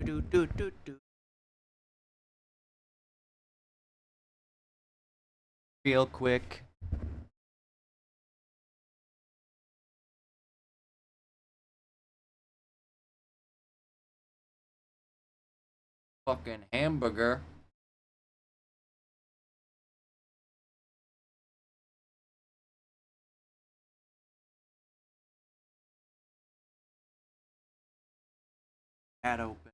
Do, do, do, do. Real quick. Fucking hamburger. Ad open.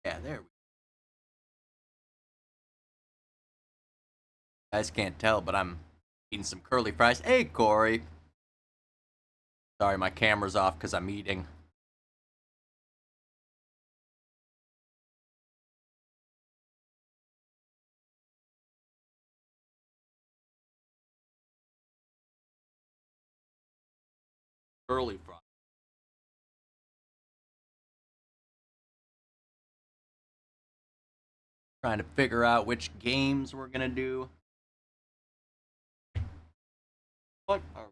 Yeah, there we go. You guys can't tell, but I'm eating some curly fries. Hey, Corey. Sorry, my camera's off because I'm eating. Curly fries. Trying to figure out which games we're gonna do. What are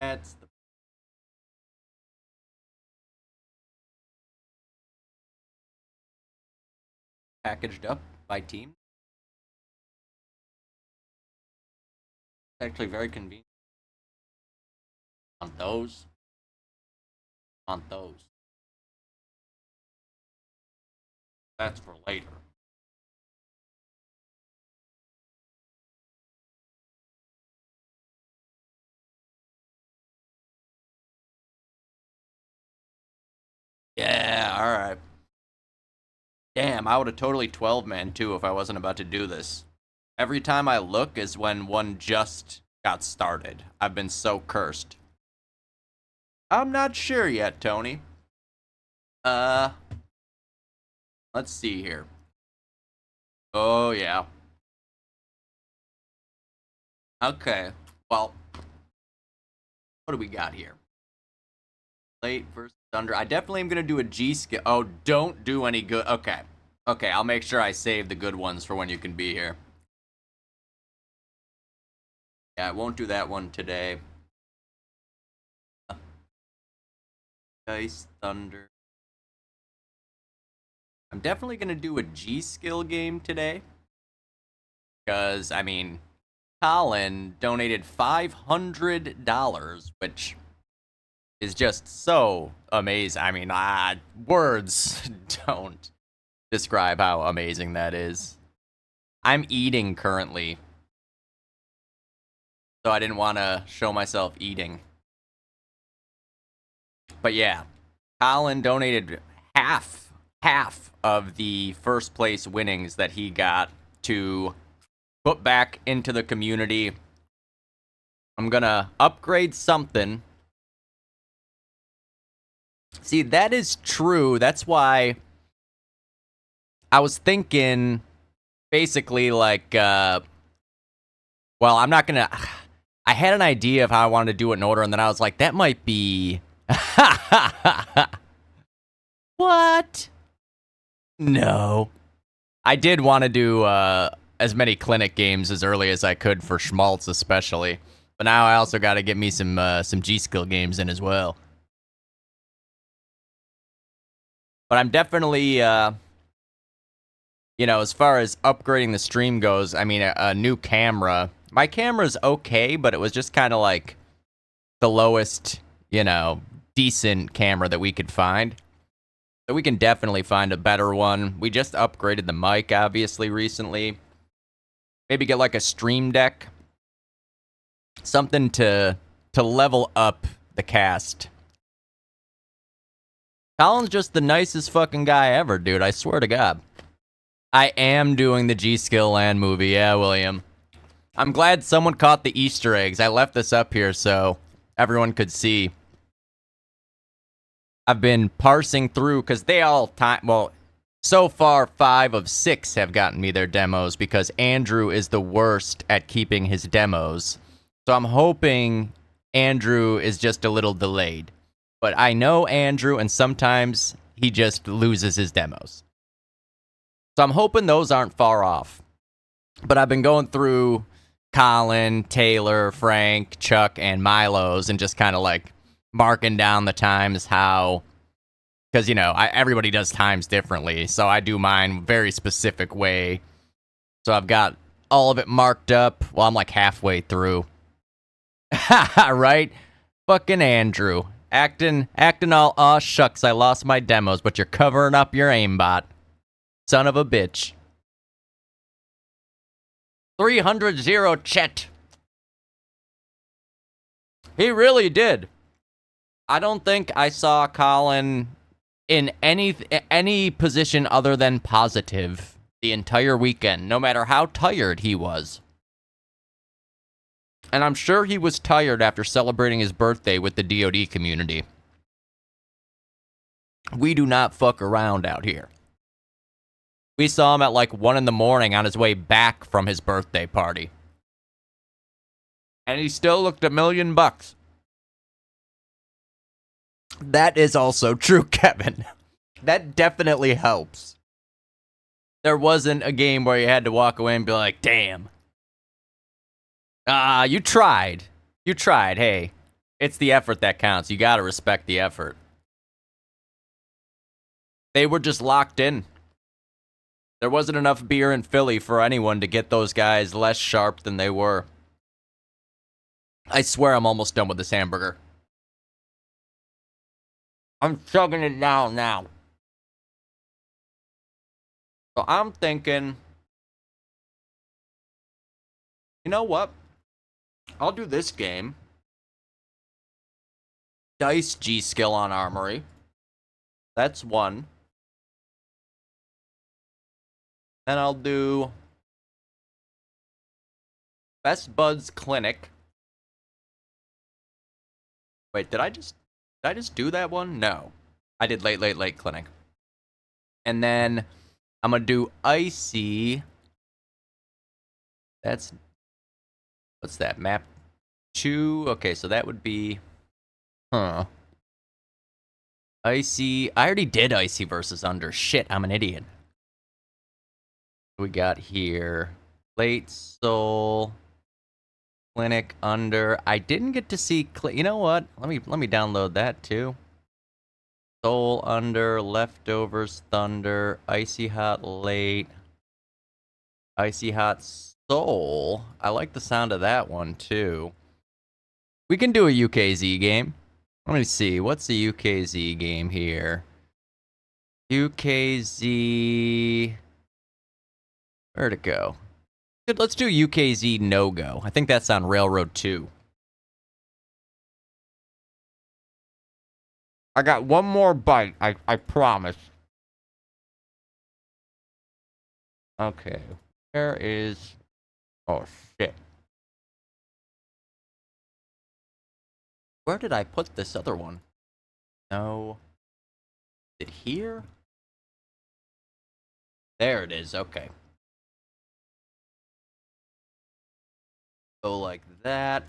that's the packaged up by team. It's actually very convenient. On those. On those. That's for later. Yeah, alright. Damn, I would have totally 12-man too if I wasn't about to do this. Every time I look is when one just got started. I've been so cursed. I'm not sure yet, Tony. Let's see here. Oh, yeah. Okay, well, what do we got here? Late versus under. I definitely am going to do a G-skill. Oh, don't do any good. Okay. Okay, I'll make sure I save the good ones for when you can be here. Yeah, I won't do that one today. Dice, Thunder. I'm definitely going to do a G-skill game today. Because, I mean, Colin donated $500, which is just so amazing. I mean, words don't describe how amazing that is. I'm eating currently, so I didn't want to show myself eating. But yeah, Colin donated half of the first place winnings that he got to put back into the community. I'm gonna upgrade something. See, that is true. That's why I was thinking basically like, well, I'm not gonna. I had an idea of how I wanted to do it in order, and then I was like, that might be. What? No. I did want to do as many clinic games as early as I could for Schmaltz, especially. But now I also got to get me some G-skill games in as well. But I'm definitely, you know, as far as upgrading the stream goes, I mean, a new camera. My camera's okay, but it was just kind of like the lowest, you know, decent camera that we could find. So we can definitely find a better one. We just upgraded the mic, obviously, recently. Maybe get like a stream deck. Something to level up the cast. Colin's just the nicest fucking guy ever, dude. I swear to God. I am doing the G-Skill Land movie, yeah, William. I'm glad someone caught the Easter eggs. I left this up here so everyone could see. I've been parsing through, because they all well, so far 5 of 6 have gotten me their demos, because Andrew is the worst at keeping his demos. So I'm hoping Andrew is just a little delayed. But I know Andrew, and sometimes he just loses his demos. So I'm hoping those aren't far off. But I've been going through Colin, Taylor, Frank, Chuck, and Milo's and just kind of like marking down the times how... Because, you know, everybody does times differently, so I do mine very specific way. So I've got all of it marked up. Well, I'm like halfway through. Right? Fucking Andrew. Acting all, aw shucks, I lost my demos, but you're covering up your aimbot. Son of a bitch. 300 Chet. He really did. I don't think I saw Colin in any position other than positive the entire weekend, no matter how tired he was. And I'm sure he was tired after celebrating his birthday with the DoD community. We do not fuck around out here. We saw him at like 1 in the morning on his way back from his birthday party. And he still looked $1,000,000. That is also true, Kevin. That definitely helps. There wasn't a game where you had to walk away and be like, damn. You tried. You tried, hey. It's the effort that counts. You gotta respect the effort. They were just locked in. There wasn't enough beer in Philly for anyone to get those guys less sharp than they were. I swear I'm almost done with this hamburger. I'm chugging it down now. So I'm thinking, you know what? I'll do this game. Dice G-Skill on Armory. That's one. Then I'll do Best Buds Clinic. Wait, did I just do that one? No. I did late clinic. And then I'm gonna do Icy. That's... What's that? Map 2? Okay, so that would be... Icy... I already did Icy versus Under. Shit, I'm an idiot. We got here... Late Soul... Clinic, Under. I didn't get to see... You know what? Let me download that, too. Soul, Under, Leftovers, Thunder, Icy Hot, Late, Icy Hot, Soul. I like the sound of that one, too. We can do a UKZ game. Let me see. What's the UKZ game here? UKZ... Where'd it go? Good, let's do UKZ no-go. I think that's on Railroad 2. I got one more bite, I promise. Okay. Where is... Oh, shit. Where did I put this other one? No. Is it here? There it is, okay. Go like that.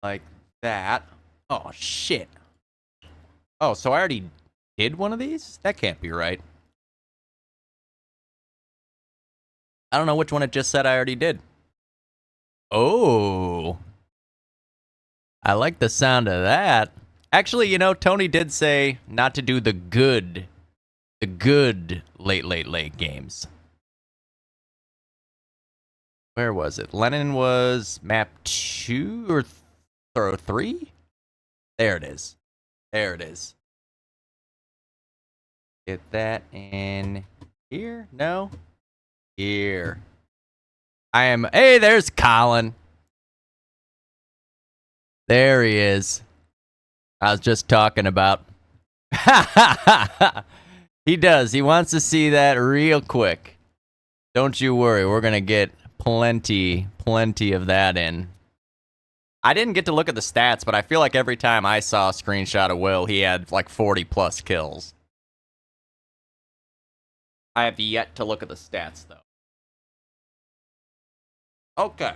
Like that. Oh, shit. Oh, so I already did one of these? That can't be right. I don't know which one it just said I already did. Oh. I like the sound of that. Actually, you know, Tony did say not to do the good late games. Where was it? Lennon was map 2 or 3? There it is. There it is. Get that in here? No? Here. Hey, there's Colin. There he is. I was just talking about. He does. He wants to see that real quick. Don't you worry. We're going to get plenty of that in. I didn't get to look at the stats, but I feel like every time I saw a screenshot of Will, he had like 40 plus kills. I have yet to look at the stats, though. Okay.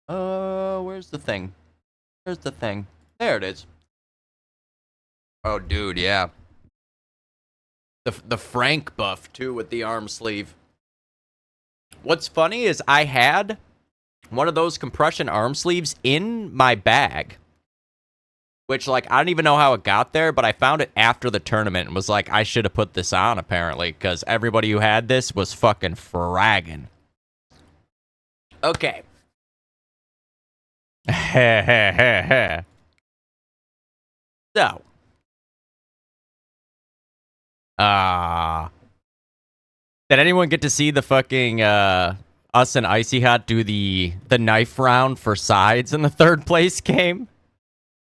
Where's the thing? Where's the thing? There it is. Oh, dude, yeah. The Frank buff, too, with the arm sleeve. What's funny is I had one of those compression arm sleeves in my bag. Which, like, I don't even know how it got there, but I found it after the tournament and was like, I should have put this on, apparently, because everybody who had this was fucking fragging. Okay. So. Did anyone get to see the fucking, us and Icy Hot do the knife round for sides in the third place game?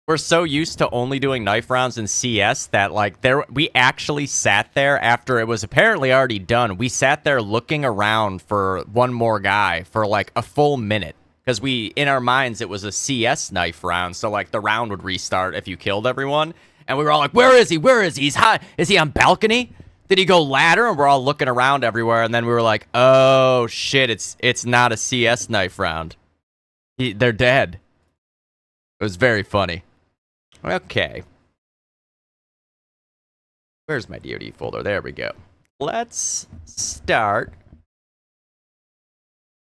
We're so used to only doing knife rounds in CS that, like, we actually sat there after it was apparently already done. We sat there looking around for one more guy for, like, a full minute. Because in our minds, it was a CS knife round. So, like, the round would restart if you killed everyone. And we were all like, where is he? Where is he? He's high. Is he on balcony? Did he go ladder? And we're all looking around everywhere. And then we were like, oh, shit, it's not a CS knife round. They're dead. It was very funny. Okay. Where's my DoD folder? There we go. Let's start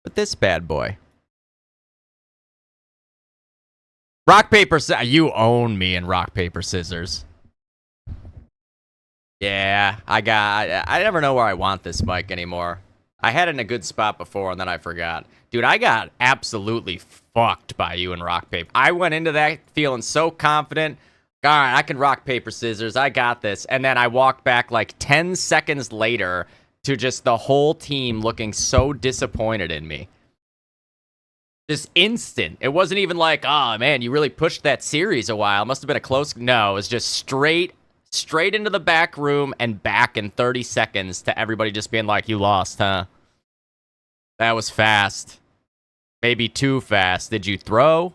with this bad boy. Rock, paper, scissors. You own me in rock, paper, scissors. Yeah, I never know where I want this mic anymore. I had it in a good spot before, and then I forgot. Dude, I got absolutely fucked by you in rock, paper. I went into that feeling so confident. All right, I can rock, paper, scissors. I got this. And then I walked back like 10 seconds later to just the whole team looking so disappointed in me. Just instant. It wasn't even like, oh, man, you really pushed that series a while. It must have been a close... No, it was just straight into the back room and back in 30 seconds to everybody just being like, you lost, huh? That was fast. Maybe too fast. Did you throw?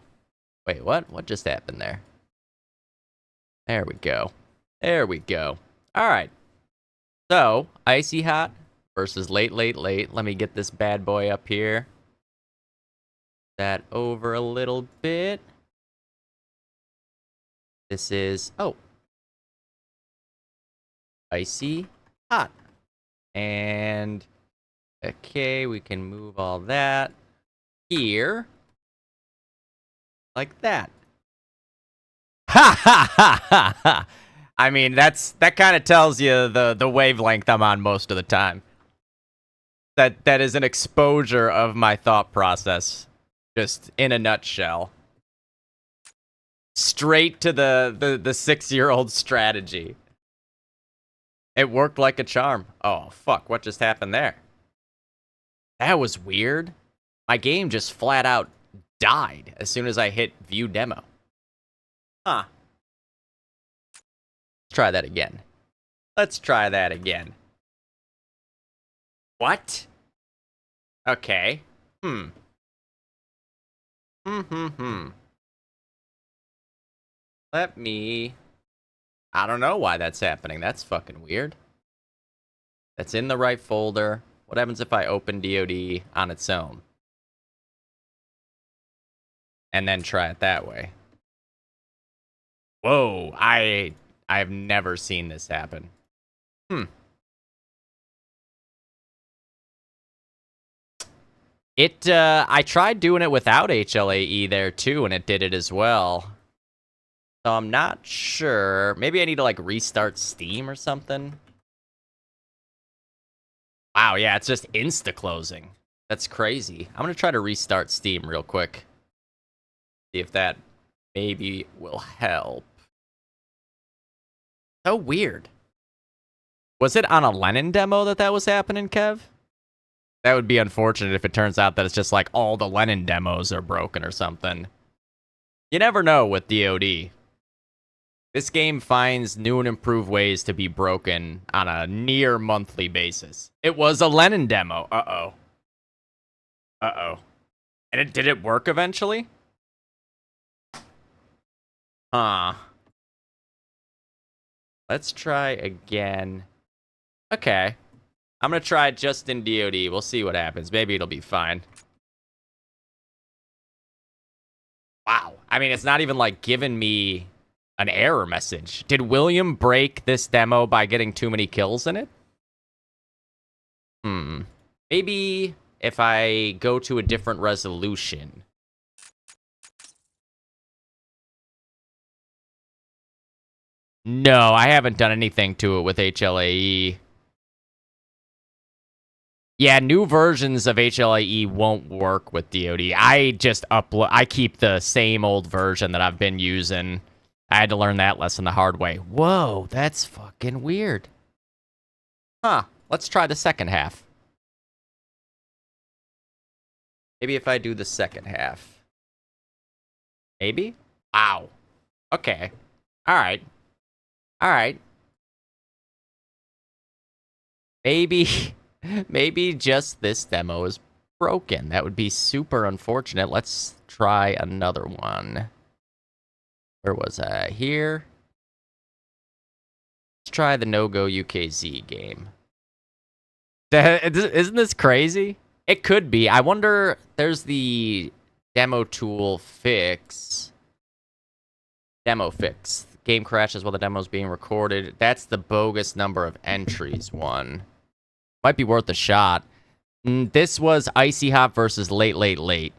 Wait, what? What just happened there? There we go. There we go. All right. So, Icy Hot versus Late. Let me get this bad boy up here. That over a little bit. This is... Oh. Icy Hot. And... Okay, we can move all that here. Like that. Ha ha ha ha ha! I mean, that kind of tells you the wavelength I'm on most of the time. That is an exposure of my thought process, just in a nutshell. Straight to the 6-year-old strategy. It worked like a charm. Oh fuck! What just happened there? That was weird. My game just flat out died as soon as I hit view demo. Huh. Let's try that again. Let's try that again. What? Okay. Let me... I don't know why that's happening. That's fucking weird. That's in the right folder. What happens if I open DoD on its own? And then try it that way. Whoa, I've never seen this happen. I tried doing it without HLAE there too, and it did it as well. So I'm not sure. Maybe I need to like restart Steam or something. Wow, yeah, it's just insta-closing. That's crazy. I'm gonna try to restart Steam real quick. See if that maybe will help. So weird. Was it on a Lenin demo that was happening, Kev? That would be unfortunate if it turns out that it's just like all the Lenin demos are broken or something. You never know with DoD. This game finds new and improved ways to be broken on a near monthly basis. It was a Lenin demo. Uh-oh. Uh-oh. And did it work eventually? Huh. Let's try again. Okay. I'm gonna try it just in DoD. We'll see what happens. Maybe it'll be fine. Wow. I mean, it's not even like giving me an error message. Did William break this demo by getting too many kills in it? Maybe if I go to a different resolution. No, I haven't done anything to it with HLAE. Yeah, new versions of HLAE won't work with DoD. I just I keep the same old version that I've been using. I had to learn that lesson the hard way. Whoa, that's fucking weird. Huh, let's try the second half. Maybe if I do the second half. Maybe? Wow. Okay. Alright. Alright. Maybe just this demo is broken. That would be super unfortunate. Let's try another one. Where was I? Here. Let's try the no-go UKZ game. Isn't this crazy? It could be. I wonder, there's the demo tool fix. Demo fix. Game crashes while the demo's being recorded. That's the bogus number of entries one. Might be worth a shot. This was Icy Hot versus Late Late Late.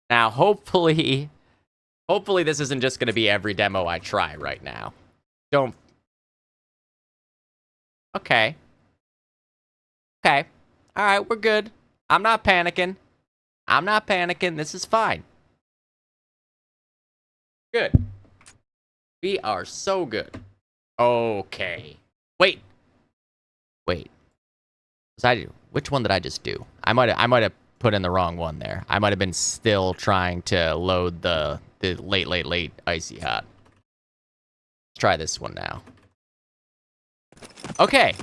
Now, hopefully this isn't just going to be every demo I try right now. Don't... Okay. Okay. Alright, we're good. I'm not panicking. I'm not panicking. This is fine. Good. We are so good. Okay. Wait. Which one did I just do? I might have put in the wrong one there. I might have been still trying to load the late late Icy Hot. Let's try this one now. Okay.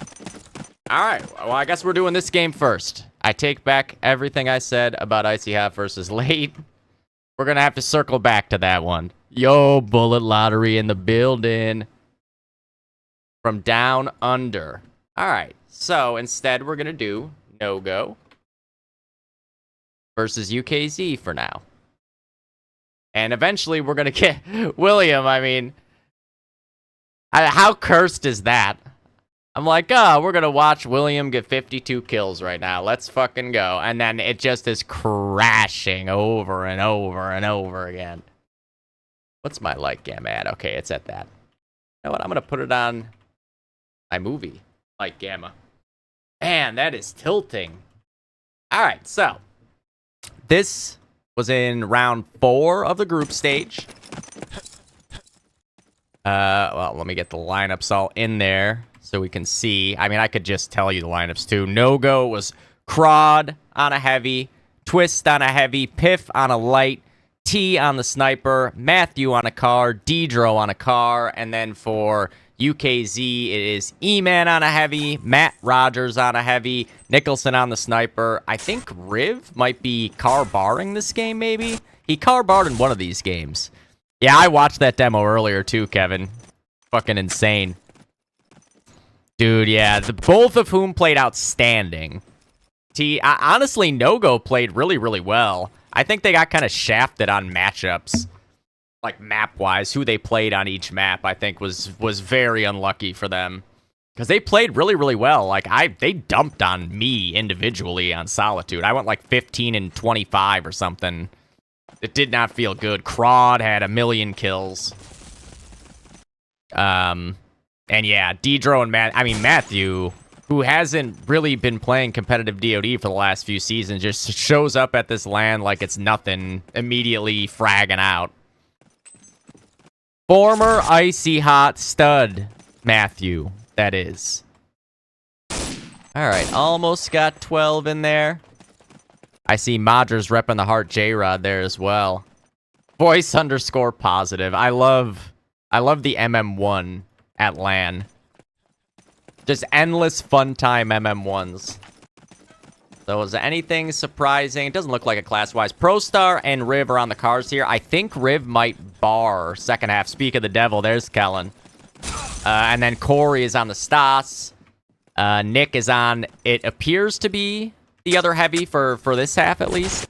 Alright, well, I guess we're doing this game first. I take back everything I said about Icy Hot versus Late. We're gonna have to circle back to that one. Yo, Bullet Lottery in the building. From Down Under. Alright, so instead we're gonna do no-go versus UKZ for now. And eventually we're gonna get William, I mean... how cursed is that? I'm like, oh, we're gonna watch William get 52 kills right now. Let's fucking go. And then it just is crashing over and over and over again. What's my light gamma at? Okay, it's at that. You know what? I'm gonna put it on my movie light gamma. Man, that is tilting. Alright, so this was in round 4 of the group stage. Well, let me get the lineups all in there so we can see. I mean, I could just tell you the lineups too. No-go was Crod on a heavy, Twist on a heavy, Piff on a light, T on the sniper, Matthew on a car, Dedro on a car, and then for UKZ, it is E-Man on a heavy, Matt Rogers on a heavy, Nicholson on the sniper. I think Riv might be car barring this game, maybe? He car barred in one of these games. Yeah, I watched that demo earlier too, Kevin. Fucking insane. Dude, yeah, both of whom played outstanding. Honestly, No-Go played really, really well. I think they got kind of shafted on matchups. Like, map-wise, who they played on each map, I think, was very unlucky for them. Because they played really, really well. Like, they dumped on me individually on Solitude. I went like 15 and 25 or something. It did not feel good. Crod had 1 million kills. And yeah, Dedro and Matthew, who hasn't really been playing competitive DoD for the last few seasons, just shows up at this land like it's nothing, immediately fragging out. Former icy hot stud, Matthew, that is. All right, almost got 12 in there. I see Modgers repping the Heart J-Rod there as well. Voice underscore positive. I love the MM1 at LAN. Just endless fun time MM1s. So is there anything surprising? It doesn't look like a class-wise. ProStar and Riv are on the cars here. I think Riv might bar second half. Speak of the devil, there's Kellen. And then Corey is on the Stas. Nick is on, it appears to be the other heavy for this half at least.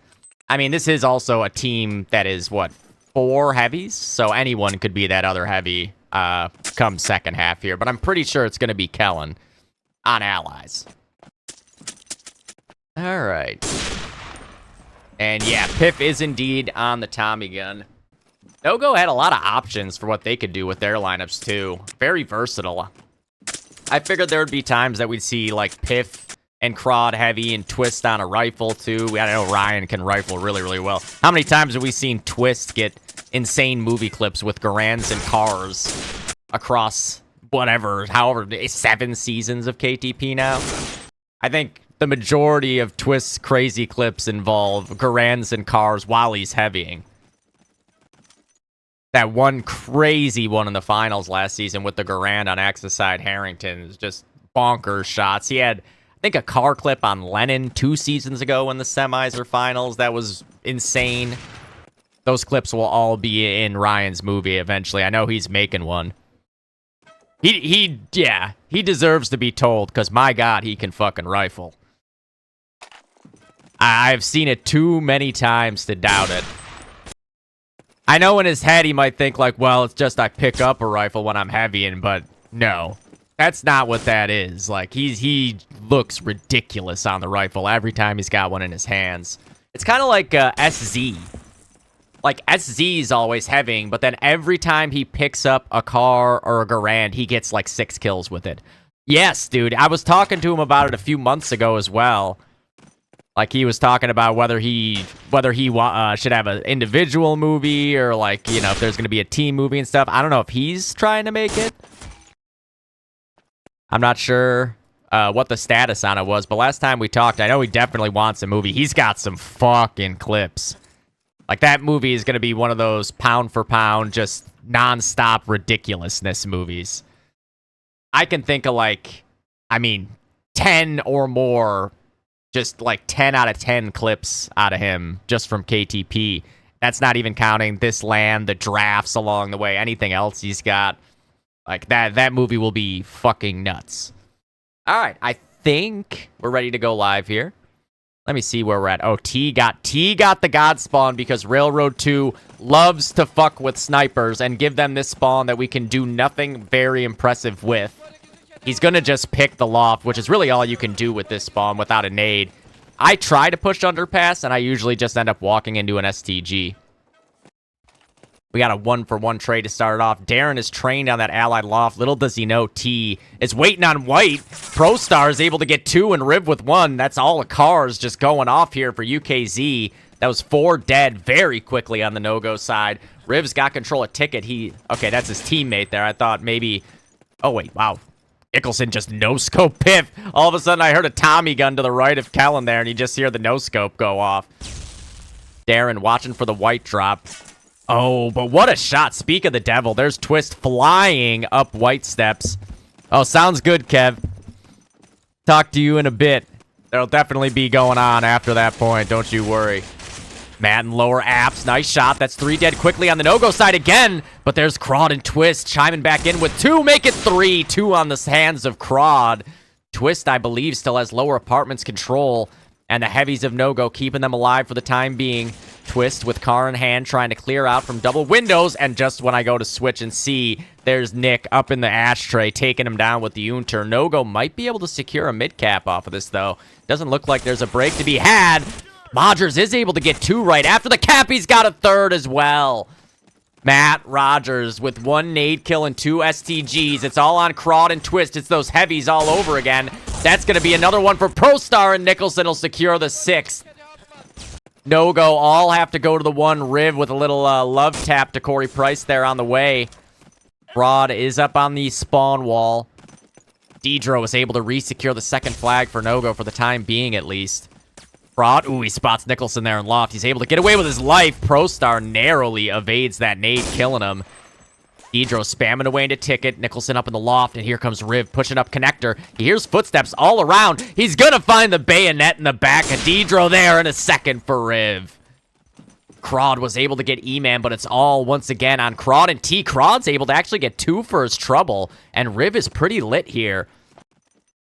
I mean, this is also a team that is, what, 4 heavies? So anyone could be that other heavy come second half here. But I'm pretty sure it's going to be Kellen on Allies. All right. And yeah, Piff is indeed on the Tommy gun. Nogo had a lot of options for what they could do with their lineups too. Very versatile. I figured there would be times that we'd see like Piff and Crod heavy and Twist on a rifle too. I know Ryan can rifle really, really well. How many times have we seen Twist get insane movie clips with Garands and cars across whatever, however, 7 seasons of KTP now? I think the majority of Twist's crazy clips involve Garands and cars while he's heavying. That one crazy one in the finals last season with the Garand on Axis side Harrington is just bonkers shots. He had, I think, a car clip on Lennon 2 seasons ago in the semis or finals. That was insane. Those clips will all be in Ryan's movie eventually. I know he's making one. He deserves to be told, because my God, he can fucking rifle. I've seen it too many times to doubt it. I know in his head he might think like, well, it's just I pick up a rifle when I'm heavying, but no. That's not what that is. Like, he looks ridiculous on the rifle every time he's got one in his hands. It's kind of like SZ. Like, SZ's always heavying, but then every time he picks up a car or a Garand, he gets like 6 kills with it. Yes, dude. I was talking to him about it a few months ago as well. Like, he was talking about whether he should have an individual movie or, like, you know, if there's going to be a team movie and stuff. I don't know if he's trying to make it. I'm not sure what the status on it was, but last time we talked, I know he definitely wants a movie. He's got some fucking clips. Like, that movie is going to be one of those pound for pound, just nonstop ridiculousness movies. I can think of, like, I mean, 10 or more, just like 10 out of 10 clips out of him just from KTP. That's not even counting this land, the drafts along the way, anything else he's got. Like, that movie will be fucking nuts. All right, I think we're ready to go live here. Let me see where we're at. Oh, T got the God spawn because Railroad 2 loves to fuck with snipers and give them this spawn that we can do nothing very impressive with. He's going to just pick the loft, which is really all you can do with this spawn without a nade. I try to push underpass, and I usually just end up walking into an STG. We got a 1-for-1 trade to start it off. Darren is trained on that allied loft. Little does he know T is waiting on white. ProStar is able to get 2 and Riv with 1. That's all the cars just going off here for UKZ. That was 4 dead very quickly on the no-go side. Riv's got control of ticket. Okay, that's his teammate there. I thought maybe... Oh, wait, wow. Nicholson just no-scope Piff. All of a sudden, I heard a Tommy gun to the right of Kellen there, and you just hear the no-scope go off. Darren watching for the white drop. Oh, but what a shot. Speak of the devil. There's Twist flying up white steps. Oh, sounds good, Kev. Talk to you in a bit. There'll definitely be going on after that point. Don't you worry. Matt and lower apps. Nice shot. That's 3 dead quickly on the no-go side again. But there's Crod and Twist chiming back in with 2. Make it 3. 2 on the hands of Crod. Twist, I believe, still has lower apartments control. And the heavies of no-go keeping them alive for the time being. Twist with car in hand trying to clear out from double windows. And just when I go to switch and see, there's Nick up in the ashtray taking him down with the Unter. No-go might be able to secure a mid-cap off of this, though. Doesn't look like there's a break to be had. Rogers is able to get 2 right after the cap. He's got a 3rd as well. Matt Rogers with 1 nade kill and 2 STGs. It's all on Crod and Twist. It's those heavies all over again. That's going to be another one for ProStar, and Nicholson will secure the 6th. No-go all have to go to the 1. Riv with a little love tap to Corey Price there on the way. Rod is up on the spawn wall. Dedro is able to re-secure the second flag for no-go for the time being, at least. Rod, ooh, he spots Nicholson there in loft. He's able to get away with his life. ProStar narrowly evades that nade, killing him. Dedro spamming away into ticket. Nicholson up in the loft, and here comes Riv pushing up connector. He hears footsteps all around. He's gonna find the bayonet in the back of Dedro there in a second for Riv. Crawd was able to get E-Man, but it's all once again on Crawd and T. Crawd's able to actually get 2 for his trouble, and Riv is pretty lit here.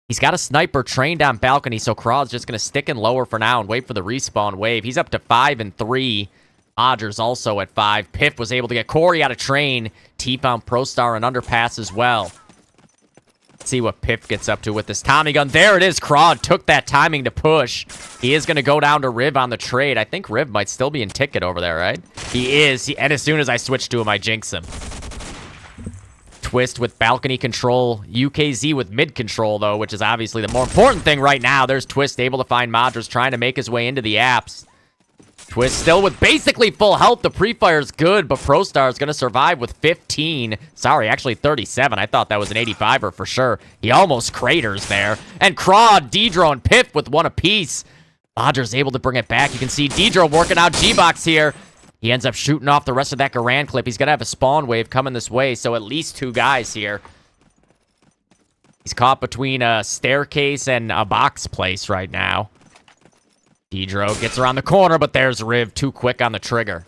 He's got a sniper trained on balcony, so Crawd's just going to stick in lower for now and wait for the respawn wave. He's up to 5 and 3. Odger's also at 5. Piff was able to get Corey out of train. T found ProStar and underpass as well. Let's see what Piff gets up to with this Tommy gun. There it is. Crawd took that timing to push. He is going to go down to Riv on the trade. I think Riv might still be in ticket over there, right? He is. And as soon as I switch to him, I jinx him. Twist with balcony control. UKZ with mid control, though, which is obviously the more important thing right now. There's Twist able to find Madras trying to make his way into the apps. Twist still with basically full health. The pre-fire's good, but ProStar is going to survive with 15. Sorry, actually 37. I thought that was an 85er for sure. He almost craters there. And Crawd, Dedro, and Piff with 1 apiece. Madras able to bring it back. You can see Dedro working out G-Box here. He ends up shooting off the rest of that Garand clip. He's going to have a spawn wave coming this way, so at least 2 guys here. He's caught between a staircase and a box place right now. Dedro gets around the corner, but there's Riv too quick on the trigger.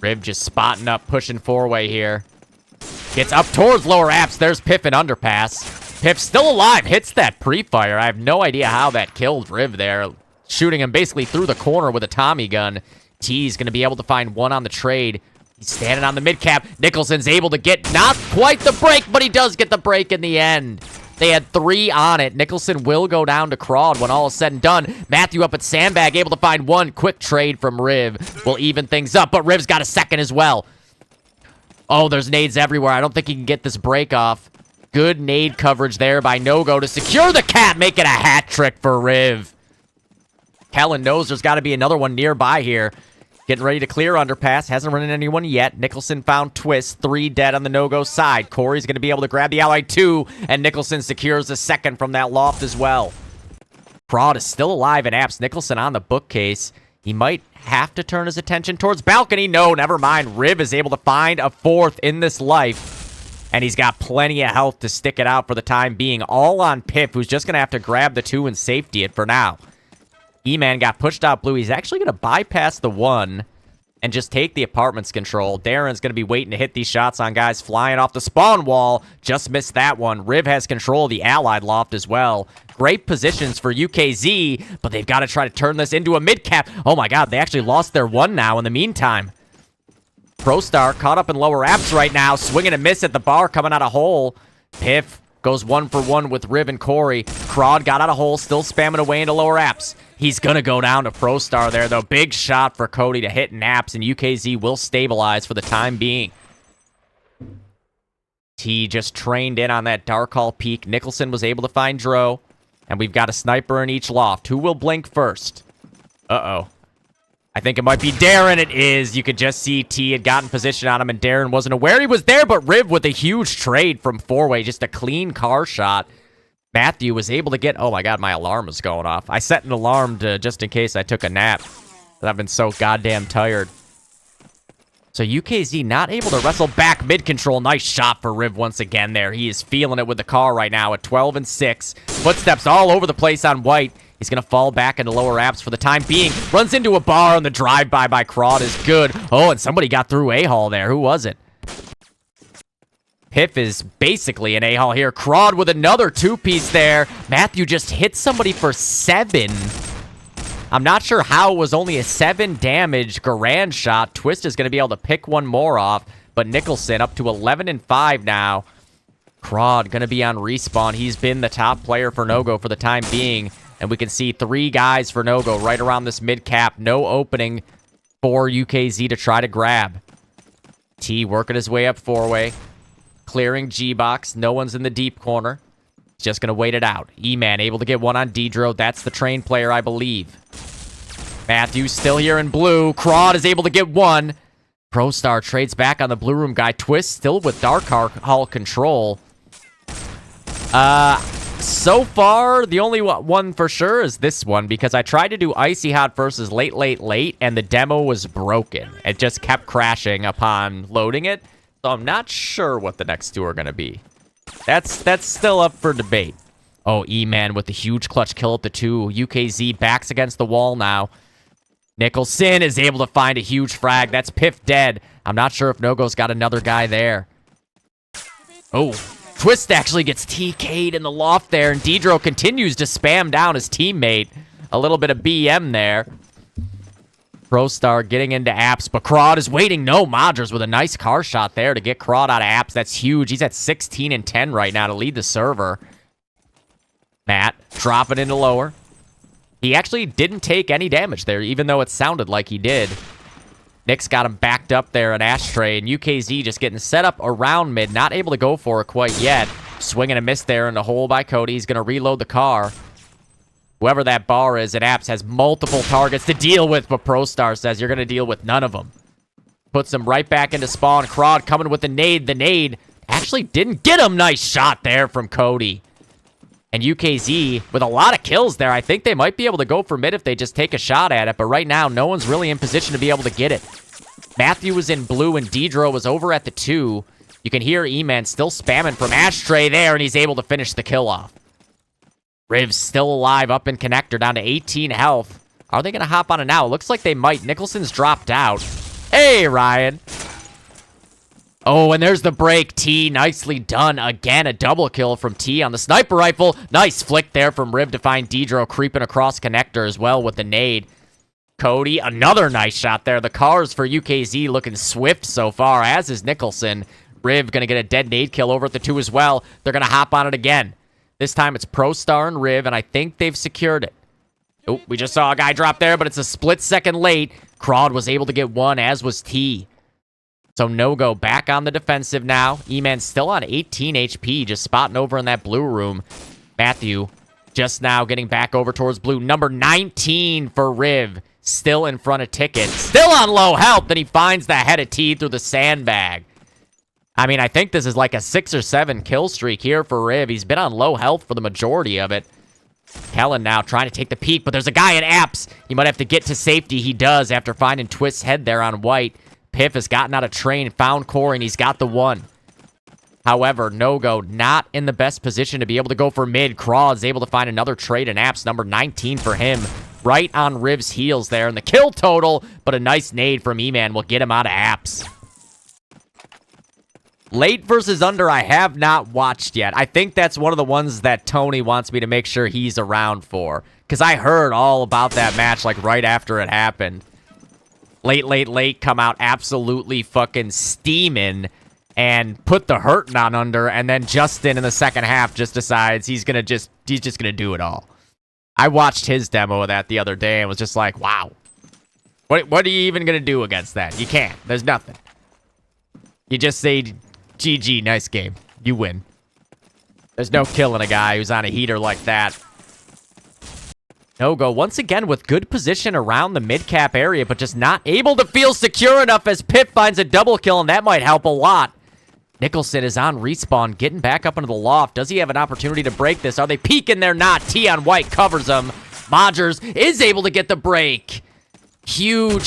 Riv just spotting up, pushing 4-way here. Gets up towards lower apps. There's Piff and underpass. Piff still alive, hits that pre-fire. I have no idea how that killed Riv there. Shooting him basically through the corner with a Tommy gun. T's going to be able to find 1 on the trade. He's standing on the mid-cap. Nicholson's able to get not quite the break, but he does get the break in the end. They had 3 on it. Nicholson will go down to Crawd when all is said and done. Matthew up at Sandbag, able to find 1 quick trade from Riv. Will even things up, but Riv's got a second as well. Oh, there's nades everywhere. I don't think he can get this break off. Good nade coverage there by No-Go to secure the cat, make it a hat trick for Riv. Kellen knows there's got to be another one nearby here. Getting ready to clear underpass. Hasn't run into anyone yet. Nicholson found Twist. 3 dead on the no-go side. Corey's going to be able to grab the ally 2. And Nicholson secures a second from that loft as well. Crawd is still alive in apps. Nicholson on the bookcase. He might have to turn his attention towards balcony. No, never mind. Riv is able to find a 4th in this life. And he's got plenty of health to stick it out for the time being. All on Piff, who's just going to have to grab the 2 and safety it for now. E-Man got pushed out blue. He's actually going to bypass the 1 and just take the apartment's control. Darren's going to be waiting to hit these shots on guys flying off the spawn wall. Just missed that one. Riv has control of the allied loft as well. Great positions for UKZ, but they've got to try to turn this into a mid-cap. Oh my god, they actually lost their 1 now in the meantime. ProStar caught up in lower apps right now. Swinging a miss at the bar coming out of hole. Piff goes 1 for 1 with Riv and Corey. Crawd got out of hole, still spamming away into lower apps. He's going to go down to ProStar there, though. Big shot for Cody to hit naps, and UKZ will stabilize for the time being. T just trained in on that Dark Hall peak. Nicholson was able to find Dro, and we've got a sniper in each loft. Who will blink first? Uh-oh. I think it might be Darren. It is. You could just see T had gotten position on him, and Darren wasn't aware he was there, but Riv with a huge trade from 4-way. Just a clean car shot. Matthew was able to get... Oh, my God, my alarm was going off. I set an alarm just in case I took a nap. But I've been so goddamn tired. So UKZ not able to wrestle back mid-control. Nice shot for Riv once again there. He is feeling it with the car right now at 12 and 6. Footsteps all over the place on White. He's going to fall back into lower apps for the time being. Runs into a bar, and the drive-by by Crawd is good. Oh, and somebody got through A-Hall there. Who was it? Piff is basically an A-Hall here. Crawd with another 2-piece there. Matthew just hit somebody for 7. I'm not sure how it was only a 7 damage Garand shot. Twist is going to be able to pick 1 more off, but Nicholson up to 11 and 5 now. Crawd going to be on respawn. He's been the top player for No-Go for the time being, and we can see 3 guys for No-Go right around this mid-cap. No opening for UKZ to try to grab. T working his way up 4-way. Clearing G-Box. No one's in the deep corner. He's just going to wait it out. E-Man able to get 1 on Dedro. That's the train player, I believe. Matthews still here in blue. Crawd is able to get 1. ProStar trades back on the blue room guy. Twist still with Dark Hall control. So far, the only one for sure is this one, because I tried to do Icy Hot versus Late, and the demo was broken. It just kept crashing upon loading it, so I'm not sure what the next two are going to be. That's still up for debate. Oh, E-Man with the huge clutch kill at the 2. UKZ backs against the wall now. Nicholson is able to find a huge frag. That's Piff dead. I'm not sure if Nogo's got another guy there. Oh, Twist actually gets TK'd in the loft there, and Dedro continues to spam down his teammate. A little bit of BM there. ProStar getting into apps, but Crawd is waiting. No, Modgers with a nice car shot there to get Crawd out of apps. That's huge. He's at 16 and 10 right now to lead the server. Matt dropping into lower. He actually didn't take any damage there, even though it sounded like he did. Nick's got him backed up there at Ashtray, and UKZ just getting set up around mid, not able to go for it quite yet. Swing and a miss there in the hole by Cody. He's going to reload the car. Whoever that bar is at apps has multiple targets to deal with, but ProStar says you're going to deal with none of them. Puts him right back into spawn. Crawd coming with the nade. The nade actually didn't get him. Nice shot there from Cody. And UKZ with a lot of kills there. I think they might be able to go for mid if they just take a shot at it. But right now, no one's really in position to be able to get it. Matthew was in blue and Dedro was over at the 2. You can hear E-Man still spamming from Ashtray there, and he's able to finish the kill off. Riv's still alive up in connector, down to 18 health. Are they going to hop on it now? It looks like they might. Nicholson's dropped out. Hey, Ryan. Oh, and there's the break. T, nicely done. Again, a double kill from T on the sniper rifle. Nice flick there from Riv to find Dedro creeping across connector as well with the nade. Cody, another nice shot there. The cars for UKZ looking swift so far, as is Nicholson. Riv going to get a dead nade kill over at the 2 as well. They're going to hop on it again. This time it's ProStar and Riv, and I think they've secured it. Oh, we just saw a guy drop there, but it's a split second late. Crawd was able to get one, as was T. So no-go back on the defensive now. E-Man still on 18 HP, just spotting over in that blue room. Matthew just now getting back over towards blue. Number 19 for Riv. Still in front of Ticket. Still on low health. Then he finds the head of T through the sandbag. I mean, I think this is like a 6 or 7 kill streak here for Riv. He's been on low health for the majority of it. Kellen now trying to take the peek, but there's a guy in apps. He might have to get to safety. He does after finding Twist's head there on white. Piff has gotten out of train, found Corey, and he's got the 1. However, no-go, not in the best position to be able to go for mid. Crawd's able to find another trade in apps, number 19 for him. Right on Riv's heels there, and the kill total, but a nice nade from E-Man will get him out of apps. Late versus under, I have not watched yet. I think that's one of the ones that Tony wants me to make sure he's around for, because I heard all about that match like right after it happened. Late come out absolutely fucking steaming and put the hurting on under, and then Justin in the second half just decides he's just gonna do it all. I watched his demo of that the other day and was just like, wow. What are you even gonna do against that? You can't. There's nothing. You just say, GG, nice game. You win. There's no killing a guy who's on a heater like that. No-go once again with good position around the mid-cap area, but just not able to feel secure enough as Pip finds a double kill, and that might help a lot. Nicholson is on respawn, getting back up into the loft. Does he have an opportunity to break this? Are they peeking? They're not. T on white covers him. Modgers is able to get the break. Huge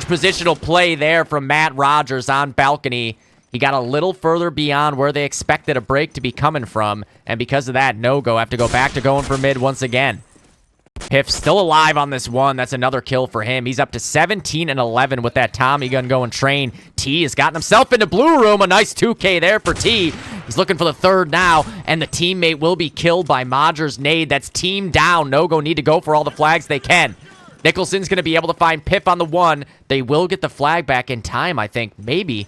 positional play there from Matt Rogers on balcony. He got a little further beyond where they expected a break to be coming from, and because of that, no-go have to go back to going for mid once again. Piff still alive on this one. That's another kill for him. He's up to 17 and 11 with that Tommy gun going train. T has gotten himself into blue room. A nice 2K there for T. He's looking for the third now, and the teammate will be killed by Modgers' nade. That's team down. No-go need to go for all the flags they can. Nicholson's going to be able to find Piff on the 1. They will get the flag back in time, I think. Maybe.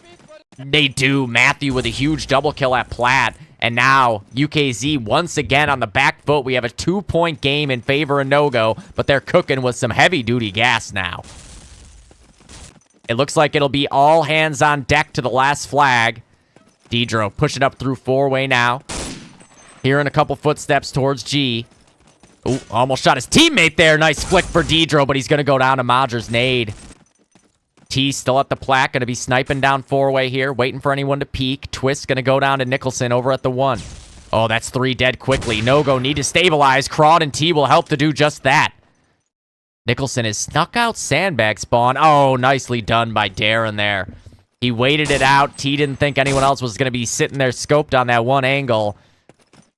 They do. Matthew with a huge double kill at Platt. And now, UKZ once again on the back foot. We have a 2-point game in favor of no-go, but they're cooking with some heavy-duty gas now. It looks like it'll be all hands on deck to the last flag. Dedro pushing up through 4-way now. Hearing a couple footsteps towards G. Ooh, almost shot his teammate there. Nice flick for Dedro, but he's going to go down to Modgers' nade. T still at the plat, gonna be sniping down 4-way here, waiting for anyone to peek. Twist gonna go down to Nicholson over at the 1. Oh, that's 3 dead quickly. No-go, need to stabilize. Crawd and T will help to do just that. Nicholson has snuck out sandbag spawn. Oh, nicely done by Darren there. He waited it out. T didn't think anyone else was going to be sitting there scoped on that one angle.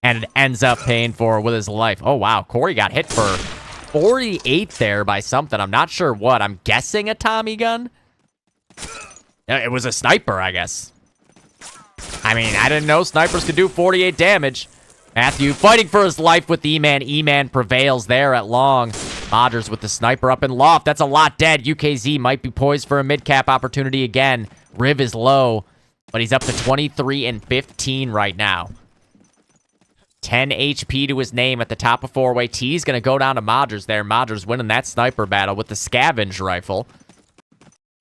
And it ends up paying for it with his life. Oh, wow. Corey got hit for 48 there by something. I'm not sure what. I'm guessing a Tommy gun? It was a sniper, I guess. I mean, I didn't know snipers could do 48 damage. Matthew fighting for his life with E-Man. E-Man prevails there at long. Modgers with the sniper up in loft. That's a lot dead. UKZ might be poised for a mid-cap opportunity again. Riv is low, but he's up to 23 and 15 right now. 10 HP to his name at the top of 4-way. T's going to go down to Modgers there. Modgers winning that sniper battle with the scavenge rifle.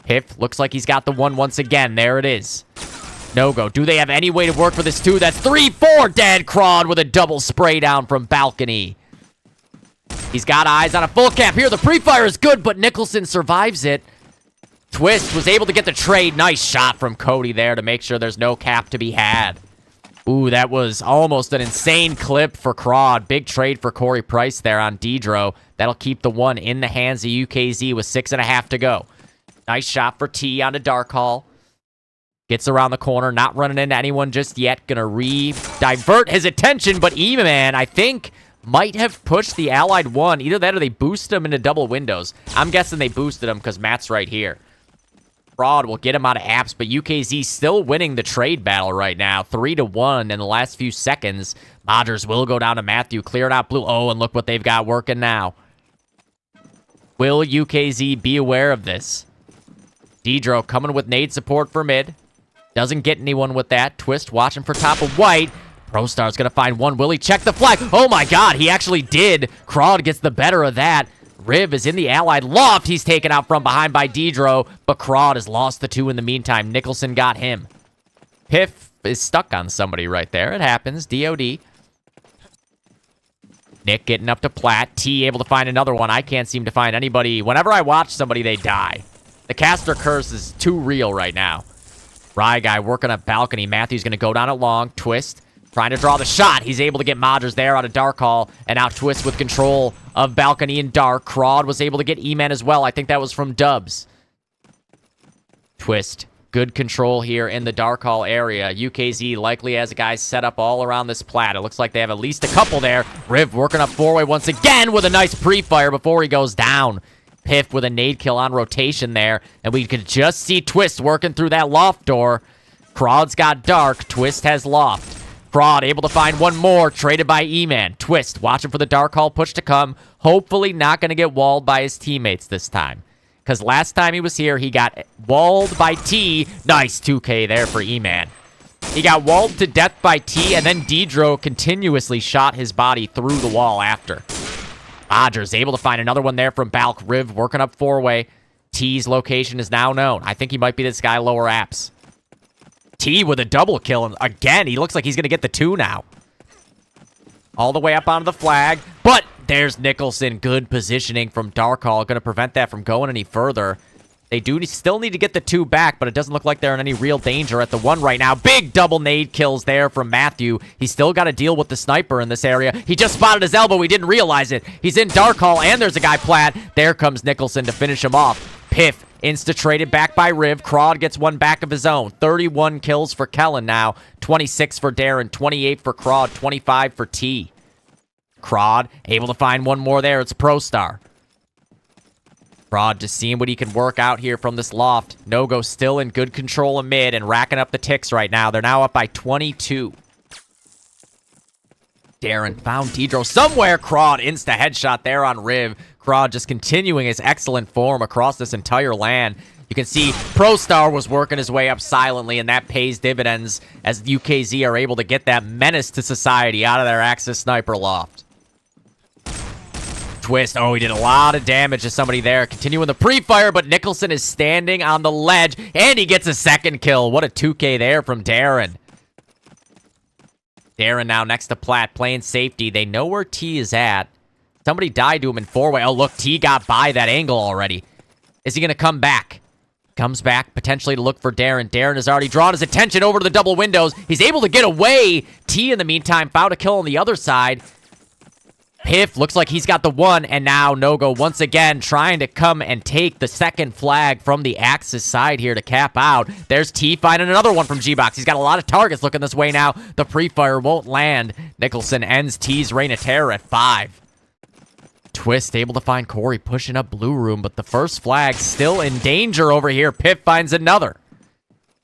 Piff looks like he's got the 1 once again. There it is. No-go. Do they have any way to work for this 2? That's 3-4 dead. Crawd with a double spray down from balcony. He's got eyes on a full cap here. The pre-fire is good, but Nicholson survives it. Twist was able to get the trade. Nice shot from Cody there to make sure there's no cap to be had. Ooh, that was almost an insane clip for Crawd. Big trade for Corey Price there on Dedro. That'll keep the 1 in the hands of UKZ with 6.5 to go. Nice shot for T on a Dark Hall. Gets around the corner, not running into anyone just yet. Gonna divert his attention, but E-Man, I think, might have pushed the allied 1. Either that or they boosted him into double windows. I'm guessing they boosted him because Matt's right here. Crawd will get him out of apps, but UKZ still winning the trade battle right now. 3-1 in the last few seconds. Modgers will go down to Matthew, clearing out blue. Oh, and look what they've got working now. Will UKZ be aware of this? Dedro coming with nade support for mid. Doesn't get anyone with that. Twist watching for top of white. ProStar's going to find one. Will he check the flag? Oh my god, he actually did. Crawd gets the better of that. Riv is in the allied loft. He's taken out from behind by Dedro, but Crawd has lost the 2 in the meantime. Nicholson got him. Piff is stuck on somebody right there. It happens. DOD. Nick getting up to plat. T able to find another one. I can't seem to find anybody. Whenever I watch somebody, they die. The caster curse is too real right now. Rye guy working up balcony. Matthew's going to go down at long. Twist trying to draw the shot. He's able to get Modgers there out of Dark Hall. And now Twist with control of balcony and Dark. Crawd was able to get E-Man as well. I think that was from Dubs. Twist. Good control here in the Dark Hall area. UKZ likely has guys set up all around this plat. It looks like they have at least a couple there. Riv working up 4-way once again with a nice pre-fire before he goes down. Piff with a nade kill on rotation there. And we could just see Twist working through that loft door. Crawd's got Dark. Twist has loft. Crawd able to find one more. Traded by E-Man. Twist watching for the Dark Hall push to come. Hopefully not going to get walled by his teammates this time. Because last time he was here, he got walled by T. Nice 2K there for E-Man. He got walled to death by T, and then Dedro continuously shot his body through the wall after. Modgers able to find another one there from Balk. Riv working up 4-way. T's location is now known. I think he might be this guy lower apps. T with a double kill. And again, he looks like he's going to get the 2 now. All the way up onto the flag. But there's Nicholson. Good positioning from Dark Hall. Going to prevent that from going any further. They do still need to get the 2 back, but it doesn't look like they're in any real danger at the 1 right now. Big double nade kills there from Matthew. He's still got to deal with the sniper in this area. He just spotted his elbow. He didn't realize it. He's in Dark Hall, and there's a guy plat. There comes Nicholson to finish him off. Piff insta-traded back by Riv. Crawd gets one back of his own. 31 kills for Kellen now. 26 for Darren. 28 for Crawd. 25 for T. Crawd able to find one more there. It's ProStar. Crawd just seeing what he can work out here from this loft. No-go still in good control of mid and racking up the ticks right now. They're now up by 22. Darren found Dedro somewhere. Crawd insta headshot there on Riv. Crawd just continuing his excellent form across this entire LAN. You can see ProStar was working his way up silently, and that pays dividends as UKZ are able to get that menace to society out of their Axis sniper loft. Twist. Oh, he did a lot of damage to somebody there. Continuing the pre-fire, but Nicholson is standing on the ledge, and he gets a second kill. What a 2K there from Darren. Darren now next to plat, playing safety. They know where T is at. Somebody died to him in 4-way. Oh, look, T got by that angle already. Is he going to come back? Comes back potentially to look for Darren. Darren has already drawn his attention over to the double windows. He's able to get away. T, in the meantime, found a kill on the other side. Piff looks like he's got the one, and now Nogo once again trying to come and take the second flag from the Axis side here to cap out. There's T finding another one from G-Box. He's got a lot of targets looking this way now. The pre-fire won't land. Nicholson ends T's reign of terror at 5. Twist able to find Corey pushing up blue room, but the first flag still in danger over here. Piff finds another.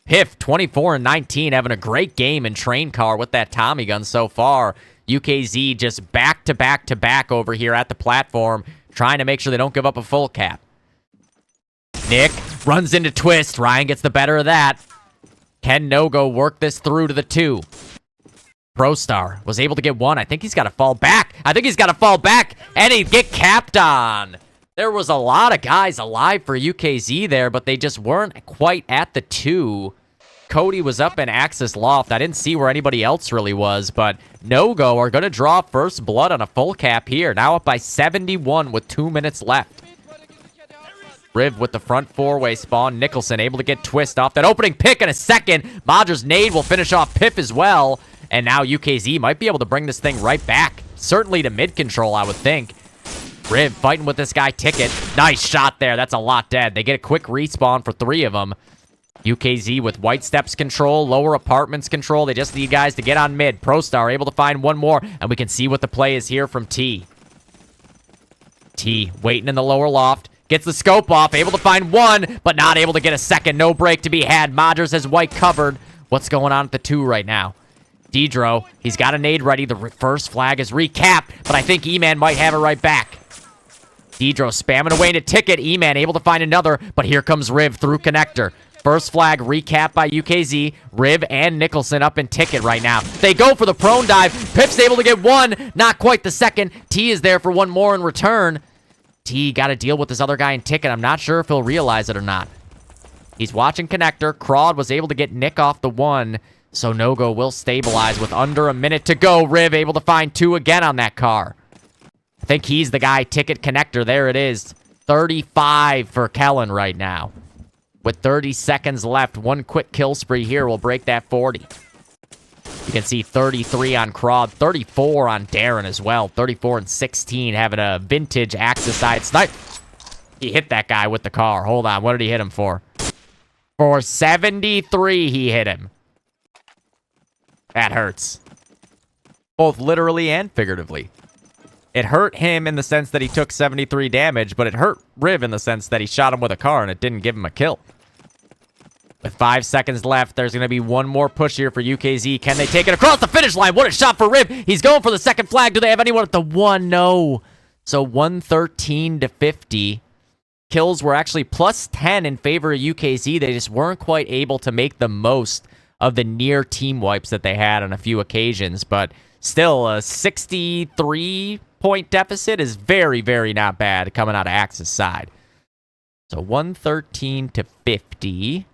Piff, 24 and 19, having a great game in train car with that Tommy gun so far. UKZ just back to back to back over here at the platform, trying to make sure they don't give up a full cap. Nick runs into Twist. Ryan gets the better of that. Can Nogo work this through to the 2? ProStar was able to get 1. I think he's got to fall back. And he'd get capped on. There was a lot of guys alive for UKZ there, but they just weren't quite at the 2. Cody was up in Axis Loft. I didn't see where anybody else really was, but Nogo are going to draw first blood on a full cap here. Now up by 71 with 2 minutes left. Riv with the front 4-way spawn. Nicholson able to get Twist off that opening pick in a second. Modger's nade will finish off Piff as well. And now UKZ might be able to bring this thing right back. Certainly to mid-control, I would think. Riv fighting with this guy, Ticket. Nice shot there. That's a lot dead. They get a quick respawn for 3 of them. UKZ with White Steps control, lower apartments control. They just need guys to get on mid. ProStar able to find one more, and we can see what the play is here from T. T waiting in the lower loft. Gets the scope off, able to find 1, but not able to get a second. No break to be had. Modgers has White covered. What's going on at the 2 right now? Dedro, he's got a nade ready. The first flag is recapped, but I think E-Man might have it right back. Dedro spamming away into Ticket. E-Man able to find another, but here comes Riv through connector. First flag recapped by UKZ. Riv and Nicholson up in Ticket right now. They go for the prone dive. Pip's able to get 1. Not quite the second. T is there for 1 more in return. T got to deal with this other guy in Ticket. I'm not sure if he'll realize it or not. He's watching connector. Crawd was able to get Nick off the 1. So Nogo will stabilize with under a minute to go. Riv able to find 2 again on that car. I think he's the guy. Ticket connector. There it is. 35 for Kellen right now. With 30 seconds left, 1 quick kill spree here will break that 40. You can see 33 on Crawd, 34 on Darren as well. 34 and 16 having a vintage Axis side snipe. He hit that guy with the car. Hold on, what did he hit him for? For 73 he hit him. That hurts. Both literally and figuratively. It hurt him in the sense that he took 73 damage, but it hurt Riv in the sense that he shot him with a car and it didn't give him a kill. With 5 seconds left, there's going to be 1 more push here for UKZ. Can they take it across the finish line? What a shot for Riv. He's going for the second flag. Do they have anyone at the 1? No. So 113 to 50. Kills were actually plus 10 in favor of UKZ. They just weren't quite able to make the most of the near team wipes that they had on a few occasions. But still, a 63-point deficit is very, very not bad coming out of Axis side. So 113 to 50.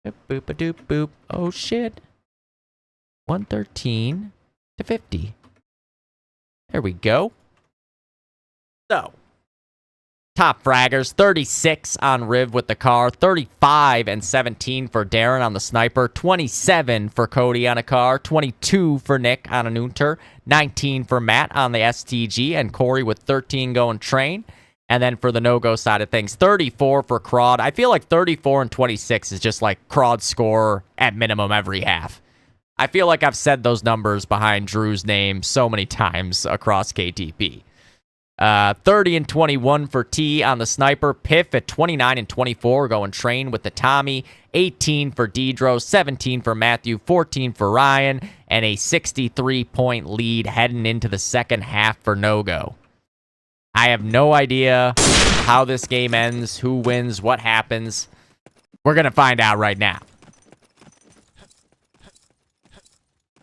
Boop, boop, a doop, boop. Oh, shit. 113 to 50. There we go. So, top fraggers, 36 on Riv with the car, 35 and 17 for Darren on the sniper, 27 for Cody on a car, 22 for Nick on a Noonter, 19 for Matt on the STG, and Corey with 13 going train. And then for the no-go side of things, 34 for Crawd. I feel like 34 and 26 is just like Crawd's score at minimum every half. I feel like I've said those numbers behind Drew's name so many times across KTP. 30 and 21 for T on the sniper. Piff at 29 and 24 going train with the Tommy. 18 for Dedro, 17 for Matthew, 14 for Ryan, and a 63-point lead heading into the second half for no-go. I have no idea how this game ends, who wins, what happens. We're going to find out right now.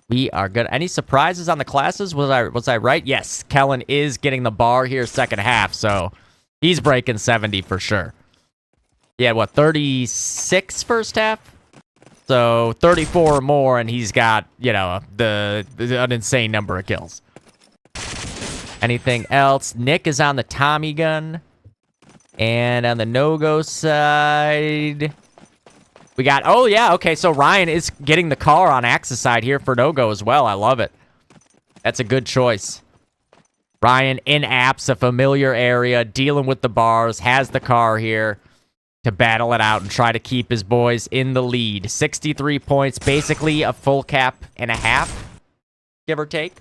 We are good. Any surprises on the classes? Was I right? Yes, Kellen is getting the bar here second half, so he's breaking 70 for sure. He had, 36 first half? So 34 or more, and he's got, an insane number of kills. Anything else? Nick is on the Tommy gun. And on the no-go side, we got, oh yeah, okay, so Ryan is getting the car on Axe's side here for no-go as well. I love it. That's a good choice. Ryan in apps, a familiar area, dealing with the bars, has the car here to battle it out and try to keep his boys in the lead. 63 points, basically a full cap and a half, give or take.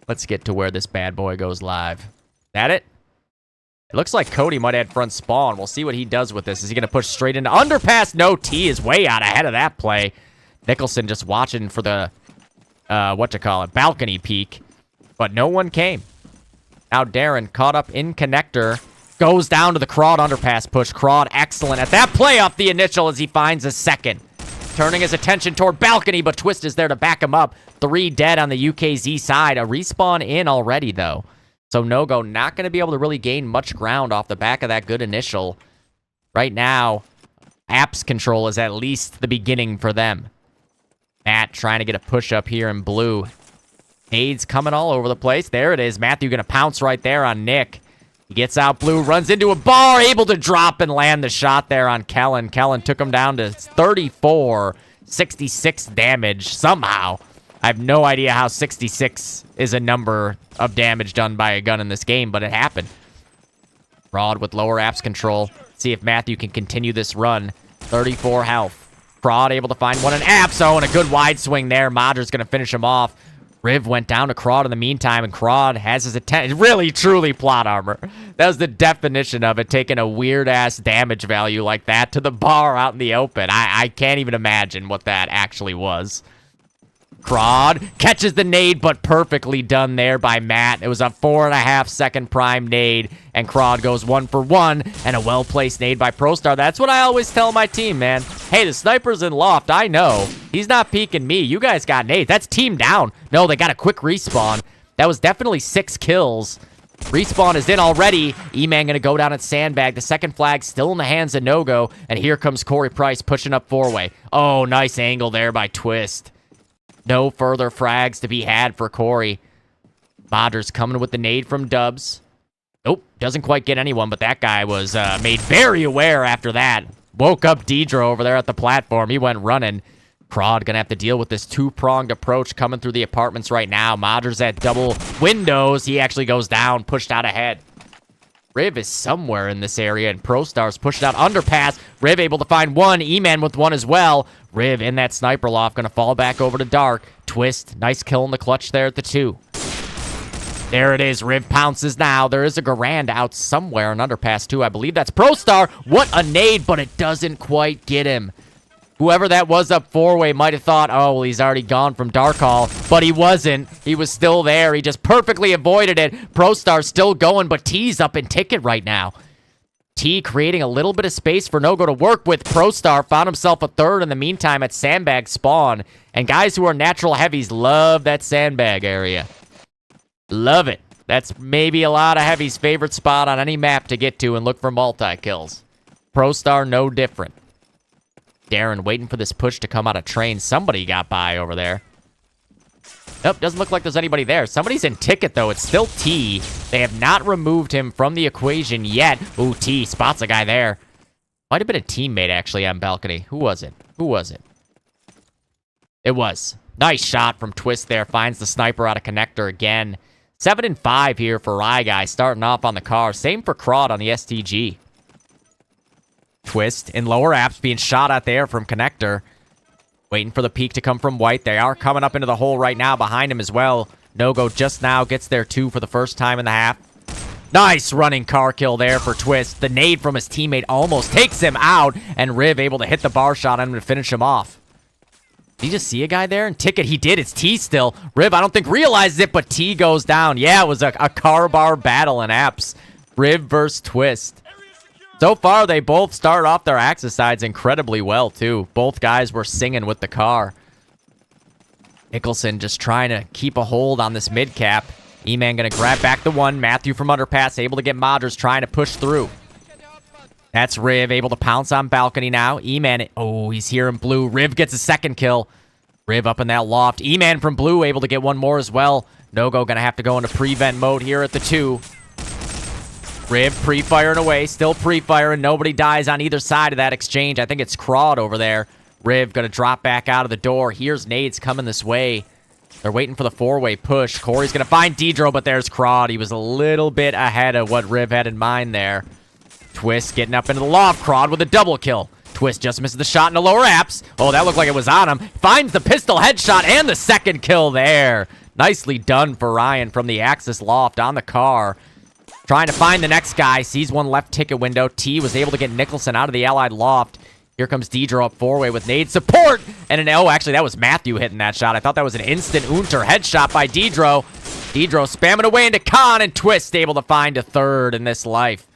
Let's get to where this bad boy goes live. That it? It looks like Cody might add front spawn. We'll see what he does with this. Is he going to push straight into underpass? No, T is way out ahead of that play. Nicholson just watching for the, balcony peek. But no one came. Now Darren caught up in connector. Goes down to the Crawd underpass push. Crawd excellent at that play off the initial as he finds a second. Turning his attention toward balcony, but Twist is there to back him up. 3 dead on the UKZ side. A respawn in already, though. So no-go not going to be able to really gain much ground off the back of that good initial. Right now, apps control is at least the beginning for them. Matt trying to get a push up here in blue. Nades coming all over the place. There it is. Matthew going to pounce right there on Nick. He gets out blue, runs into a bar, able to drop and land the shot there on Kellen. Kellen took him down to 34, 66 damage somehow. I have no idea how 66 is a number of damage done by a gun in this game, but it happened. Rod with lower apps control. See if Matthew can continue this run. 34 health. Crawd able to find one in apps. Oh, and a good wide swing there. Modger's going to finish him off. Riv went down to Crawd in the meantime, and Crawd has his attention. Really, truly plot armor. That was the definition of it, taking a weird-ass damage value like that to the bar out in the open. I can't even imagine what that actually was. Crawd catches the nade, but perfectly done there by Matt. It was a 4.5-second prime nade, and Crawd goes 1 for 1, and a well-placed nade by ProStar. That's what I always tell my team, man. Hey, the sniper's in loft. I know. He's not peeking me. You guys got nades. That's team down. No, they got a quick respawn. That was definitely 6 kills. Respawn is in already. E-Man going to go down at Sandbag. The second flag still in the hands of no-go, and here comes Corey Price pushing up 4-way. Oh, nice angle there by Twist. No further frags to be had for Corey. Modder's coming with the nade from Dubs. Nope, doesn't quite get anyone, but that guy was made very aware after that. Woke up Deidre over there at the platform. He went running. Crawd gonna have to deal with this 2-pronged approach coming through the apartments right now. Modder's at double windows. He actually goes down, pushed out ahead. Riv is somewhere in this area, and ProStar's pushed out underpass. Riv able to find one. E-Man with one as well. Riv in that sniper loft, going to fall back over to Dark. Twist, nice kill in the clutch there at the 2. There it is. Riv pounces now. There is a Garand out somewhere in underpass 2. I believe that's ProStar. What a nade, but it doesn't quite get him. Whoever that was up 4-way might have thought, oh, well, he's already gone from Dark Hall, but he wasn't. He was still there. He just perfectly avoided it. ProStar's still going, but T's up in ticket right now. T creating a little bit of space for no-go to work with. ProStar found himself a third in the meantime at Sandbag spawn, and guys who are natural heavies love that Sandbag area. Love it. That's maybe a lot of heavies' favorite spot on any map to get to and look for multi-kills. ProStar no different. Darren waiting for this push to come out of train. Somebody got by over there. Nope, doesn't look like there's anybody there. Somebody's in ticket, though. It's still T. They have not removed him from the equation yet. Ooh, T spots a guy there. Might have been a teammate, actually, on balcony. Who was it? Who was it? It was. Nice shot from Twist there. Finds the sniper out of connector again. 7 and 5 here for Rye Guy, starting off on the car. Same for Crawd on the STG. Twist in lower apps being shot at there from connector. Waiting for the peek to come from White. They are coming up into the hole right now behind him as well. No-go just now gets there 2 for the first time in the half. Nice running car kill there for Twist. The nade from his teammate almost takes him out, and Riv able to hit the bar shot on him to finish him off. Did you just see a guy there? And ticket, he did. It's T still. Riv, I don't think realizes it, but T goes down. Yeah, it was a car bar battle in apps. Riv versus Twist. So far, they both started off their Axis sides incredibly well, too. Both guys were singing with the car. Nicholson just trying to keep a hold on this mid-cap. E-Man going to grab back the 1. Matthew from underpass, able to get Modgers, trying to push through. That's Riv, able to pounce on balcony now. E-Man, oh, he's here in blue. Riv gets a second kill. Riv up in that loft. E-Man from blue, able to get one more as well. No-go going to have to go into prevent mode here at the 2. Riv pre-firing away, still pre-firing. Nobody dies on either side of that exchange. I think it's Crawd over there. Riv gonna drop back out of the door. Here's nades coming this way. They're waiting for the four-way push. Corey's gonna find Dedro, but there's Crawd. He was a little bit ahead of what Riv had in mind there. Twist getting up into the loft. Crawd with a double kill. Twist just misses the shot in the lower apps. Oh, that looked like it was on him. Finds the pistol headshot and the second kill there. Nicely done for Ryan from the Axis loft on the car. Trying to find the next guy. Sees one left ticket window. T was able to get Nicholson out of the Allied loft. Here comes Dedro up four-way with nade support. And oh, actually, that was Matthew hitting that shot. I thought that was an instant Unter headshot by Dedro. Dedro spamming away into Khan, and Twist able to find a third in this life.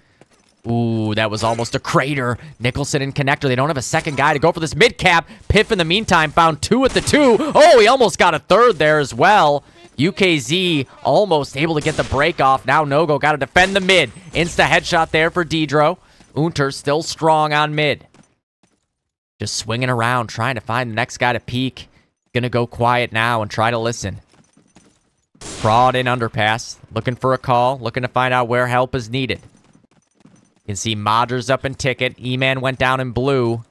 Ooh, that was almost a crater. Nicholson and Connector. They don't have a second guy to go for this mid-cap. Piff, in the meantime, found two at the two. Oh, he almost got a third there as well. UKZ almost able to get the break off. Now Nogo got to defend the mid. Insta headshot there for Dedro. Unter still strong on mid. Just swinging around, trying to find the next guy to peek. Gonna go quiet now and try to listen. Crawd in underpass. Looking for a call. Looking to find out where help is needed. You can see Modgers up in ticket. E-Man went down in blue.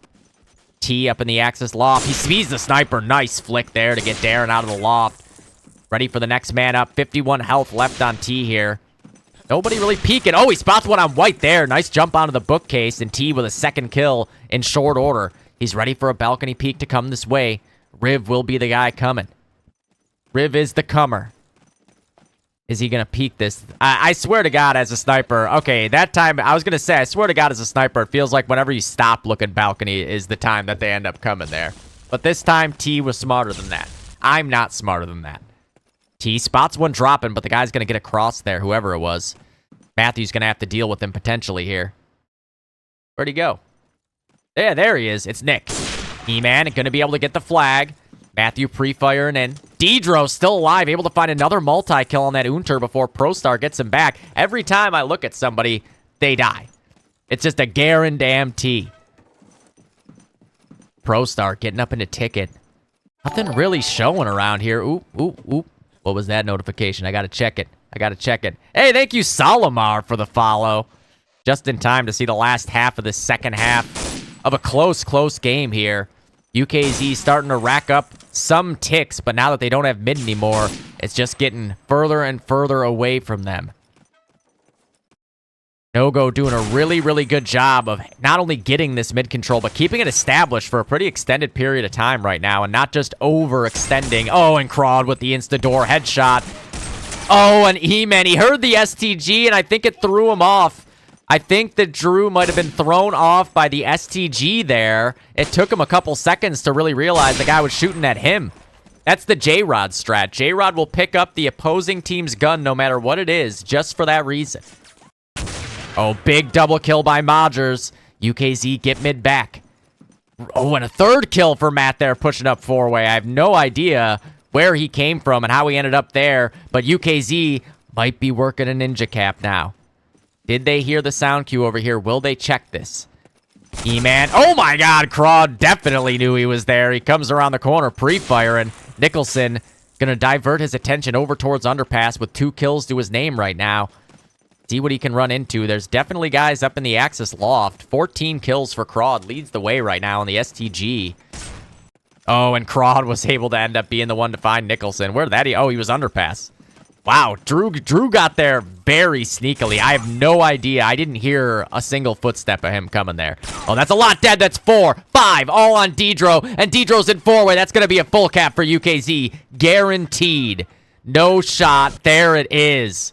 T up in the Axis loft. He sees the sniper. Nice flick there to get Darren out of the loft. Ready for the next man up. 51 health left on T here. Nobody really peeking. Oh, he spots one on white there. Nice jump onto the bookcase. And T with a second kill in short order. He's ready for a balcony peek to come this way. Riv will be the guy coming. Riv is the comer. Is he going to peek this? I swear to God, as a sniper. Okay, that time, I was going to say, I swear to God, as a sniper, it feels like whenever you stop looking balcony is the time that they end up coming there. But this time, T was smarter than that. I'm not smarter than that. T spots one dropping, but the guy's going to get across there, whoever it was. Matthew's going to have to deal with him potentially here. Where'd he go? Yeah, there he is. It's Nick. E-Man going to be able to get the flag. Matthew pre-firing in. Dedro still alive, able to find another multi-kill on that Unter before ProStar gets him back. Every time I look at somebody, they die. It's just a guarantee. ProStar getting up into ticket. Nothing really showing around here. Oop, oop, oop. What was that notification? I gotta check it. Hey, thank you, Solomar, for the follow. Just in time to see the last half of the second half of a close game here. UKZ starting to rack up some ticks, but now that they don't have mid anymore, it's just getting further and further away from them. Nogo doing a really, really good job of not only getting this mid control, but keeping it established for a pretty extended period of time right now, and not just overextending. Oh, and Crawd with the insta-door headshot. Oh, and E-Man, he heard the STG, and I think it threw him off. I think that Drew might have been thrown off by the STG there. It took him a couple seconds to really realize the guy was shooting at him. That's the J-Rod strat. J-Rod will pick up the opposing team's gun no matter what it is, just for that reason. Oh, big double kill by Modgers. UKZ get mid back. Oh, and a third kill for Matt there, pushing up four-way. I have no idea where he came from and how he ended up there, but UKZ might be working a ninja cap now. Did they hear the sound cue over here? Will they check this? E-Man. Oh my God, Crawd definitely knew he was there. He comes around the corner pre-firing. Nicholson gonna divert his attention over towards underpass with 2 kills to his name right now. See what he can run into. There's definitely guys up in the Axis loft. 14 kills for Crawd. Leads the way right now on the STG. Oh, and Crawd was able to end up being the one to find Nicholson. Where did that? Oh, he was underpass. Wow, Drew got there very sneakily. I have no idea. I didn't hear a single footstep of him coming there. Oh, that's a lot dead. That's 4, 5, all on Dedro. And Dedro's in four-way. That's going to be a full cap for UKZ. Guaranteed. No shot. There it is.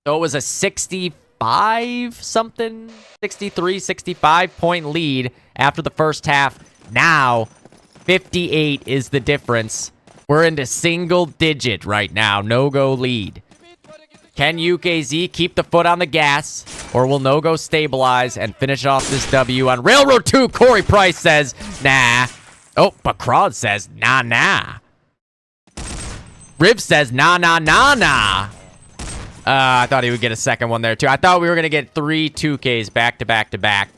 So it was a 65-something, 63, 65-point lead after the first half. Now, 58 is the difference. We're into single digit right now. No-go lead. Can UKZ keep the foot on the gas, or will no-go stabilize and finish off this W on rr2? Corey Price says, nah. Oh, but Crawd says, nah, nah. Riv says, nah, nah, nah, nah. I thought he would get a second one there, too. I thought we were going to get 3 2Ks back to back to back.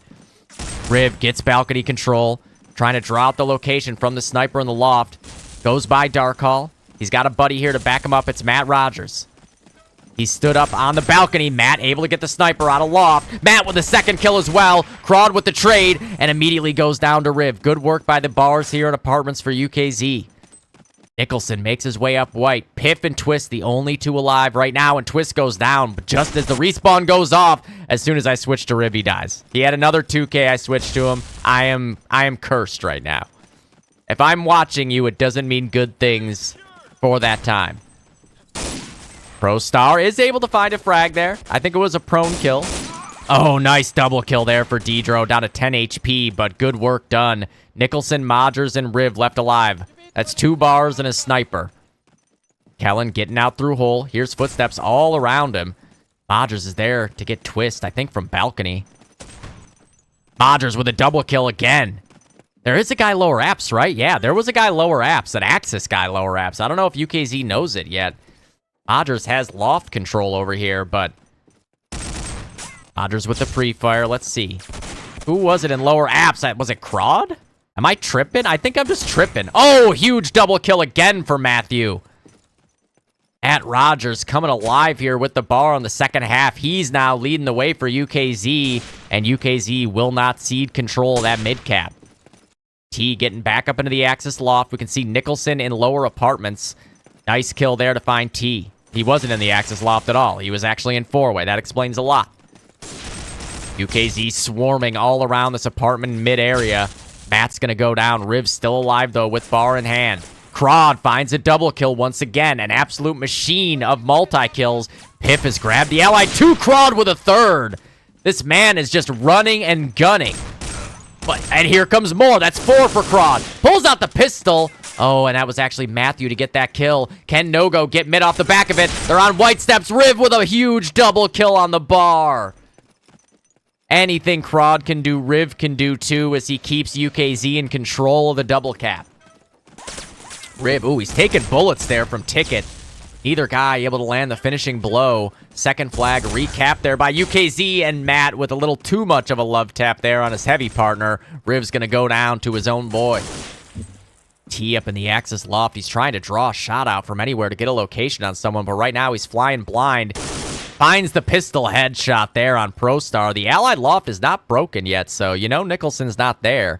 Riv gets balcony control, trying to draw out the location from the sniper in the loft. Goes by Dark Hall. He's got a buddy here to back him up. It's Matt Rogers. He stood up on the balcony. Matt able to get the sniper out of loft. Matt with the second kill as well. Crawd with the trade and immediately goes down to Riv. Good work by the bars here at Apartments for UKZ. Nicholson makes his way up white. Piff and Twist, the only two alive right now, and Twist goes down. But just as the respawn goes off, as soon as I switch to Riv, he dies. He had another 2K. I switched to him. I am cursed right now. If I'm watching you, it doesn't mean good things for that time. ProStar is able to find a frag there. I think it was a prone kill. Oh, nice double kill there for Dedro, down to 10 HP, but good work done. Nicholson, Modgers, and Riv left alive. That's 2 bars and a sniper. Kellen getting out through hole. Here's footsteps all around him. Modgers is there to get Twist, I think from balcony. Modgers with a double kill again. There is a guy lower apps, right? Yeah, there was a guy lower apps, an Axis guy lower apps. I don't know if UKZ knows it yet. Modgers has loft control over here, but Modgers with the pre-fire. Let's see. Who was it in lower apps? Was it Crawd? Am I tripping? I think I'm just tripping. Oh, huge double kill again for Matthew. At Rogers coming alive here with the bar on the second half. He's now leading the way for UKZ, and UKZ will not cede control of that mid cap. T getting back up into the Axis loft. We can see Nicholson in lower apartments. Nice kill there to find T. He wasn't in the Axis loft at all. He was actually in 4-way. That explains a lot. UKZ swarming all around this apartment mid-area. Matt's going to go down. Riv's still alive, though, with bar in hand. Crawd finds a double kill once again. An absolute machine of multi-kills. Piff has grabbed the ally. 2 Crawd with a third. This man is just running and gunning. And here comes more. That's 4 for Crawd. Pulls out the pistol. Oh, and that was actually Matthew to get that kill. Can Nogo get mid off the back of it? They're on white steps. Riv with a huge double kill on the bar. Anything Crawd can do, Riv can do too, as he keeps UKZ in control of the double cap. Riv, ooh, he's taking bullets there from Ticket. Neither guy able to land the finishing blow. Second flag recap there by UKZ, and Matt with a little too much of a love tap there on his heavy partner. Riv's going to go down to his own boy. T up in the Axis loft. He's trying to draw a shot out from anywhere to get a location on someone, but right now he's flying blind. Finds the pistol headshot there on ProStar. The Allied loft is not broken yet, so you know Nicholson's not there.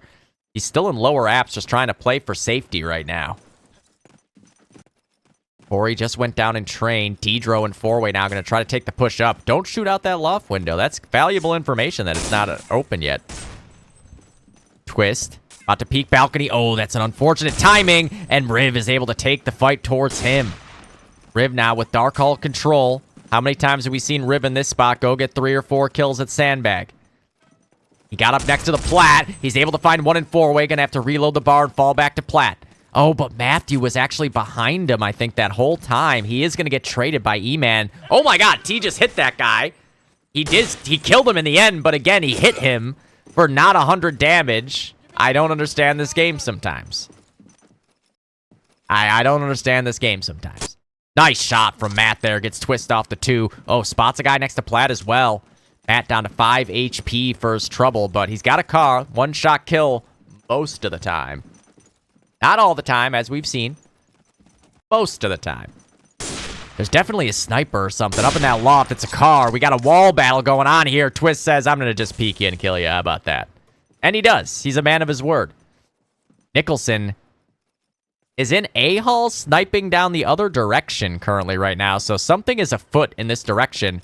He's still in lower apps, just trying to play for safety right now. Corey just went down in train. Dedro in 4-way now going to try to take the push up. Don't shoot out that loft window. That's valuable information that it's not open yet. Twist. About to peek balcony. Oh, that's an unfortunate timing. And Riv is able to take the fight towards him. Riv now with Dark Hall control. How many times have we seen Riv in this spot go get 3 or 4 kills at Sandbag? He got up next to the Plat. He's able to find 1 in 4-way. Going to have to reload the bar and fall back to Plat. Oh, but Matthew was actually behind him, I think, that whole time. He is going to get traded by E-Man. Oh my god, T just hit that guy. He killed him in the end, but again, he hit him for not 100 damage. I don't understand this game sometimes. I don't understand this game sometimes. Nice shot from Matt there. Gets Twist off the 2. Oh, spots a guy next to Plat as well. Matt down to 5 HP for his trouble, but he's got a car. 1-shot kill most of the time. Not all the time, as we've seen. Most of the time. There's definitely a sniper or something up in that loft. It's a car. We got a wall battle going on here. Twist says, I'm going to just peek you and kill you. How about that? And he does. He's a man of his word. Nicholson is in A-Hall sniping down the other direction currently right now. So something is afoot in this direction.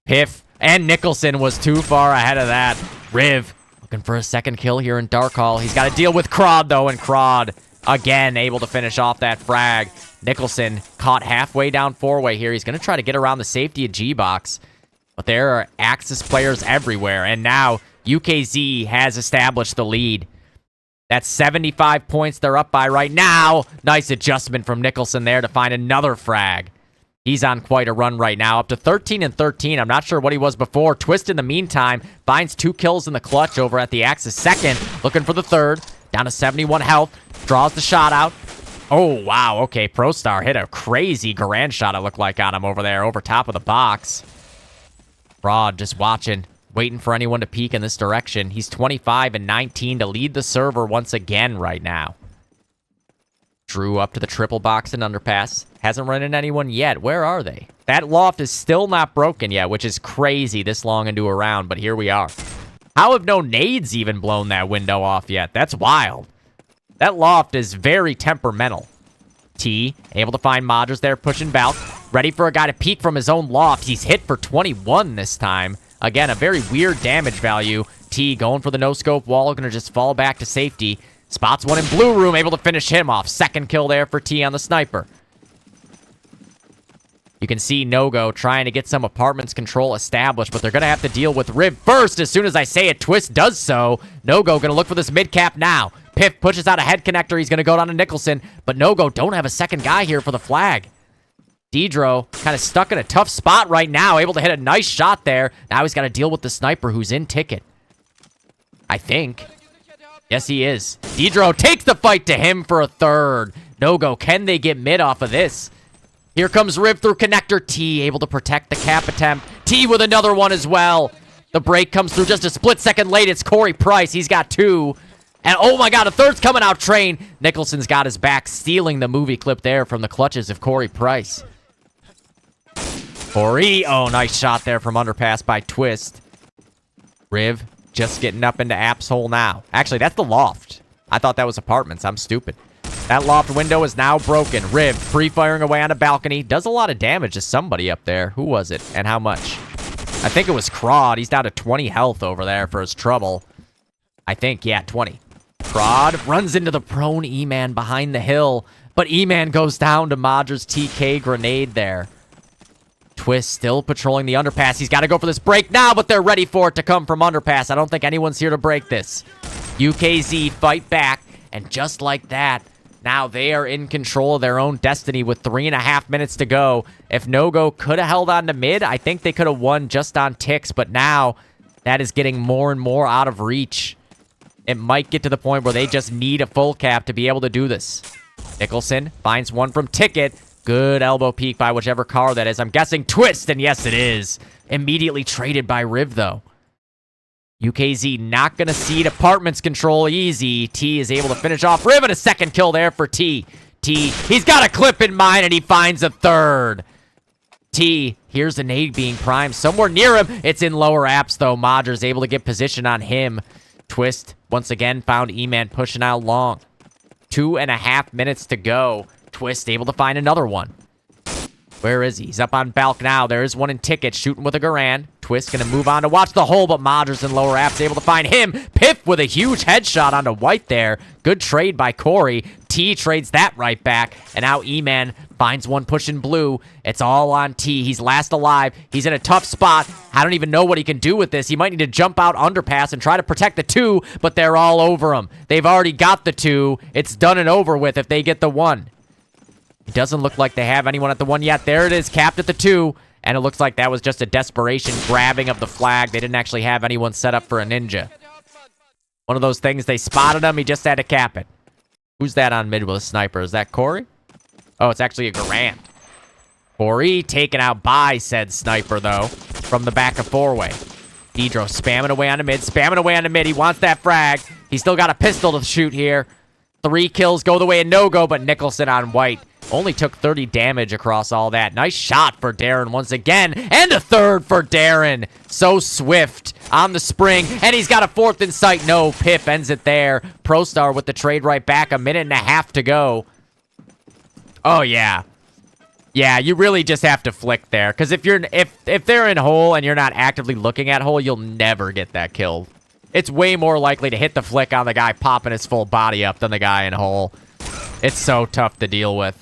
Piff and Nicholson was too far ahead of that. Riv looking for a second kill here in Dark Hall. He's got to deal with Crawd, though, and Crawd, again, able to finish off that frag. Nicholson caught halfway down 4-way here. He's going to try to get around the safety of G-Box. But there are Axis players everywhere, and now UKZ has established the lead. That's 75 points they're up by right now. Nice adjustment from Nicholson there to find another frag. He's on quite a run right now, up to 13 and 13. I'm not sure what he was before. Twist, in the meantime, finds 2 kills in the clutch over at the Axis second. Looking for the third. Down to 71 health. Draws the shot out. Oh, wow. Okay, ProStar hit a crazy Garand shot, it looked like, on him over there, over top of the box. Broad just watching, waiting for anyone to peek in this direction. He's 25 and 19 to lead the server once again right now. Drew up to the triple box and underpass. Hasn't run into anyone yet. Where are they? That loft is still not broken yet, which is crazy this long into a round, but here we are. How have no nades even blown that window off yet? That's wild. That loft is very temperamental. T, able to find Modgers there, pushing Balk. Ready for a guy to peek from his own loft. He's hit for 21 this time. Again, a very weird damage value. T going for the no-scope wall, gonna just fall back to safety. Spots one in blue room, able to finish him off. Second kill there for T on the sniper. You can see Nogo trying to get some apartments control established, but they're going to have to deal with Riv first. As soon as I say it, Twist does so. Nogo going to look for this mid-cap now. Piff pushes out a head connector. He's going to go down to Nicholson, but Nogo don't have a second guy here for the flag. Dedro kind of stuck in a tough spot right now, able to hit a nice shot there. Now he's got to deal with the sniper who's in ticket. I think. Yes, he is. Dedro takes the fight to him for a third. Nogo, can they get mid off of this? Here comes Riv through connector. T able to protect the cap attempt. T with another one as well. The break comes through just a split second late. It's Corey Price. He's got two. And oh my god, a third's coming out, Train. Nicholson's got his back, stealing the movie clip there from the clutches of Corey Price. Corey, oh, nice shot there from underpass by Twist. Riv just getting up into App's hole now. Actually, that's the loft. I thought that was apartments. I'm stupid. That loft window is now broken. Riv pre-firing away on a balcony. Does a lot of damage to somebody up there. Who was it and how much? I think it was Crawd. He's down to 20 health over there for his trouble. I think, yeah, 20. Crawd runs into the prone E-Man behind the hill, but E-Man goes down to Modgers' TK grenade there. Twist still patrolling the underpass. He's got to go for this break now, but they're ready for it to come from underpass. I don't think anyone's here to break this. UKZ fight back, and just like that, now they are in control of their own destiny with 3.5 minutes to go. If Nogo could have held on to mid, I think they could have won just on ticks, but now that is getting more and more out of reach. It might get to the point where they just need a full cap to be able to do this. Nicholson finds one from Ticket. Good elbow peek by whichever car that is. I'm guessing Twist, and yes, it is. Immediately traded by Riv, though. UKZ not going to cede apartments control easy. T is able to finish off Riv, and a second kill there for T. T, he's got a clip in mind, and he finds a third. T, here's a nade being primed somewhere near him. It's in lower apps, though. Modgers able to get position on him. Twist, once again, found E-Man pushing out long. 2.5 minutes to go. Twist able to find another one. Where is he? He's up on Balk now. There is one in Ticket, shooting with a Garand. Twist gonna move on to watch the hole, but Modgers in lower apps able to find him. Piff with a huge headshot onto White there. Good trade by Corey. T trades that right back, and now E-Man finds one pushing blue. It's all on T. He's last alive. He's in a tough spot. I don't even know what he can do with this. He might need to jump out underpass and try to protect the two, but they're all over him. They've already got the two. It's done and over with if they get the one. It doesn't look like they have anyone at the one yet. There it is, capped at the two. And it looks like that was just a desperation grabbing of the flag. They didn't actually have anyone set up for a ninja. One of those things, they spotted him. He just had to cap it. Who's that on mid with a sniper? Is that Corey? Oh, it's actually a Garand. Corey taken out by said sniper, though, from the back of four-way. Dedro spamming away on the mid, spamming away on the mid. He wants that frag. He's still got a pistol to shoot here. 3 kills go the way of Nogo, but Nicholson on White only took 30 damage across all that. Nice shot for Darren once again. And a third for Darren. So swift on the spring. And he's got a fourth in sight. No, Pip ends it there. ProStar with the trade right back. 1.5 minutes to go. Oh, yeah. Yeah, you really just have to flick there. Because if they're in hole and you're not actively looking at hole, you'll never get that kill. It's way more likely to hit the flick on the guy popping his full body up than the guy in hole. It's so tough to deal with.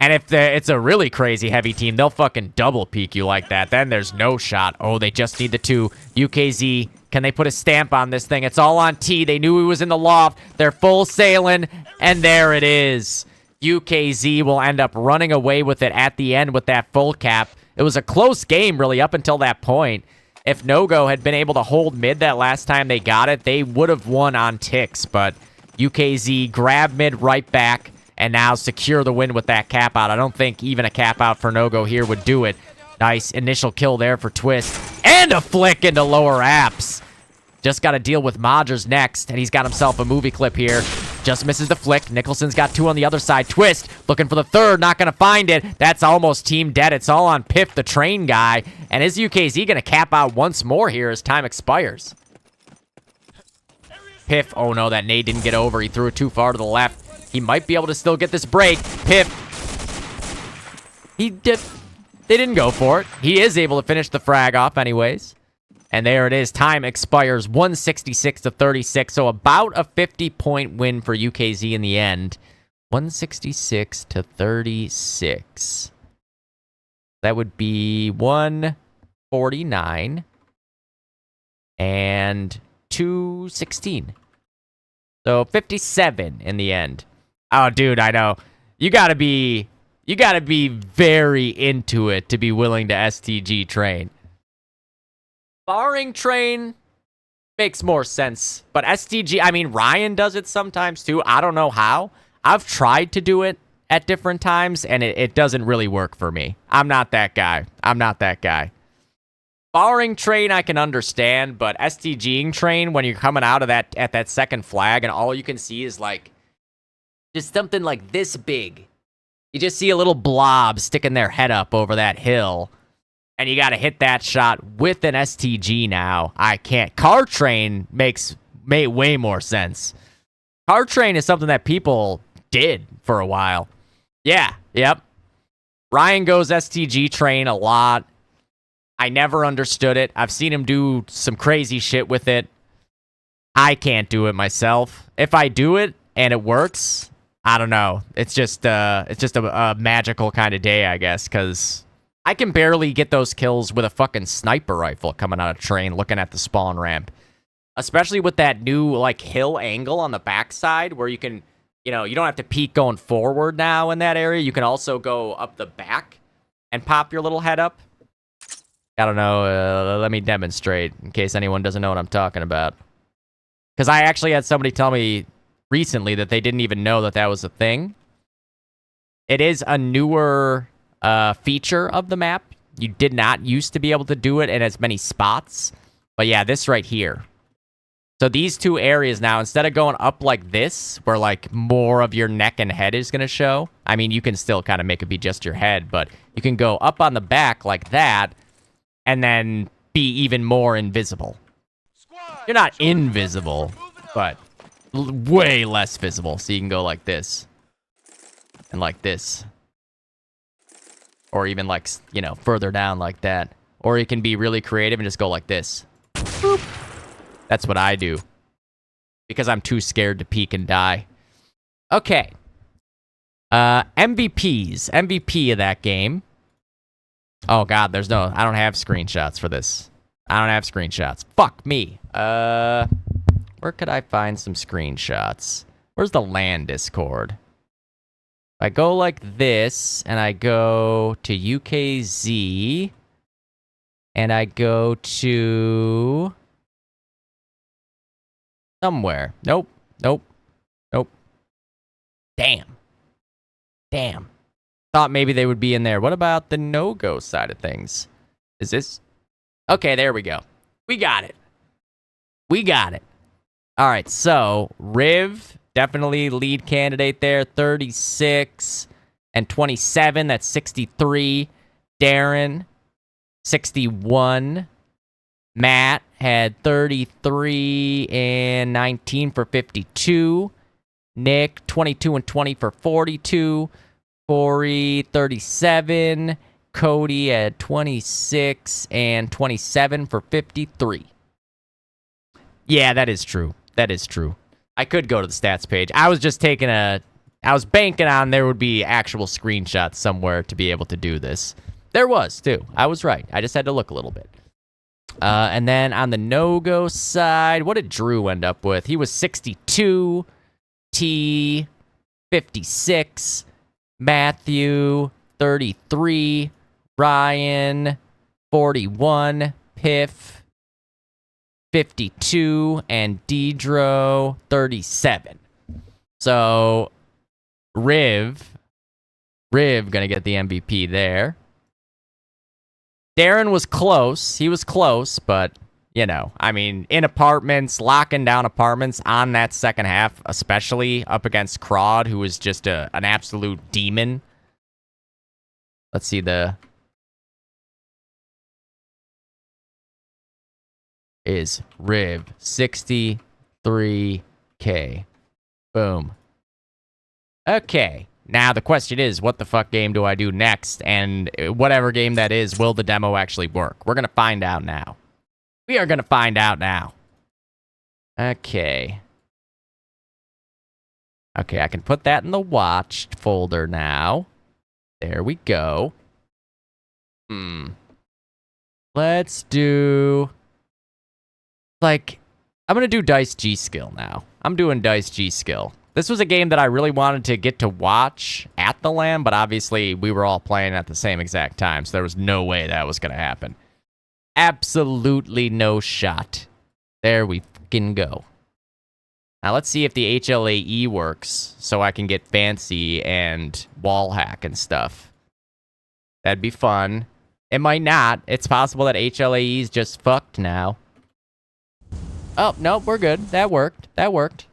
And if it's a really crazy heavy team, they'll fucking double peek you like that. Then there's no shot. Oh, they just need the two. UKZ, can they put a stamp on this thing? It's all on T. They knew he was in the loft. They're full sailing, and there it is. UKZ will end up running away with it at the end with that full cap. It was a close game, really, up until that point. If Nogo had been able to hold mid that last time they got it, they would have won on ticks, but UKZ grab mid right back and now secure the win with that cap out. I don't think even a cap out for Nogo here would do it. Nice initial kill there for Twist. And a flick into lower apps. Just got to deal with Modgers next, and he's got himself a movie clip here. Just misses the flick. Nicholson's got 2 on the other side. Twist, looking for the third, not going to find it. That's almost team dead. It's all on Piff, the train guy. And is UKZ going to cap out once more here as time expires? Piff, oh no, that nade didn't get over. He threw it too far to the left. He might be able to still get this break. Piff, they didn't go for it. He is able to finish the frag off anyways. And there it is. Time expires 166-36. So about a 50-point win for UKZ in the end. 166-36. That would be 149 and 216. So 57 in the end. Oh, dude, I know. You gotta be very into it to be willing to STG train. Barring train makes more sense. But STG, I mean, Ryan does it sometimes too. I don't know how. I've tried to do it at different times, and it doesn't really work for me. I'm not that guy. Barring train, I can understand, but STGing train, when you're coming out of that at that second flag, and all you can see is like just something like this big. You just see a little blob sticking their head up over that hill. And you got to hit that shot with an STG now. I can't. Car train makes way more sense. Car train is something that people did for a while. Yeah, yep. Ryan goes STG train a lot. I never understood it. I've seen him do some crazy shit with it. I can't do it myself. If I do it and it works, I don't know. It's just a magical kind of day, I guess, because I can barely get those kills with a fucking sniper rifle coming out of train looking at the spawn ramp. Especially with that new, like, hill angle on the backside where you can, you know, you don't have to peek going forward now in that area. You can also go up the back and pop your little head up. I don't know. Let me demonstrate in case anyone doesn't know what I'm talking about. Because I actually had somebody tell me recently that they didn't even know that that was a thing. It is a newer feature of the map. You did not used to be able to do it in as many spots. But yeah, this right here. So these two areas now, instead of going up like this, where like more of your neck and head is going to show. I mean, you can still kind of make it be just your head, but you can go up on the back like that and then be even more invisible. You're not invisible, but way less visible. So you can go like this and like this. Or even like, you know, further down like that. Or you can be really creative and just go like this. Boop. That's what I do. Because I'm too scared to peek and die. Okay. MVPs. MVP of that game. Oh, God, I don't have screenshots for this. I don't have screenshots. Fuck me. Where could I find some screenshots? Where's the LAN Discord? I go like this, and I go to UKZ, and I go to somewhere. Nope. Damn. Thought maybe they would be in there. What about the no-go side of things? Is this? Okay, there we go. We got it. All right, so Riv, definitely lead candidate there. 36 and 27. That's 63. Darren, 61. Matt had 33 and 19 for 52. Nick, 22 and 20 for 42. Corey, 37. Cody had 26 and 27 for 53. Yeah, that is true. I could go to the stats page. I was just I was banking on there would be actual screenshots somewhere to be able to do this. There was, too. I was right. I just had to look a little bit. And then on the no-go side, what did Drew end up with? He was 62. T, 56. Matthew, 33. Ryan, 41. Piff, 52. And Deidro, 37. So, Riv gonna get the MVP there. Darren was close. He was close, but you know, I mean, in apartments, locking down apartments on that second half, especially up against Crawd, who is just an absolute demon. Let's see the... is Riv 63K. Boom. Okay. Now the question is, what the fuck game do I do next? And whatever game that is, will the demo actually work? We're going to find out now. We are going to find out now. Okay. Okay, I can put that in the watched folder now. There we go. Let's do... like, I'm going to do Dice G-Skill now. I'm doing Dice G-Skill. This was a game that I really wanted to get to watch at the LAN, but obviously we were all playing at the same exact time, so there was no way that was going to happen. Absolutely no shot. There we fucking go. Now let's see if the HLAE works, so I can get fancy and wall hack and stuff. That'd be fun. It might not. It's possible that HLAE's just fucked now. Oh, no, we're good. That worked. That worked.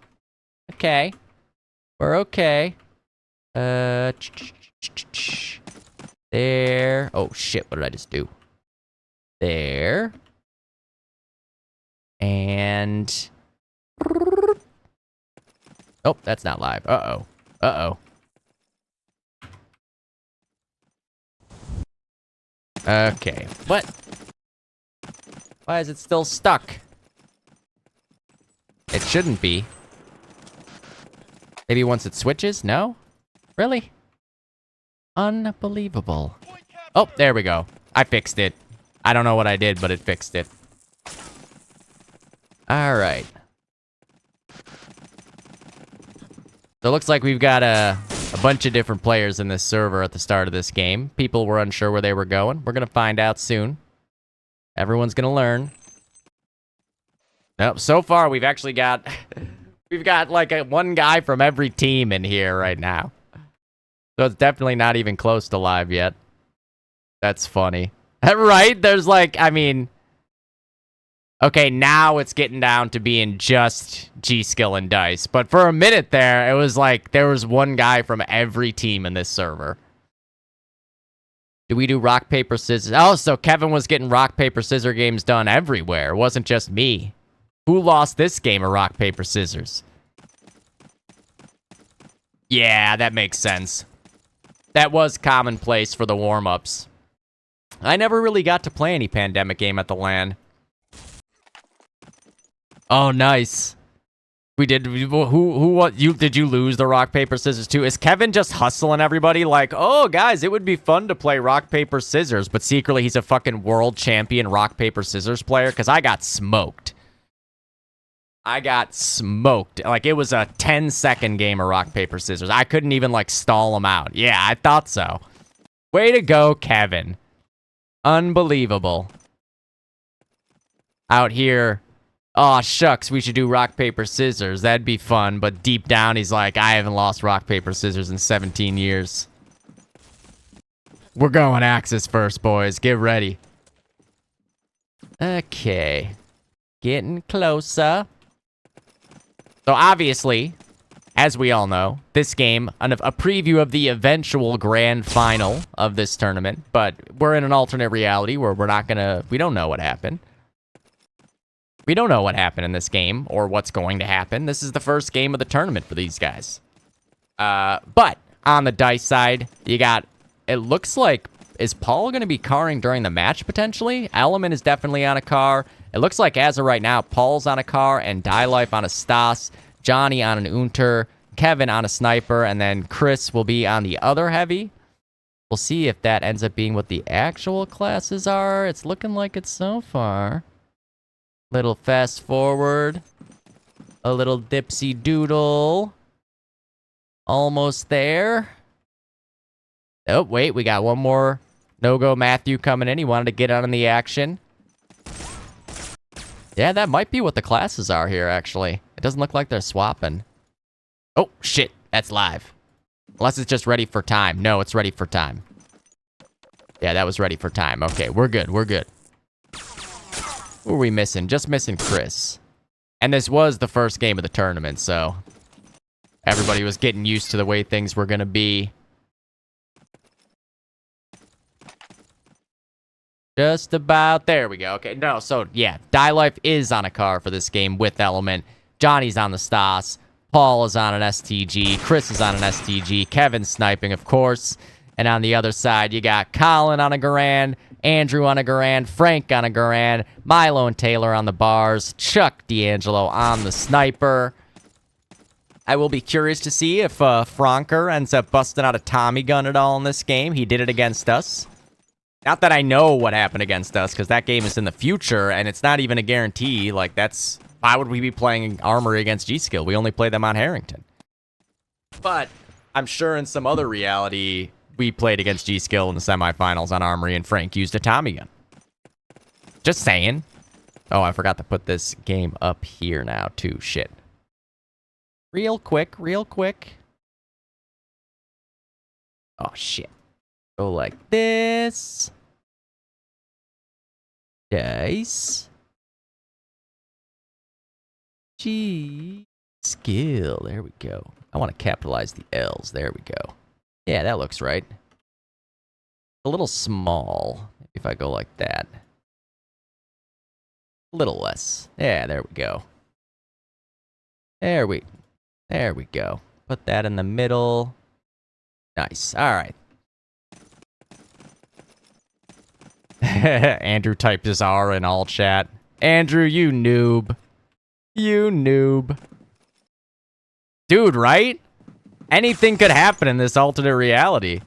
Okay. We're okay. There. Oh, shit. What did I just do? There. And... oh, that's not live. Uh-oh. Uh-oh. Okay. What? Why is it still stuck? It shouldn't be. Maybe once it switches? No? Really? Unbelievable. Oh, there we go. I fixed it. I don't know what I did, but it fixed it. Alright. So it looks like we've got a bunch of different players in this server at the start of this game. People were unsure where they were going. We're going to find out soon. Everyone's going to learn. Nope, so far we've actually got... we've got like one guy from every team in here right now. So it's definitely not even close to live yet. That's funny. Right? There's like, I mean... okay, now it's getting down to being just G-Skill and Dice. But for a minute there, it was like there was one guy from every team in this server. Do we do rock, paper, scissors? Oh, so Kevin was getting rock, paper, scissors games done everywhere. It wasn't just me. Who lost this game of rock, paper, scissors? Yeah, that makes sense. That was commonplace for the warm-ups. I never really got to play any Pandemic game at the LAN. Oh, nice. We did. Did you lose the rock, paper, scissors too? Is Kevin just hustling everybody like, oh, guys, it would be fun to play rock, paper, scissors, but secretly he's a fucking world champion rock, paper, scissors player? Because I got smoked. I got smoked. Like, it was a 10-second game of rock, paper, scissors. I couldn't even, like, stall him out. Yeah, I thought so. Way to go, Kevin. Unbelievable. Out here, oh, shucks, we should do rock, paper, scissors. That'd be fun. But deep down, he's like, I haven't lost rock, paper, scissors in 17 years. We're going Axis first, boys. Get ready. Okay. Getting closer. So obviously, as we all know, this game, a preview of the eventual grand final of this tournament, but we're in an alternate reality where we don't know what happened. We don't know what happened in this game or what's going to happen. This is the first game of the tournament for these guys. But on the Dice side, you got, it looks like, is Paul going to be carring during the match potentially? Element is definitely on a car. It looks like as of right now, Paul's on a car and Die Life on a Stas, Johnny on an Unter, Kevin on a Sniper, and then Chris will be on the other heavy. We'll see if that ends up being what the actual classes are. It's looking like it so far. Little fast forward. A little dipsy doodle. Almost there. Oh, wait, we got one more no-go Matthew coming in. He wanted to get out in the action. Yeah, that might be what the classes are here, actually. It doesn't look like they're swapping. Oh, shit. That's live. Unless it's just ready for time. No, it's ready for time. Yeah, that was ready for time. Okay, we're good. We're good. Who are we missing? Just missing Chris. And this was the first game of the tournament, so everybody was getting used to the way things were going to be. Just about. There we go. Okay, no, so yeah, Die Life is on a car for this game with Element. Johnny's on the Stas. Paul is on an STG. Chris is on an STG. Kevin's sniping, of course. And on the other side, you got Colin on a Garand, Andrew on a Garand, Frank on a Garand, Milo and Taylor on the bars, Chuck D'Angelo on the sniper. I will be curious to see if Franker ends up busting out a Tommy gun at all in this game. He did it against us. Not that I know what happened against us, because that game is in the future, and it's not even a guarantee. Like, that's... Why would we be playing Armory against Gskill? We only play them on Harrington. But I'm sure in some other reality, we played against Gskill in the semifinals on Armory, and Frank used a Tommy gun. Just saying. Oh, I forgot to put this game up here now, too. Shit. Real quick, real quick. Oh, shit. Go like this. Dice. Skill. There we go. I want to capitalize the L's. There we go. Yeah, that looks right. A little small, if I go like that. A little less. Yeah, there we go. There we go. Put that in the middle. Nice. All right. Andrew typed his R in all chat. Andrew, you noob. You noob. Dude, right? Anything could happen in this alternate reality.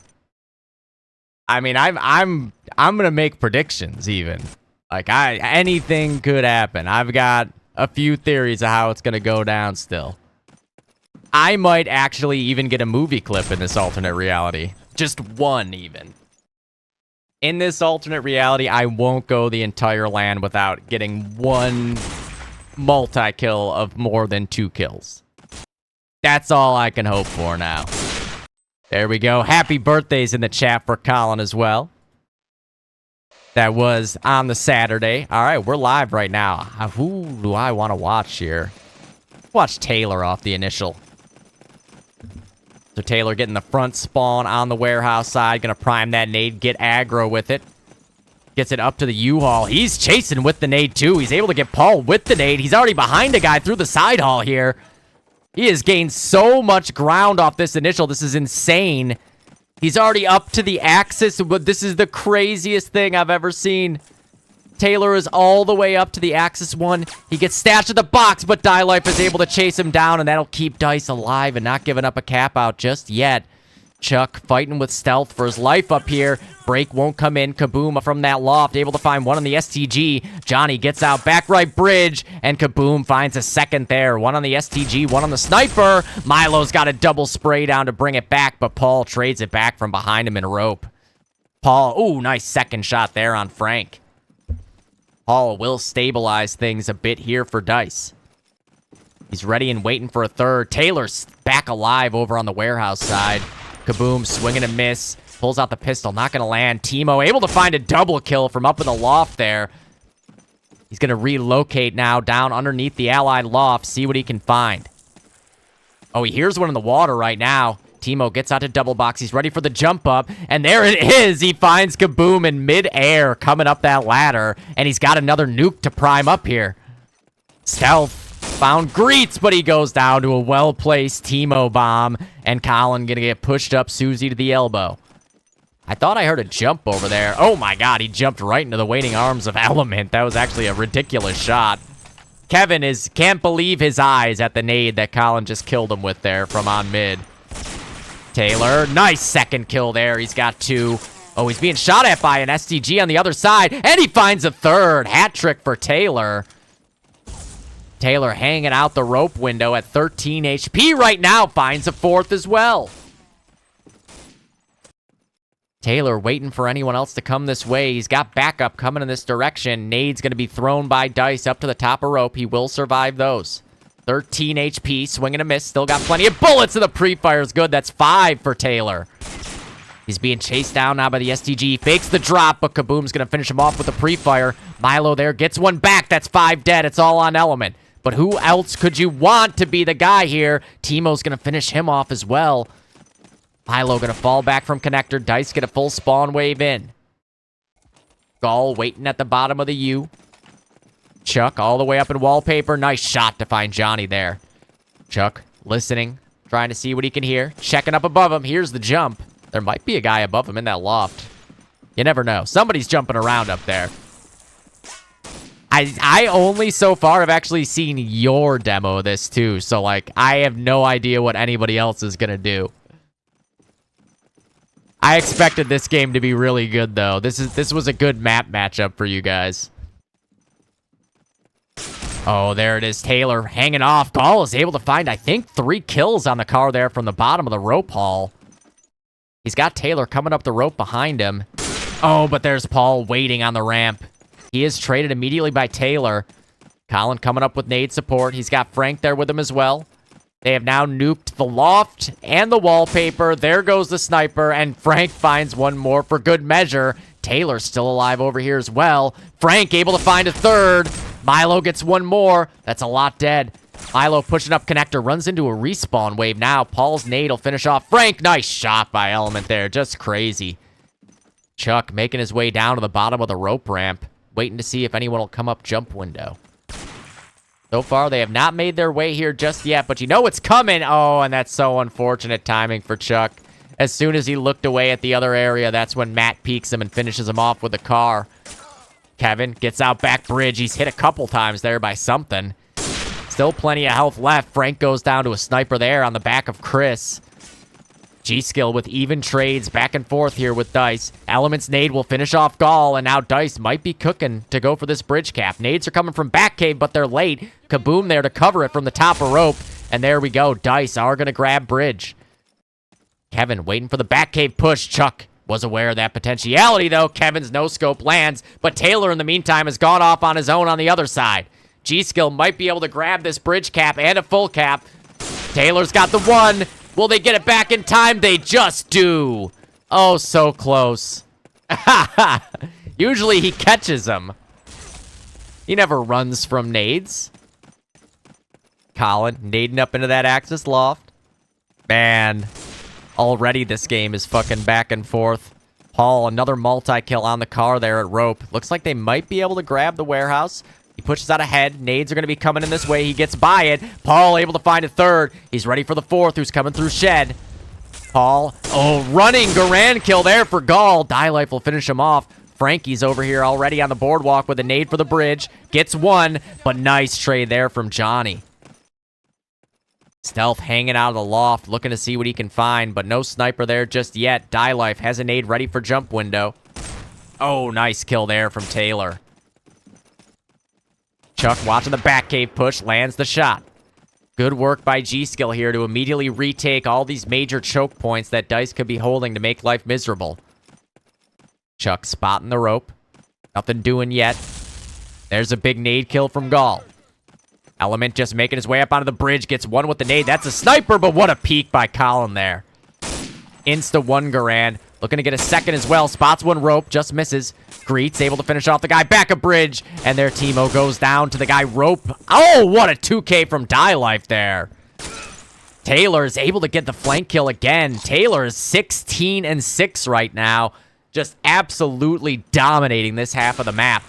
I mean, I'm gonna make predictions even. Like anything could happen. I've got a few theories of how it's gonna go down still. I might actually even get a movie clip in this alternate reality. Just one even. In this alternate reality, I won't go the entire LAN without getting one multi-kill of more than 2 kills. That's all I can hope for now. There we go. Happy birthdays in the chat for Colin as well. That was on the Saturday. All right, we're live right now. Who do I want to watch here? Watch Taylor off the initial. So Taylor getting the front spawn on the warehouse side. Gonna prime that nade, get aggro with it. Gets it up to the U-Haul. He's chasing with the nade too. He's able to get Paul with the nade. He's already behind a guy through the side haul here. He has gained so much ground off this initial. This is insane. He's already up to the axis, but this is the craziest thing I've ever seen. Taylor is all the way up to the Axis 1. He gets stashed in the box, but Die Life is able to chase him down, and that'll keep Dice alive and not giving up a cap out just yet. Chuck fighting with stealth for his life up here. Break won't come in. Kaboom from that loft, able to find one on the STG. Johnny gets out, back right bridge, and Kaboom finds a second there. One on the STG, one on the sniper. Milo's got a double spray down to bring it back, but Paul trades it back from behind him in a rope. Paul, ooh, nice second shot there on Frank. Paul will stabilize things a bit here for Dice. He's ready and waiting for a third. Taylor's back alive over on the warehouse side. Kaboom, swing and a miss. Pulls out the pistol, not going to land. Timo able to find a double kill from up in the loft there. He's going to relocate now down underneath the allied loft, see what he can find. Oh, he hears one in the water right now. Timo gets out to double box. He's ready for the jump up. And there it is. He finds Kaboom in midair coming up that ladder. And he's got another nuke to prime up here. Stealth found Greets, but he goes down to a well-placed Timo bomb. And Colin gonna get pushed up Susie to the elbow. I thought I heard a jump over there. Oh my god, he jumped right into the waiting arms of Element. That was actually a ridiculous shot. Kevin can't believe his eyes at the nade that Colin just killed him with there from on mid. Taylor, nice second kill there. He's got 2. Oh, he's being shot at by an STG on the other side, and he finds a third. Hat trick for Taylor. Taylor hanging out the rope window at 13 HP right now, finds a fourth as well. Taylor waiting for anyone else to come this way. He's got backup coming in this direction. Nade's going to be thrown by Dice up to the top of rope. He will survive those. 13 HP, swing and a miss. Still got plenty of bullets, and the pre-fire is good. That's 5 for Taylor. He's being chased down now by the STG. Fakes the drop, but Kaboom's going to finish him off with a pre-fire. Milo there gets one back. That's 5 dead. It's all on Element. But who else could you want to be the guy here? Teemo's going to finish him off as well. Milo going to fall back from connector. Dice get a full spawn wave in. Gall waiting at the bottom of the U. Chuck all the way up in wallpaper. Nice shot to find Johnny there. Chuck listening, trying to see what he can hear. Checking up above him. Here's the jump. There might be a guy above him in that loft. You never know. Somebody's jumping around up there. I only so far have actually seen your demo of this too. So, like, I have no idea what anybody else is going to do. I expected this game to be really good, though. This was a good map matchup for you guys. Oh, there it is. Taylor hanging off. Gall is able to find, I think, 3 kills on the car there from the bottom of the rope hall. He's got Taylor coming up the rope behind him. Oh, but there's Paul waiting on the ramp. He is traded immediately by Taylor. Colin coming up with nade support. He's got Frank there with him as well. They have now nuked the loft and the wallpaper. There goes the sniper, and Frank finds one more for good measure. Taylor's still alive over here as well. Frank able to find a third. Milo gets one more. That's a lot dead. Milo pushing up connector, runs into a respawn wave now. Paul's nade will finish off Frank. Nice shot by Element there. Just crazy. Chuck making his way down to the bottom of the rope ramp, waiting to see if anyone will come up jump window. So far, they have not made their way here just yet, but you know it's coming. Oh, and that's so unfortunate timing for Chuck. As soon as he looked away at the other area, that's when Matt peeks him and finishes him off with the car. Kevin gets out back bridge. He's hit a couple times there by something. Still plenty of health left. Frank goes down to a sniper there on the back of Chris. Gskill with even trades back and forth here with Dice. Element's nade will finish off Gall, and now Dice might be cooking to go for this bridge cap. Nades are coming from back cave, but they're late. Kaboom there to cover it from the top of rope, and there we go. Dice are going to grab bridge. Kevin waiting for the back cave push. Chuck was aware of that potentiality, though. Kevin's no-scope lands, but Taylor in the meantime has gone off on his own on the other side. Gskill might be able to grab this bridge cap and a full cap. Taylor's got the one. Will they get it back in time? They just do. Oh, so close. Usually he catches them. He never runs from nades. Colin nading up into that Axis loft. Man, already this game is fucking back and forth. Paul, another multi-kill on the car there at rope. Looks like they might be able to grab the warehouse. He pushes out ahead. Nades are going to be coming in this way. He gets by it. Paul able to find a third. He's ready for the fourth, who's coming through shed. Paul, oh, running Garand kill there for Gall. Die Life will finish him off. Frankie's over here already on the boardwalk with a nade for the bridge. Gets one, but nice trade there from Johnny. Stealth hanging out of the loft, looking to see what he can find, but no sniper there just yet. Die Life has a nade ready for jump window. Oh, nice kill there from Taylor. Chuck watching the back cave push, lands the shot. Good work by Gskill here to immediately retake all these major choke points that Dice could be holding to make life miserable. Chuck spotting the rope. Nothing doing yet. There's a big nade kill from Gall. Element just making his way up onto the bridge, gets one with the nade. That's a sniper, but what a peek by Colin there. Insta one Garand. Looking to get a second as well. Spots one rope, just misses. Greet's able to finish off the guy back a bridge. And their Teemo goes down to the guy rope. Oh, what a 2K from Die Life there. Taylor is able to get the flank kill again. Taylor is 16-6 right now. Just absolutely dominating this half of the map.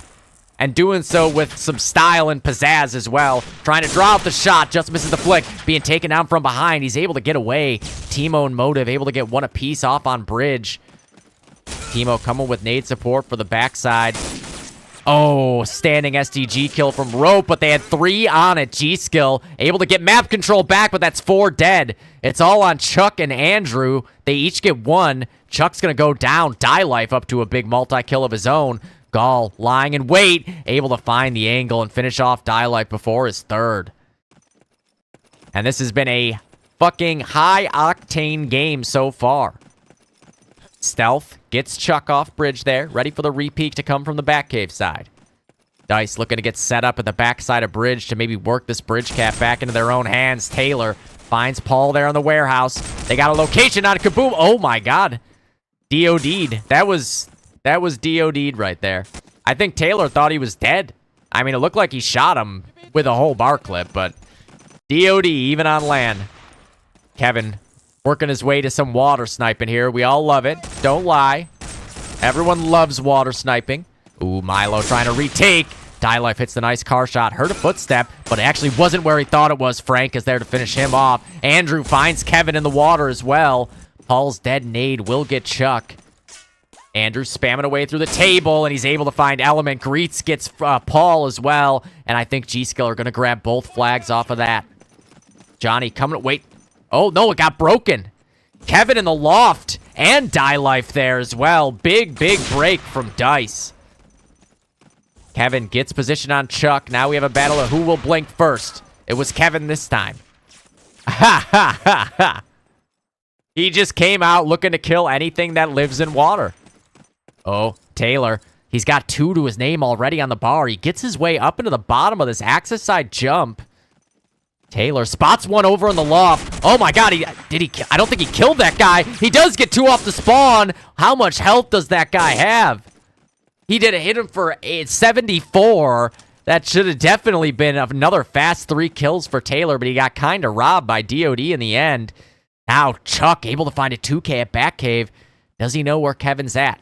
And doing so with some style and pizzazz as well. Trying to draw out the shot, just misses the flick. Being taken down from behind, he's able to get away. Teemo and Motive able to get one apiece off on bridge. Teemo coming with nade support for the backside. Oh, standing SDG kill from rope, but they had 3 on it. Gskill able to get map control back, but that's 4 dead. It's all on Chuck and Andrew. They each get 1. Chuck's going to go down. Die Life up to a big multi-kill of his own. Gall lying in wait, able to find the angle and finish off Die Life before his third. And this has been a fucking high-octane game so far. Stealth gets Chuck off bridge there, ready for the repeat to come from the back cave side. Dice looking to get set up at the backside of bridge to maybe work this bridge cap back into their own hands. Taylor finds Paul there on the warehouse. They got a location on Kaboom. Oh my god. DOD'd. That was DOD'd right there. I think Taylor thought he was dead. I mean, it looked like he shot him with a whole bar clip, but DOD even on land. Kevin working his way to some water sniping here. We all love it. Don't lie. Everyone loves water sniping. Ooh, Milo trying to retake. Die Life hits the nice car shot. Heard a footstep, but it actually wasn't where he thought it was. Frank is there to finish him off. Andrew finds Kevin in the water as well. Paul's dead nade will get Chuck. Andrew spamming away through the table, and he's able to find Element. Greets gets Paul as well, and I think Gskill are going to grab both flags off of that. Johnny coming. Wait. Oh, no, it got broken. Kevin in the loft, and Die Life there as well. Big break from Dice. Kevin gets position on Chuck. Now we have a battle of who will blink first. It was Kevin this time. Ha ha ha ha. He just came out looking to kill anything that lives in water. Oh, Taylor. He's got 2 to his name already on the bar. He gets his way up into the bottom of this axis side jump. Taylor spots one over in the loft. Oh my god, I don't think he killed that guy. He does get 2 off the spawn. How much health does that guy have? He did hit him for 74. That should have definitely been another fast 3 kills for Taylor, but he got kind of robbed by DOD in the end. Now Chuck able to find a 2K at Batcave. Does he know where Kevin's at?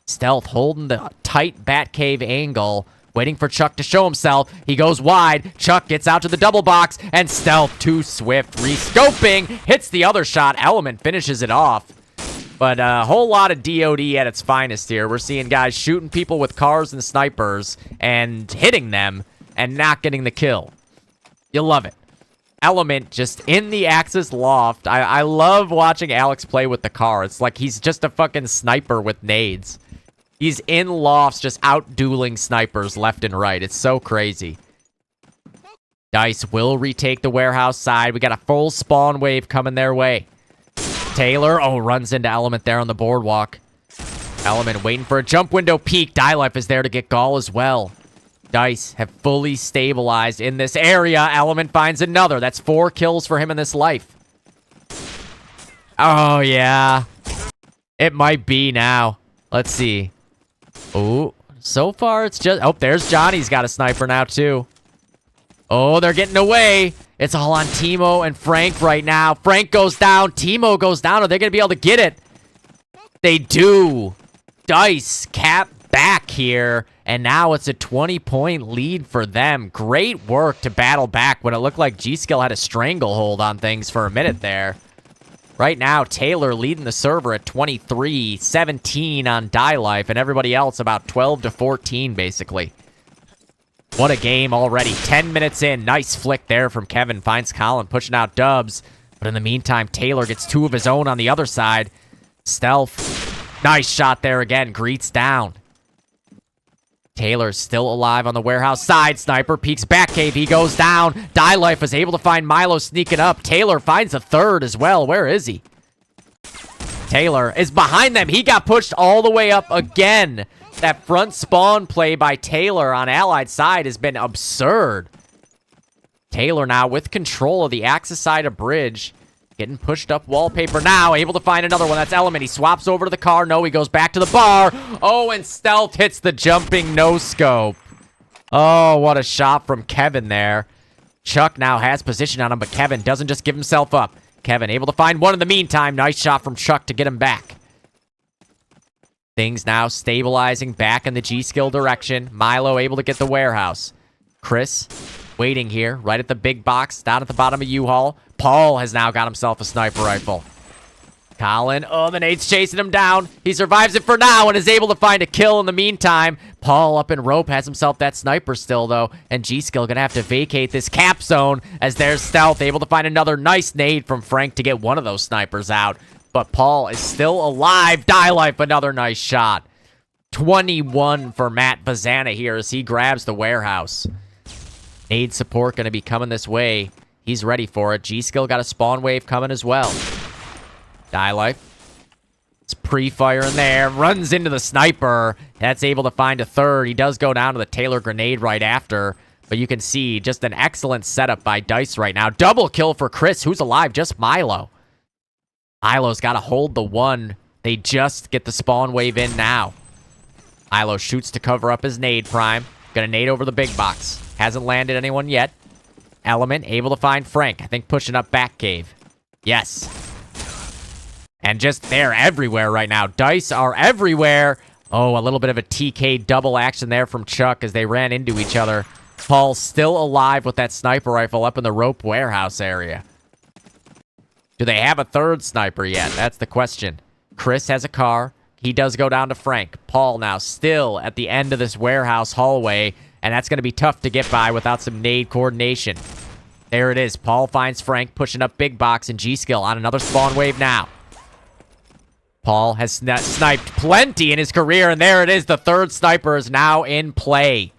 Stealth holding the tight Batcave angle, waiting for Chuck to show himself. He goes wide. Chuck gets out to the double box, and Stealth too swift. Rescoping, hits the other shot. Element finishes it off. But a whole lot of DOD at its finest here. We're seeing guys shooting people with cars and snipers and hitting them and not getting the kill. You love it. Element just in the Axis loft. I love watching Alex play with the car. It's like he's just a fucking sniper with nades. He's in lofts just out dueling snipers left and right. It's so crazy. Dice will retake the warehouse side. We got a full spawn wave coming their way. Taylor, runs into Element there on the boardwalk. Element waiting for a jump window peek. Die Life is there to get Gall as well. Dice have fully stabilized in this area. Element finds another. That's 4 kills for him in this life. Oh, yeah. It might be now. Let's see. Oh, so far it's just... Oh, there's Johnny's got a sniper now, too. Oh, they're getting away. It's all on Timo and Frank right now. Frank goes down. Timo goes down. Are they going to be able to get it? They do. Dice cap back here. And now it's a 20-point lead for them. Great work to battle back when it looked like Gskill had a stranglehold on things for a minute there. Right now, Taylor leading the server at 23, 17 on Die Life, and everybody else about 12 to 14, basically. What a game already. 10 minutes in. Nice flick there from Kevin. Finds Colin pushing out dubs. But in the meantime, Taylor gets 2 of his own on the other side. Stealth. Nice shot there again. Greets down. Taylor's still alive on the warehouse side. Sniper peeks Batcave. He goes down. Die Life is able to find Milo sneaking up. Taylor finds a 3rd as well. Where is he? Taylor is behind them. He got pushed all the way up again. That front spawn play by Taylor on Allied side has been absurd. Taylor now with control of the Axis side of bridge. Getting pushed up wallpaper now. Able to find another one. That's Element. He swaps over to the car. No, he goes back to the bar. Oh, and Stealth hits the jumping no-scope. Oh, what a shot from Kevin there. Chuck now has position on him, but Kevin doesn't just give himself up. Kevin able to find one in the meantime. Nice shot from Chuck to get him back. Things now stabilizing back in the Gskill direction. Milo able to get the warehouse. Chris waiting here, right at the big box, down at the bottom of U-Haul. Paul has now got himself a sniper rifle. Colin, the nade's chasing him down. He survives it for now and is able to find a kill in the meantime. Paul up in rope has himself that sniper still, though. And Gskill gonna have to vacate this cap zone as there's Stealth able to find another nice nade from Frank to get one of those snipers out. But Paul is still alive. Die Life, another nice shot. 21 for Matt Bazana here as he grabs the warehouse. Nade support going to be coming this way. He's ready for it. Gskill got a spawn wave coming as well. Die Life. It's pre-fire in there. Runs into the sniper. That's able to find a 3rd. He does go down to the Taylor grenade right after. But you can see just an excellent setup by Dice right now. Double kill for Chris, who's alive. Just Milo. Milo's got to hold the 1 They just get the spawn wave in now. Milo shoots to cover up his nade prime. Gonna nade over the big box. Hasn't landed anyone yet. Element able to find Frank. I think pushing up back cave. Yes. And just they're everywhere right now. Dice are everywhere. Oh, a little bit of a TK double action there from Chuck as they ran into each other. Paul's still alive with that sniper rifle up in the rope warehouse area. Do they have a third sniper yet? That's the question. Chris has a car. He does go down to Frank. Paul now still at the end of this warehouse hallway, and that's going to be tough to get by without some nade coordination. There it is. Paul finds Frank pushing up big box and G-Skill on another spawn wave now. Paul has sniped plenty in his career, and there it is. The third sniper is now in play.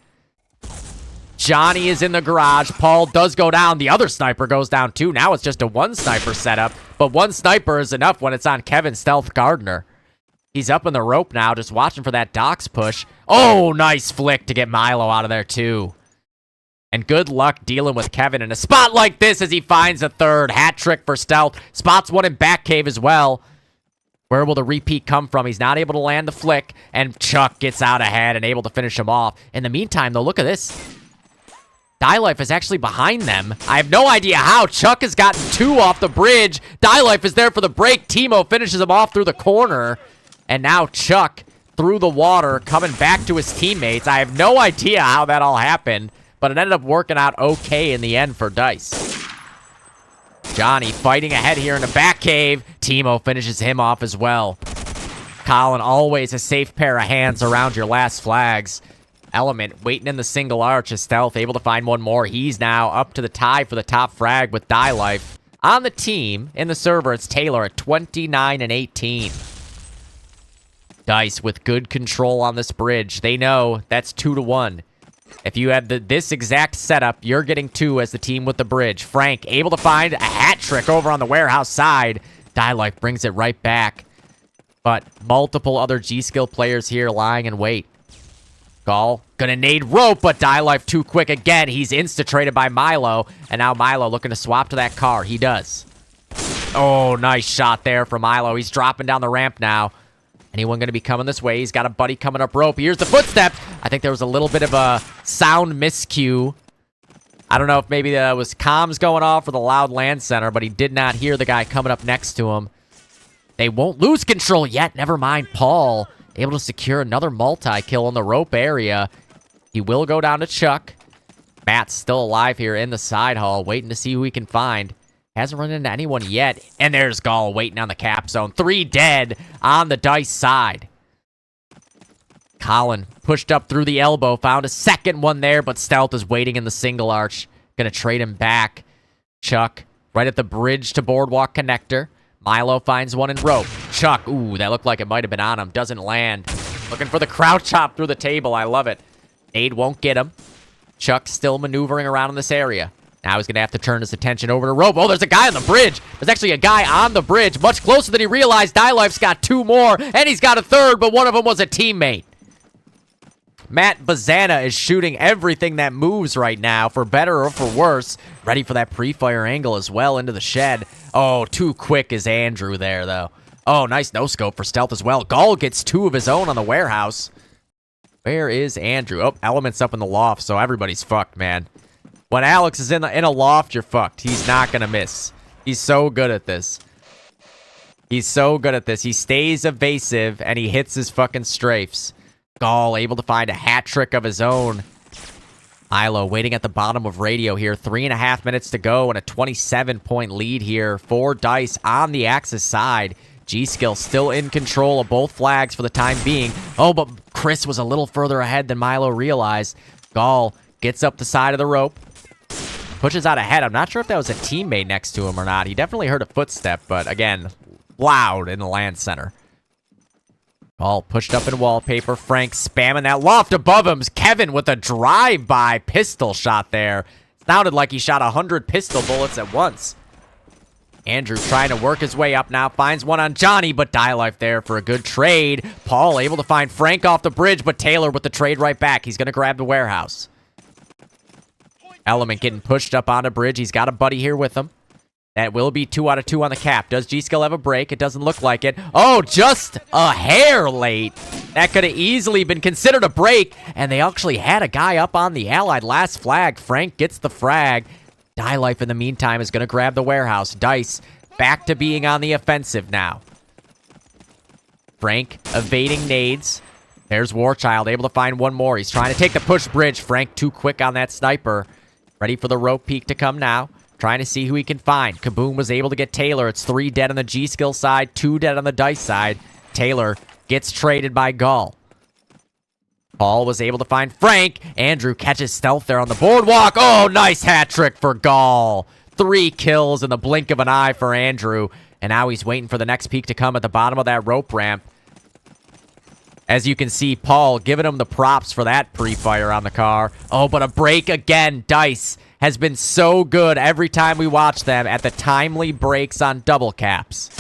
Johnny is in the garage. Paul does go down. The other sniper goes down too. Now it's just a one sniper setup, but one sniper is enough when it's on Kevin Stealth Gardner. He's up in the rope now, just watching for that Doc's push. Oh, nice flick to get Milo out of there too. And good luck dealing with Kevin in a spot like this as he finds a third. Hat trick for Stealth. Spots one in back cave as well. Where will the repeat come from? He's not able to land the flick, and Chuck gets out ahead and able to finish him off. In the meantime, though, look at this. Die Life is actually behind them. I have no idea how. Chuck has gotten two off the bridge. Die Life is there for the break. Timo finishes him off through the corner. And now Chuck through the water coming back to his teammates. I have no idea how that all happened, but it ended up working out okay in the end for Dice. Johnny fighting ahead here in the back cave. Timo finishes him off as well. Colin, always a safe pair of hands around your last flags. Element waiting in the single arch as Stealth able to find one more. He's now up to the tie for the top frag with Die Life. On the team, in the server, it's Taylor at 29 and 18. Dice with good control on this bridge. They know that's 2-1. If you have this exact setup, you're getting 2 as the team with the bridge. Frank able to find a hat trick over on the warehouse side. Die Life brings it right back. But multiple other G-Skill players here lying in wait. Gall gonna nade rope, but Die Life too quick again. He's insta-traded by Milo, and now Milo looking to swap to that car. He does. Oh, nice shot there from Milo. He's dropping down the ramp now. Anyone going to be coming this way? He's got a buddy coming up rope. Here's the footstep. I think there was a little bit of a sound miscue. I don't know if maybe there was comms going off for the loud land center, but he did not hear the guy coming up next to him. They won't lose control yet. Never mind. Paul able to secure another multi-kill in the rope area. He will go down to Chuck. Matt's still alive here in the side hall, waiting to see who he can find. Hasn't run into anyone yet. And there's Gall waiting on the cap zone. 3 dead on the Dice side. Colin pushed up through the elbow. Found a second one there, but Stealth is waiting in the single arch. Gonna trade him back. Chuck right at the bridge to boardwalk connector. Milo finds one in rope. Chuck, ooh, that looked like it might have been on him. Doesn't land. Looking for the crouch chop through the table. I love it. Nade won't get him. Chuck still maneuvering around in this area. Now he's going to have to turn his attention over to rope. Oh, there's a guy on the bridge. There's actually a guy on the bridge, much closer than he realized. Die Life's got 2 more, and he's got a third, but one of them was a teammate. Matt Bazana is shooting everything that moves right now, for better or for worse. Ready for that pre-fire angle as well into the shed. Oh, too quick is Andrew there, though. Oh, nice no-scope for Stealth as well. Gall gets 2 of his own on the warehouse. Where is Andrew? Oh, Element's up in the loft, so everybody's fucked, man. When Alex is in a loft, you're fucked. He's not going to miss. He's so good at this. He's so good at this. He stays evasive, and he hits his fucking strafes. Gall able to find a hat trick of his own. Milo waiting at the bottom of radio here. 3.5 minutes to go, and a 27-point lead here for Dice on the Axis side. G-Skill still in control of both flags for the time being. Oh, but Chris was a little further ahead than Milo realized. Gall gets up the side of the rope. Pushes out ahead. I'm not sure if that was a teammate next to him or not. He definitely heard a footstep, but again, loud in the land center. All pushed up in wallpaper. Frank spamming that loft above him. Kevin with a drive-by pistol shot there. Sounded like he shot 100 pistol bullets at once. Andrew trying to work his way up now. Finds one on Johnny, but Die Life there for a good trade. Paul able to find Frank off the bridge, but Taylor with the trade right back. He's going to grab the warehouse. Element getting pushed up on a bridge. He's got a buddy here with him. That will be 2 out of 2 on the cap. Does G-Skill have a break? It doesn't look like it. Oh, just a hair late. That could have easily been considered a break. And they actually had a guy up on the Allied last flag. Frank gets the frag. Die Life in the meantime is going to grab the warehouse. Dice back to being on the offensive now. Frank evading nades. There's Warchild able to find one more. He's trying to take the push bridge. Frank too quick on that sniper. Ready for the rope peek to come now. Trying to see who he can find. Kaboom was able to get Taylor. It's 3 dead on the G-Skill side, 2 dead on the Dice side. Taylor gets traded by Gall. Paul was able to find Frank. Andrew catches stealth there on the boardwalk. Oh, nice hat trick for Gall. 3 kills in the blink of an eye for Andrew. And now he's waiting for the next peak to come at the bottom of that rope ramp. As you can see, Paul giving him the props for that pre-fire on the car. Oh, but a break again. Dice has been so good every time we watch them at the timely breaks on double caps.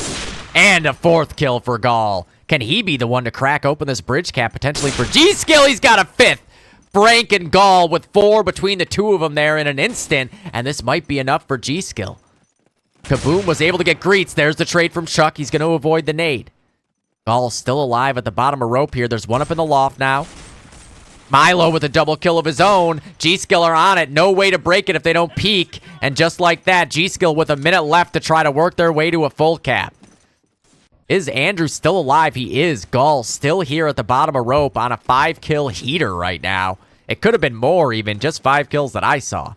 And a 4th kill for Gall. Can he be the one to crack open this bridge cap potentially for G-Skill? He's got a 5th. Frank and Gall with 4 between the 2 of them there in an instant. And this might be enough for G-Skill. Kaboom was able to get greets. There's the trade from Chuck. He's going to avoid the nade. Gall still alive at the bottom of rope here. There's one up in the loft now. Milo with a double kill of his own. G-Skill are on it. No way to break it if they don't peek. And just like that, G-Skill with a minute left to try to work their way to a full cap. Is Andrew still alive? He is. Gall still here at the bottom of rope on a 5-kill heater right now. It could have been more even. Just 5 kills that I saw.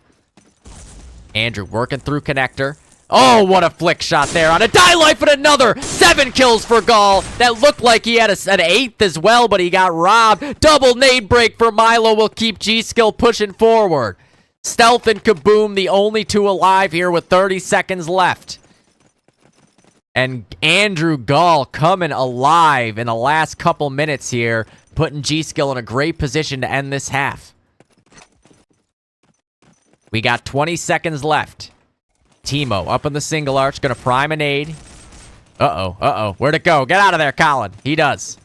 Andrew working through connector. Oh, what a flick shot there on a Die Life and another 7 kills for Gall. That looked like he had an 8th as well, but he got robbed. Double nade break for Milo will keep G-Skill pushing forward. Stealth and Kaboom, the only 2 alive here with 30 seconds left. And Andrew Gall coming alive in the last couple minutes here, putting G-Skill in a great position to end this half. We got 20 seconds left. Timo up in the single arch, gonna prime a nade. Uh-oh. Where'd it go? Get out of there, Colin. He does.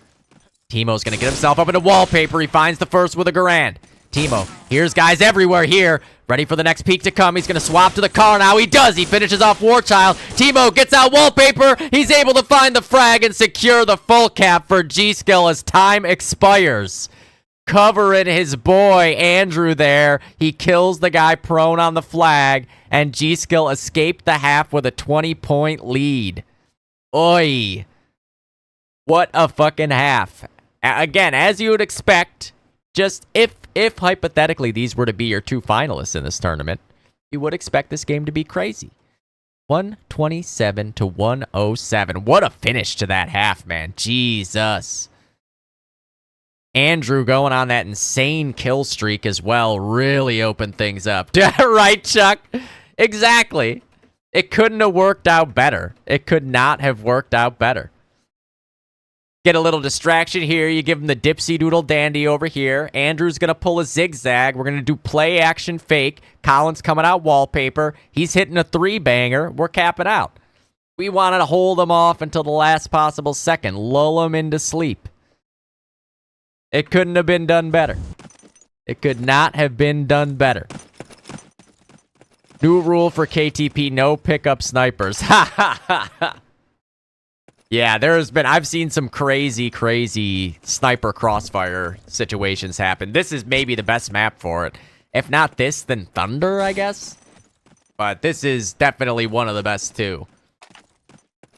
Timo's gonna get himself up into wallpaper. He finds the first with a Garand. Timo, here's guys everywhere here. Ready for the next peak to come. He's gonna swap to the car now. He does. He finishes off Warchild. Timo gets out wallpaper. He's able to find the frag and secure the full cap for G-Skill as time expires. Covering his boy, Andrew, there. He kills the guy prone on the flag, and G-Skill escaped the half with a 20-point lead. Oi. What a fucking half. Again, as you would expect, just if hypothetically these were to be your 2 finalists in this tournament, you would expect this game to be crazy. 127 to 107. What a finish to that half, man. Jesus. Andrew going on that insane kill streak as well really opened things up. Right, Chuck? Exactly. It couldn't have worked out better. It could not have worked out better. Get a little distraction here. You give him the dipsy doodle dandy over here. Andrew's going to pull a zigzag. We're going to do play action fake. Colin's coming out wallpaper. He's hitting a 3-banger. We're capping out. We wanted to hold him off until the last possible second. Lull him into sleep. It couldn't have been done better. It could not have been done better. New rule for KTP, no pickup snipers. Ha ha ha ha. Yeah, I've seen some crazy sniper crossfire situations happen. This is maybe the best map for it. If not this, then Thunder, I guess. But this is definitely one of the best too.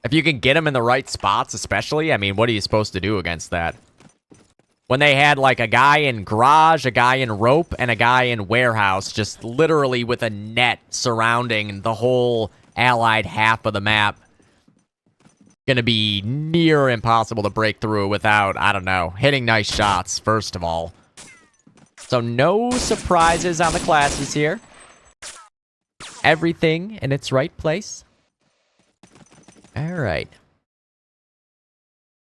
If you can get them in the right spots, especially, I mean, what are you supposed to do against that? When they had like a guy in garage, a guy in rope, and a guy in warehouse, just literally with a net surrounding the whole allied half of the map. Gonna be near impossible to break through without, I don't know, hitting nice shots, first of all. So no surprises on the classes here. Everything in its right place. All right.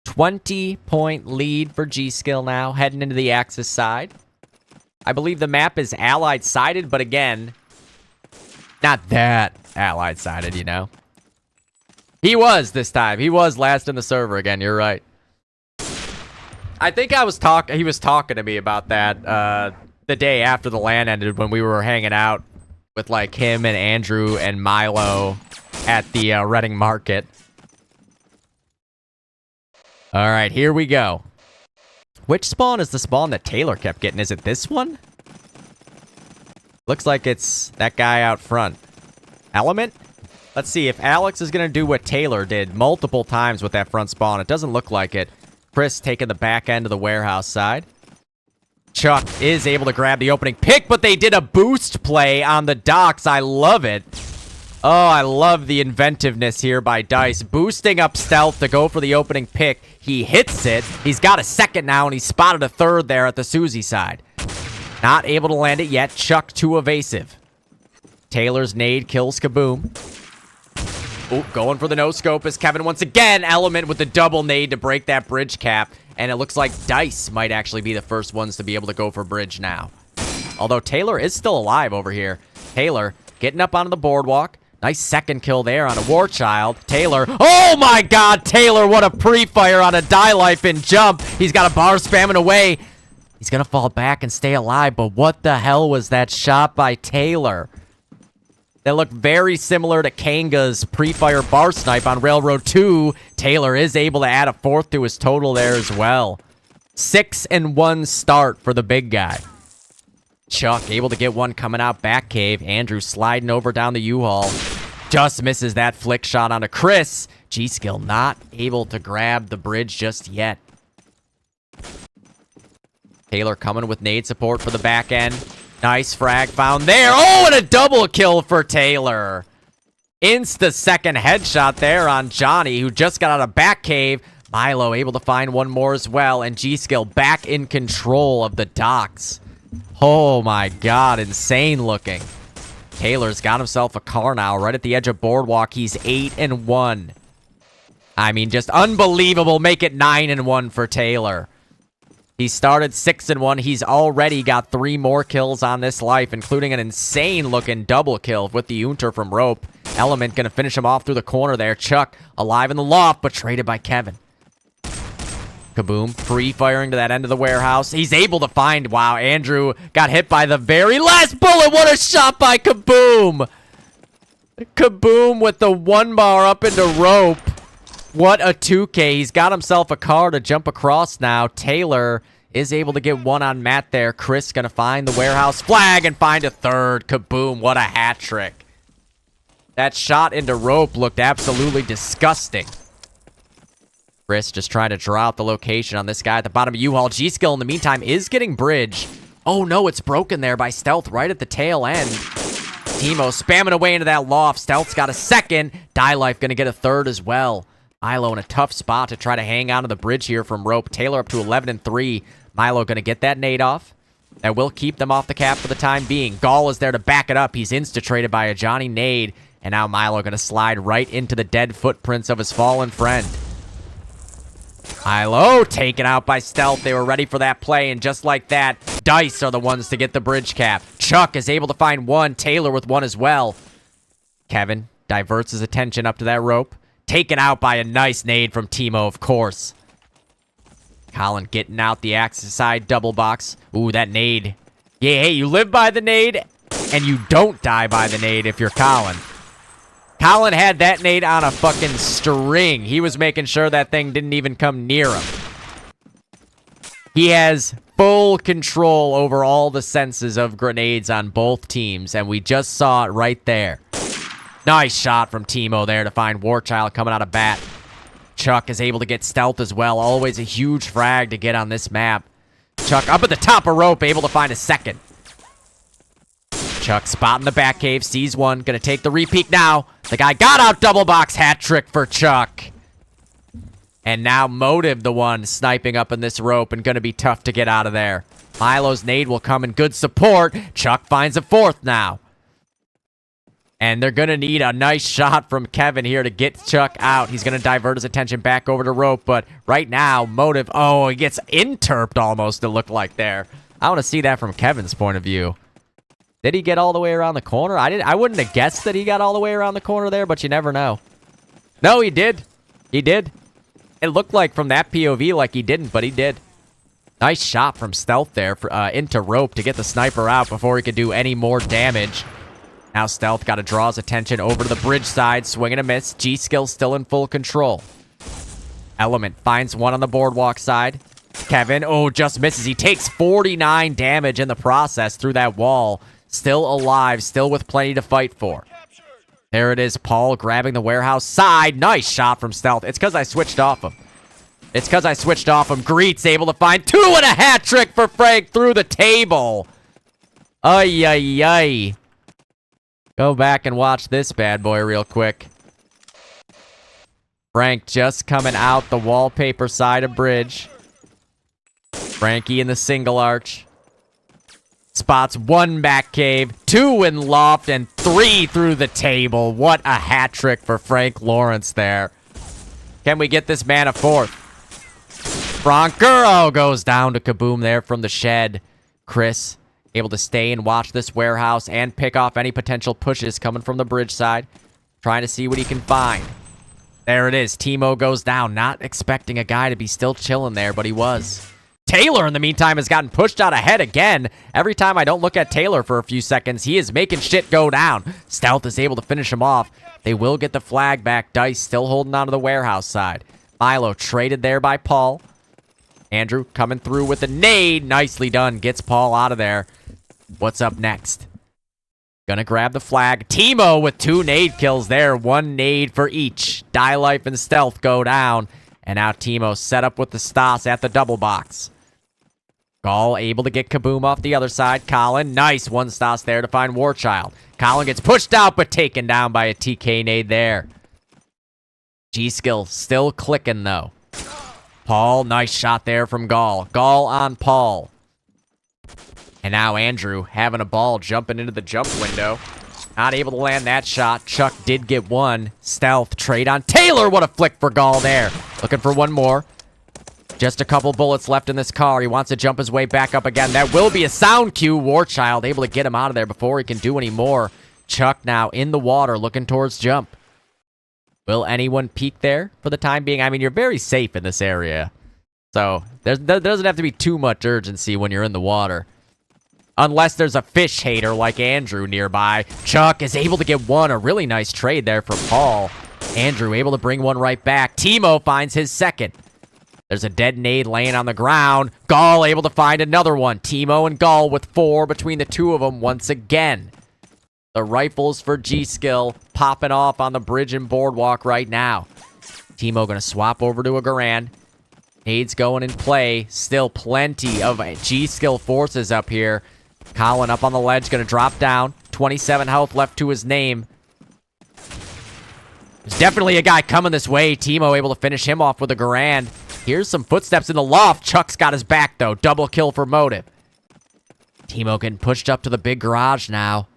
20-point lead for G-Skill now, heading into the Axis side. I believe the map is allied-sided, but again, not that allied-sided, you know. He was this time. He was last in the server again, you're right. I think he was talking to me about that the day after the LAN ended when we were hanging out with like him and Andrew and Milo at the Reading Market. All right, here we go. Which spawn is the spawn that Taylor kept getting? Is it this one? Looks like it's that guy out front. Element? Let's see if Alex is going to do what Taylor did multiple times with that front spawn. It doesn't look like it. Chris taking the back end of the warehouse side. Chuck is able to grab the opening pick, but they did a boost play on the docks. I love it. Oh, I love the inventiveness here by Dice. Boosting up Stealth to go for the opening pick. He hits it. He's got a second now, and he spotted a third there at the Susie side. Not able to land it yet. Chuck too evasive. Taylor's nade kills Kaboom. Oh, going for the no-scope is Kevin once again. Element with the double nade to break that bridge cap. And it looks like Dice might actually be the first ones to be able to go for bridge now. Although Taylor is still alive over here. Taylor getting up onto the boardwalk. Nice second kill there on a War Child. Taylor. Oh my god, Taylor, what a pre-fire on a die life and jump. He's got a bar spamming away. He's going to fall back and stay alive, but what the hell was that shot by Taylor? That looked very similar to Kanga's pre-fire bar snipe on Railroad 2. Taylor is able to add a fourth to his total there as well. 6-1 start for the big guy. Chuck able to get one coming out back cave. Andrew sliding over down the U-Haul. Just misses that flick shot onto Chris. Gskill not able to grab the bridge just yet. Taylor coming with nade support for the back end. Nice frag found there. Oh, and a double kill for Taylor. Insta second headshot there on Johnny, who just got out of back cave. Milo able to find one more as well, and Gskill back in control of the docks. Oh my god, insane looking. Taylor's got himself a car now right at the edge of boardwalk. He's 8-1. I mean, just unbelievable. Make it 9-1 for Taylor. He started 6-1. He's already got 3 more kills on this life, including an insane-looking double kill with the Unter from Rope. Element going to finish him off through the corner there. Chuck alive in the loft, but traded by Kevin. Kaboom, free-firing to that end of the warehouse. He's able to find... Wow, Andrew got hit by the very last bullet. What a shot by Kaboom! Kaboom with the 1 bar up into Rope. What a 2K. He's got himself a car to jump across now. Taylor is able to get one on Matt there. Chris going to find the warehouse flag and find a third. Kaboom, what a hat trick. That shot into Rope looked absolutely disgusting. Chris just trying to draw out the location on this guy at the bottom of U-Haul. Gskill in the meantime is getting bridge. Oh no, it's broken there by Stealth right at the tail end. Timo spamming away into that loft. Stealth's got a second. Die Life going to get a third as well. Milo in a tough spot to try to hang on to the bridge here from Rope. Taylor up to 11-3. Milo going to get that nade off. That will keep them off the cap for the time being. Gall is there to back it up. He's insta-traded by a Johnny nade. And now Milo going to slide right into the dead footprints of his fallen friend. Milo taken out by Stealth. They were ready for that play, and just like that, Dice are the ones to get the bridge cap. Chuck is able to find one. Taylor with one as well. Kevin diverts his attention up to that Rope. Taken out by a nice nade from Timo, of course. Colin getting out the Axis side double box. Ooh, that nade. Yeah, hey, you live by the nade, and you don't die by the nade if you're Colin. Colin had that nade on a fucking string. He was making sure that thing didn't even come near him. He has full control over all the senses of grenades on both teams, and we just saw it right there. Nice shot from Timo there to find Warchild coming out of bat. Chuck is able to get Stealth as well. Always a huge frag to get on this map. Chuck up at the top of Rope, able to find a second. Chuck spotting the back cave, sees one, gonna take the repeat now. The guy got out double box, hat trick for Chuck. And now Motive the one sniping up in this Rope and gonna be tough to get out of there. Milo's nade will come in good support. Chuck finds a fourth now. And they're gonna need a nice shot from Kevin here to get Chuck out. He's gonna divert his attention back over to Rope, but right now, Motive, oh, he gets interped almost, it looked like there. I wanna see that from Kevin's point of view. Did he get all the way around the corner? I wouldn't have guessed that he got all the way around the corner there, but you never know. No, he did. He did. It looked like from that POV like he didn't, but he did. Nice shot from Stealth there for, into Rope to get the sniper out before he could do any more damage. Now Stealth got to draw his attention over to the bridge side. Swing and a miss. G-Skill still in full control. Element finds one on the boardwalk side. Kevin, oh, just misses. He takes 49 damage in the process through that wall. Still alive, still with plenty to fight for. There it is, Paul grabbing the warehouse side. Nice shot from Stealth. It's because I switched off him. Greet's able to find 2 and a hat trick for Frank through the table. Ay, ay, ay. Go back and watch this bad boy real quick. Frank just coming out the wallpaper side of bridge. Frankie in the single arch. Spots 1 back cave, 2 in loft, and 3 through the table. What a hat trick for Frank Lawrence there. Can we get this man a 4th? Frankero goes down to Kaboom there from the shed. Chris able to stay and watch this warehouse and pick off any potential pushes coming from the bridge side. Trying to see what he can find. There it is. Timo goes down. Not expecting a guy to be still chilling there, but he was. Taylor, in the meantime, has gotten pushed out ahead again. Every time I don't look at Taylor for a few seconds, he is making shit go down. Stealth is able to finish him off. They will get the flag back. Dice still holding on to the warehouse side. Milo traded there by Paul. Andrew coming through with a nade. Nicely done. Gets Paul out of there. What's up next? Gonna grab the flag. Timo with 2 nade kills there. 1 nade for each. Die Life and Stealth go down. And now Timo set up with the Stas at the double box. Gall able to get Kaboom off the other side. Colin, nice 1 Stas there to find Warchild. Colin gets pushed out but taken down by a TK nade there. G-Skill still clicking though. Paul, nice shot there from Gall. Gall on Paul. And now Andrew having a ball jumping into the jump window. Not able to land that shot. Chuck did get 1. Stealth trade on Taylor. What a flick for Gall there. Looking for 1 more. Just a couple bullets left in this car. He wants to jump his way back up again. That will be a sound cue. Warchild able to get him out of there before he can do any more. Chuck now in the water looking towards jump. Will anyone peek there for the time being? I mean, you're very safe in this area. So there doesn't have to be too much urgency when you're in the water. Unless there's a fish hater like Andrew nearby. Chuck is able to get 1. A really nice trade there for Paul. Andrew able to bring 1 right back. Timo finds his 2nd. There's a dead nade laying on the ground. Gall able to find another one. Timo and Gall with 4 between the 2 of them once again. The rifles for G-Skill popping off on the bridge and boardwalk right now. Timo going to swap over to a Garand. Nades going in play. Still plenty of G-Skill forces up here. Colin up on the ledge, going to drop down. 27 health left to his name. There's definitely a guy coming this way. Timo able to finish him off with a Garand. Here's some footsteps in the loft. Chuck's got his back, though. Double kill for Motive. Timo getting pushed up to the big garage now.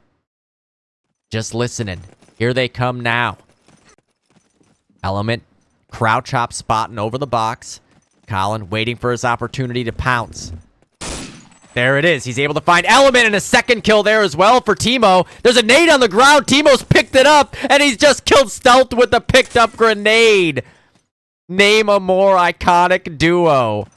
Just listening. Here they come now. Element. Crouch hop spotting over the box. Colin waiting for his opportunity to pounce. There it is. He's able to find Element and a 2nd kill there as well for Timo. There's a nade on the ground. Timo's picked it up, and he's just killed Stealth with a picked up grenade. Name a more iconic duo.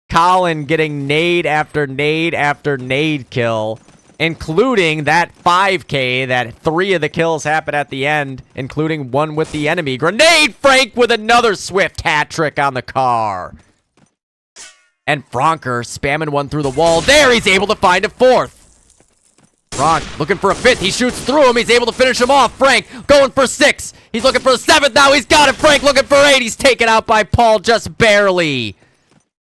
Colin getting nade after nade after nade kill, including that 5K that 3 of the kills happen at the end, including 1 with the enemy. Grenade Frank with another swift hat trick on the car. And Franker spamming 1 through the wall. There, he's able to find a 4th. Frank looking for a 5th. He shoots through him. He's able to finish him off. Frank going for 6. He's looking for a 7th now. He's got it. Frank looking for 8. He's taken out by Paul just barely.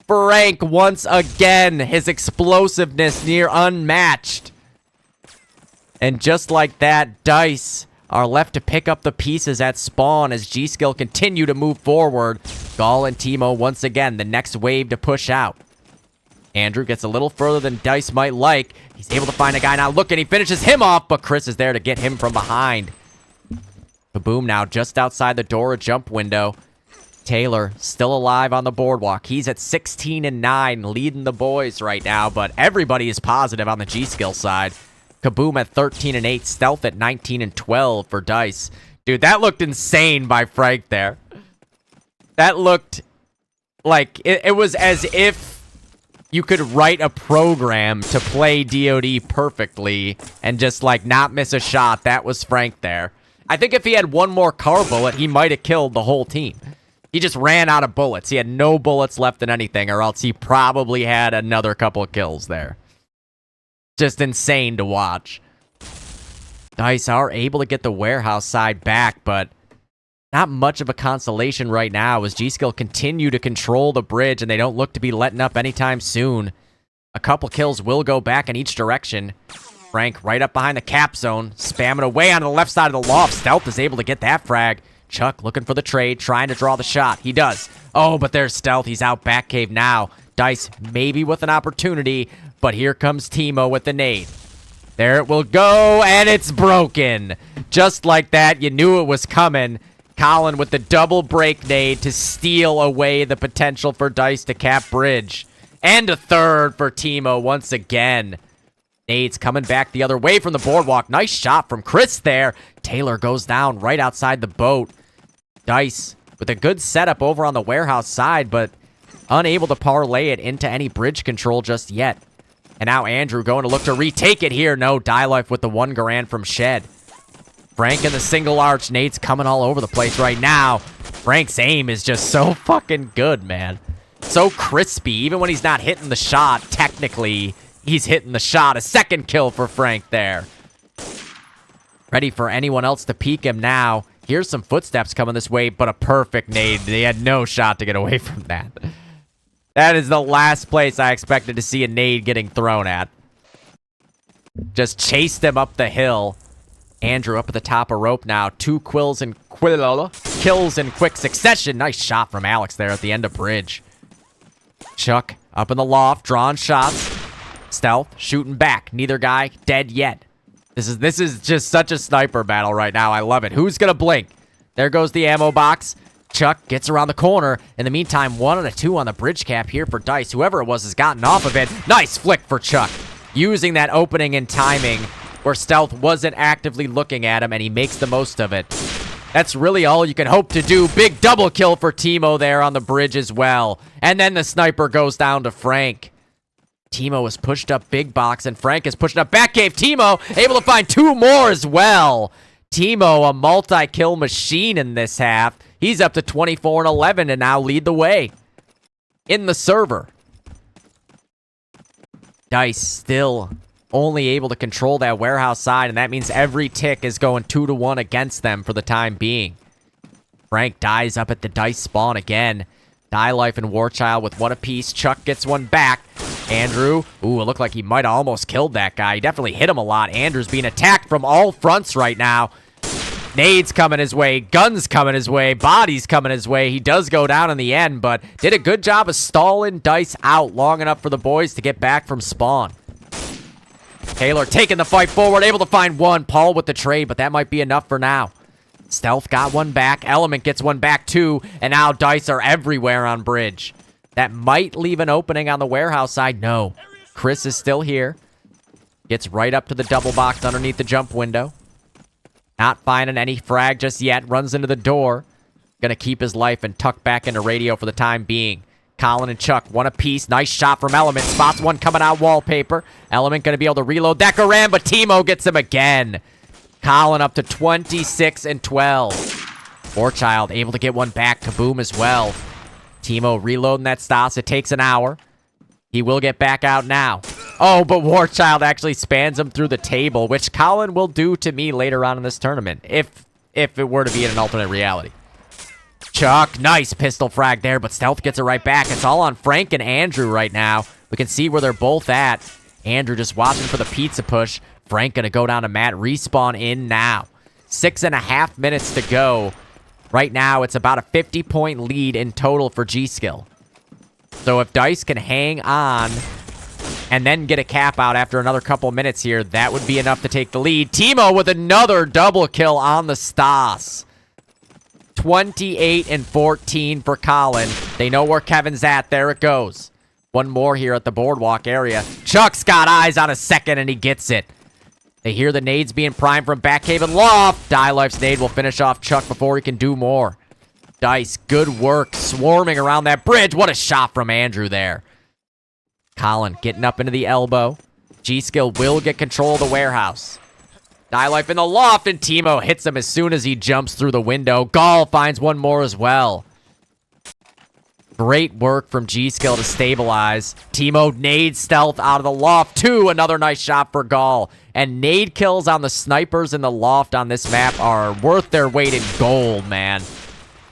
Frank once again. His explosiveness near unmatched. And just like that, Dice are left to pick up the pieces at spawn as G-Skill continue to move forward. Gall and Timo once again, the next wave to push out. Andrew gets a little further than Dice might like. He's able to find a guy now looking. He finishes him off, but Chris is there to get him from behind. Kaboom now just outside the door, a jump window. Taylor still alive on the boardwalk. He's at 16 and 9, leading the boys right now, but everybody is positive on the G-Skill side. Kaboom at 13 and 8, Stealth at 19 and 12 for Dice. Dude, that looked insane by Frank there. That looked like it was as if you could write a program to play DOD perfectly and just, like, not miss a shot. That was Frank there. I think if he had one more car bullet, he might have killed the whole team. He just ran out of bullets. He had no bullets left in anything, or else he probably had another couple of kills there. Just insane to watch. Dice are able to get the warehouse side back, but not much of a consolation right now as gskill continue to control the bridge, and they don't look to be letting up anytime soon. A couple kills will go back in each direction. Frank right up behind the cap zone, spamming away on the left side of the loft. Stealth is able to get that frag. Chuck looking for the trade, trying to draw the shot. He does. Oh, but there's Stealth. He's out back cave now. Dice maybe with an opportunity, but here comes Timo with the nade. There it will go, and it's broken. Just like that, you knew it was coming. Colin with the double break nade to steal away the potential for Dice to cap bridge. And a third for Timo once again. Nades coming back the other way from the boardwalk. Nice shot from Chris there. Taylor goes down right outside the boat. Dice with a good setup over on the warehouse side, but unable to parlay it into any bridge control just yet. And now Andrew going to look to retake it here. No, Die Life with the 1 grand from Shed. Frank in the single arch. Nate's coming all over the place right now. Frank's aim is just so fucking good, man. So crispy. Even when he's not hitting the shot, technically, he's hitting the shot. A second kill for Frank there. Ready for anyone else to peek him now. Here's some footsteps coming this way, but a perfect nade. They had no shot to get away from that. That is the last place I expected to see a nade getting thrown at. Just chased him up the hill. Andrew up at the top of rope now. 2 kills in quick succession. Nice shot from Alex there at the end of bridge. Chuck up in the loft, drawing shots. Stealth shooting back. Neither guy dead yet. This is just such a sniper battle right now. I love it. Who's gonna blink? There goes the ammo box. Chuck gets around the corner. In the meantime, 1 and a 2 on the bridge cap here for Dice. Whoever it was has gotten off of it. Nice flick for Chuck. Using that opening and timing where Stealth wasn't actively looking at him, and he makes the most of it. That's really all you can hope to do. Big double kill for Timo there on the bridge as well. And then the sniper goes down to Frank. Timo is pushed up big box, and Frank is pushing up back cave. Timo able to find 2 more as well. Timo, a multi-kill machine in this half. He's up to 24 and 11 and now lead the way in the server. Dice still only able to control that warehouse side, and that means every tick is going 2-1 against them for the time being. Frank dies up at the Dice spawn again. Die Life and Warchild with 1 apiece. Chuck gets 1 back. Andrew, ooh, it looked like he might have almost killed that guy. He definitely hit him a lot. Andrew's being attacked from all fronts right now. Nades coming his way, guns coming his way, bodies coming his way. He does go down in the end, but did a good job of stalling Dice out long enough for the boys to get back from spawn. Taylor taking the fight forward, able to find 1. Paul with the trade, but that might be enough for now. Stealth got 1 back. Element gets 1 back too, and now Dice are everywhere on bridge. That might leave an opening on the warehouse side. No. Chris is still here. Gets right up to the double box underneath the jump window. Not finding any frag just yet. Runs into the door. Gonna keep his life and tuck back into radio for the time being. Colin and Chuck, 1 apiece. Nice shot from Element. Spots 1 coming out wallpaper. Element gonna be able to reload that Garan, but Timo gets him again. Colin up to 26 and 12. Warchild able to get 1 back. Kaboom as well. Timo reloading that Stas. It takes an hour. He will get back out now. Oh, but Warchild actually spans him through the table, which Colin will do to me later on in this tournament, if it were to be in an alternate reality. Chuck, nice pistol frag there, but Stealth gets it right back. It's all on Frank and Andrew right now. We can see where they're both at. Andrew just watching for the pizza push. Frank gonna go down to Matt. Respawn in now. 6.5 minutes to go. Right now, it's about a 50-point lead in total for gskill. So if Dice can hang on and then get a cap out after another couple minutes here, that would be enough to take the lead. Timo with another double kill on the Stas. 28 and 14 for Colin. They know where Kevin's at. There it goes. 1 more here at the boardwalk area. Chuck's got eyes on a second, and he gets it. They hear the nades being primed from Backhaven Loft. Die Life's nade will finish off Chuck before he can do more. Dice, good work swarming around that bridge. What a shot from Andrew there. Colin getting up into the elbow. G-Skill will get control of the warehouse. Die Life in the loft, and Timo hits him as soon as he jumps through the window. Gall finds one more as well. Great work from G-Skill to stabilize. Timo nades stealth out of the loft, too. Another nice shot for Gall. And nade kills on the snipers in the loft on this map are worth their weight in gold, man.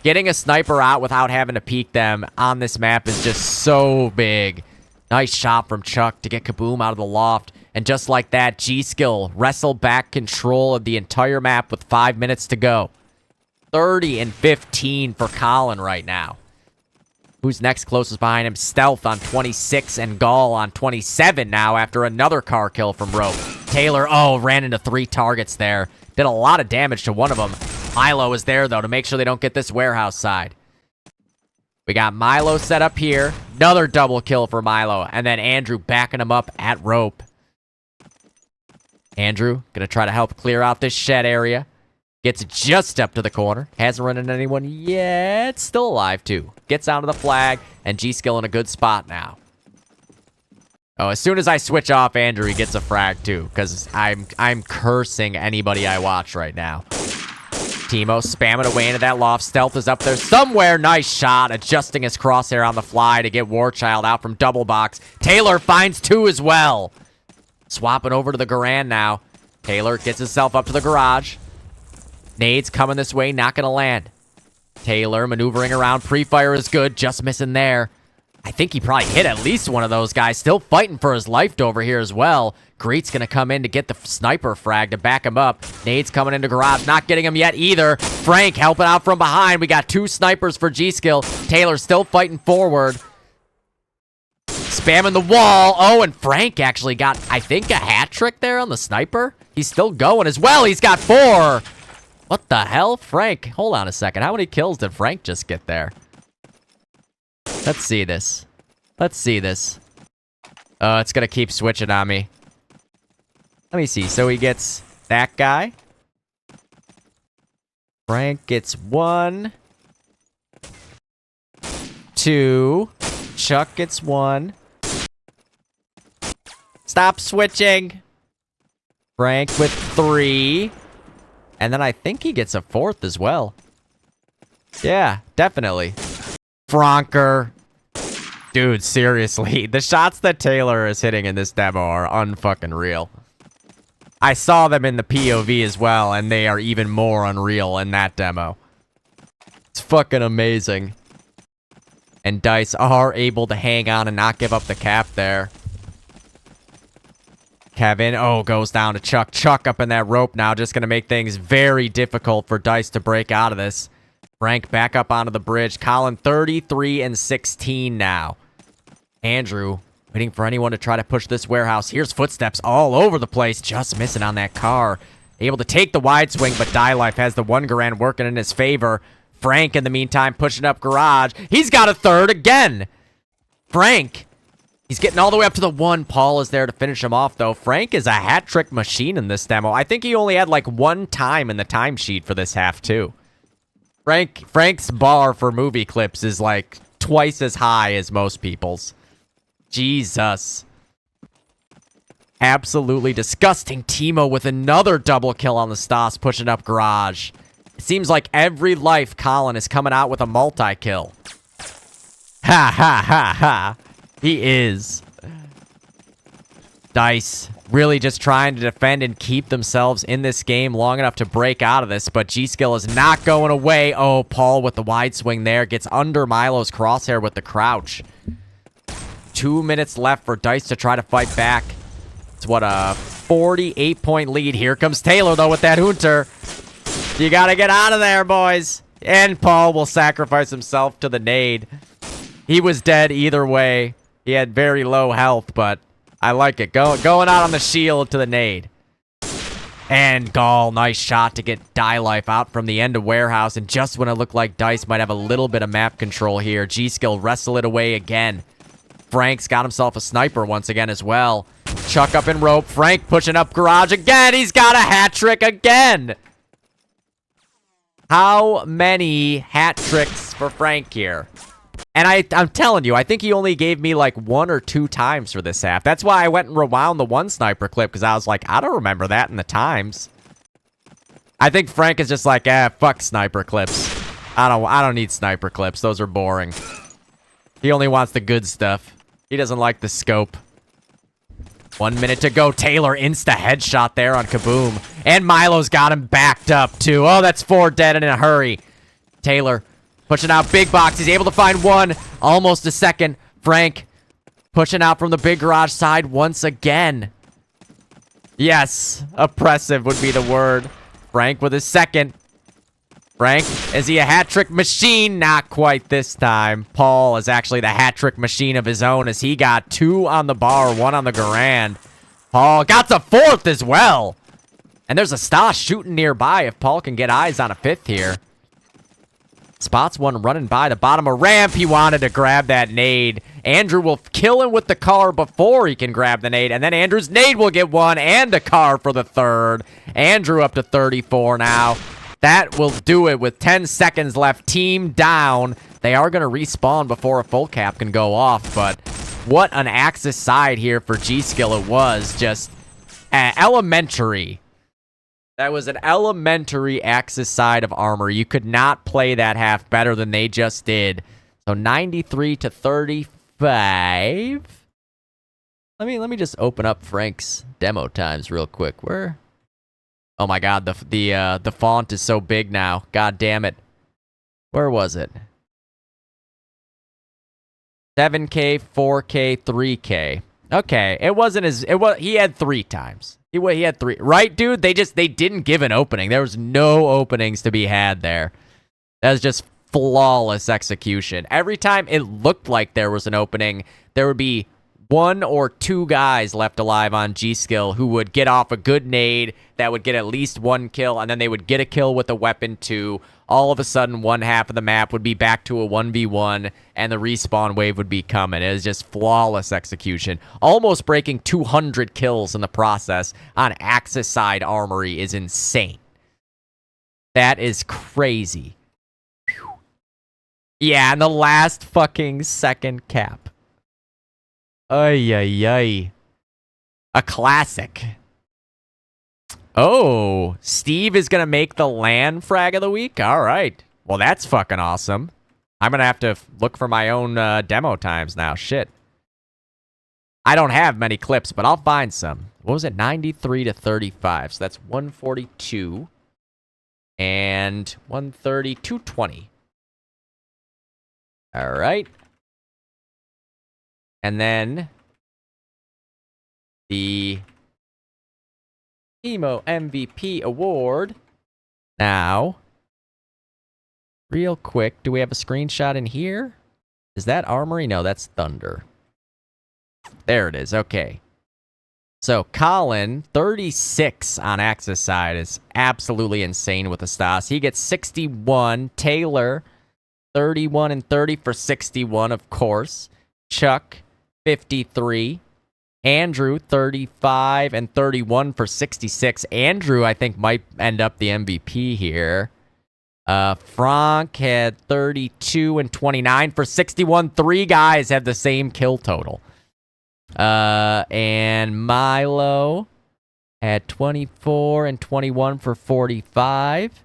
Getting a sniper out without having to peek them on this map is just so big. Nice shot from Chuck to get Kaboom out of the loft. And just like that, G-Skill wrestled back control of the entire map with 5 minutes to go. 30 and 15 for Colin right now. Who's next closest behind him? Stealth on 26 and Gall on 27 now after another car kill from Rope. Taylor, ran into 3 targets there. Did a lot of damage to one of them. Milo is there, though, to make sure they don't get this warehouse side. We got Milo set up here. Another double kill for Milo. And then Andrew backing him up at Rope. Andrew gonna try to help clear out this shed area. Gets just up to the corner. Hasn't run into anyone yet. Still alive, too. Gets onto the flag, and G-Skill in a good spot now. Oh, as soon as I switch off Andrew, he gets a frag, too, because I'm cursing anybody I watch right now. Timo spamming away into that loft. Stealth is up there somewhere. Nice shot, adjusting his crosshair on the fly to get Warchild out from double box. Taylor finds 2 as well. Swapping over to the Garand now. Taylor gets himself up to the garage. Nades coming this way, not gonna land. Taylor maneuvering around. Pre-fire is good, just missing there. I think he probably hit at least one of those guys. Still fighting for his life over here as well. Greet's gonna come in to get the sniper frag to back him up. Nades coming into garage, not getting him yet either. Frank helping out from behind. We got 2 snipers for G-Skill. Taylor still fighting forward. Spamming the wall. Oh, and Frank actually got, I think, a hat trick there on the sniper. He's still going as well. He's got 4. What the hell? Frank, hold on a second. How many kills did Frank just get there? Let's see this. Let's see this. It's gonna keep switching on me. Let me see. So he gets that guy. Frank gets 1. 2. Chuck gets 1. Stop switching. Frank with 3. And then I think he gets a 4th as well. Yeah, definitely. Franker. Dude, seriously. The shots that Taylor is hitting in this demo are unfucking real. I saw them in the POV as well, and they are even more unreal in that demo. It's fucking amazing. And Dice are able to hang on and not give up the cap there. Kevin, goes down to Chuck. Chuck up in that rope now, just going to make things very difficult for Dice to break out of this. Frank back up onto the bridge. Colin 33 and 16 now. Andrew waiting for anyone to try to push this warehouse. Here's footsteps all over the place. Just missing on that car. Able to take the wide swing, but Die Life has the 1 Garand working in his favor. Frank, in the meantime, pushing up garage. He's got a 3rd again. Frank. He's getting all the way up to the 1. Paul is there to finish him off, though. Frank is a hat trick machine in this demo. I think he only had like 1 time in the timesheet for this half, too. Frank's bar for movie clips is like twice as high as most people's. Jesus. Absolutely disgusting. Timo with another double kill on the Stas, pushing up garage. It seems like every life Colin is coming out with a multi-kill. Ha ha ha ha. He is. Dice really just trying to defend and keep themselves in this game long enough to break out of this, but G-Skill is not going away. Oh, Paul with the wide swing there. Gets under Milo's crosshair with the crouch. 2 minutes left for Dice to try to fight back. It's what, a 48-point lead. Here comes Taylor, though, with that Hunter. You gotta get out of there, boys. And Paul will sacrifice himself to the nade. He was dead either way. He had very low health, but I like it. Going out on the shield to the nade. And Gall, nice shot to get Die Life out from the end of warehouse. And just when it looked like Dice might have a little bit of map control here, G-Skill wrestle it away again. Frank's got himself a sniper once again as well. Chuck up in rope. Frank pushing up garage again. He's got a hat trick again. How many hat tricks for Frank here? And I'm telling you, I think he only gave me like 1 or 2 times for this half. That's why I went and rewound the one sniper clip, because I was like, I don't remember that in the times. I think Frank is just like, fuck sniper clips. I don't need sniper clips. Those are boring. He only wants the good stuff. He doesn't like the scope. 1 minute to go. Taylor insta headshot there on Kaboom. And Milo's got him backed up too. Oh, that's 4 dead in a hurry. Taylor pushing out big box. He's able to find 1. Almost a second. Frank pushing out from the big garage side once again. Yes, oppressive would be the word. Frank with his second. Frank, is he a hat-trick machine? Not quite this time. Paul is actually the hat-trick machine of his own, as he got 2 on the bar, 1 on the Garand. Paul got the 4th as well. And there's a Stas shooting nearby if Paul can get eyes on a 5th here. Spots one running by the bottom of ramp. He wanted to grab that nade. Andrew will kill him with the car before he can grab the nade. And then Andrew's nade will get 1 and a car for the 3rd. Andrew up to 34 now. That will do it with 10 seconds left. Team down. They are going to respawn before a full cap can go off. But what an Axis side here for Gskill it was. Just elementary. That was an elementary Axis side of Armory. You could not play that half better than they just did. So 93 to 35. Let me just open up Frank's demo times real quick. Where? Oh my God, the font is so big now. God damn it. Where was it? 7K, 4K, 3K. Okay, it wasn't as he had 3 times. He had 3. Right, dude? They didn't give an opening. There was no openings to be had there. That was just flawless execution. Every time it looked like there was an opening, there would be 1 or 2 guys left alive on Gskill who would get off a good nade that would get at least 1 kill, and then they would get a kill with a weapon too. All of a sudden, 1 half of the map would be back to a 1v1, and the respawn wave would be coming. It was just flawless execution. Almost breaking 200 kills in the process on Axis side Armory is insane. That is crazy. Whew. Yeah, and the last fucking second cap. Ay, ay, ay. A classic. Oh, Steve is going to make the LAN frag of the week? All right. Well, that's fucking awesome. I'm going to have to look for my own demo times now. Shit. I don't have many clips, but I'll find some. What was it? 93 to 35. So that's 142. And 130, 220. All right. And then the Emo MVP award. Now, real quick, do we have a screenshot in here? Is that Armory? No, that's Thunder. There it is. Okay. So, Colin, 36 on Axis side is absolutely insane with the Stas. He gets 61. Taylor, 31 and 30 for 61, of course. Chuck, 53. Andrew, 35 and 31 for 66. Andrew, I think, might end up the MVP here. Frank had 32 and 29 for 61. 3 guys have the same kill total. And Milo had 24 and 21 for 45.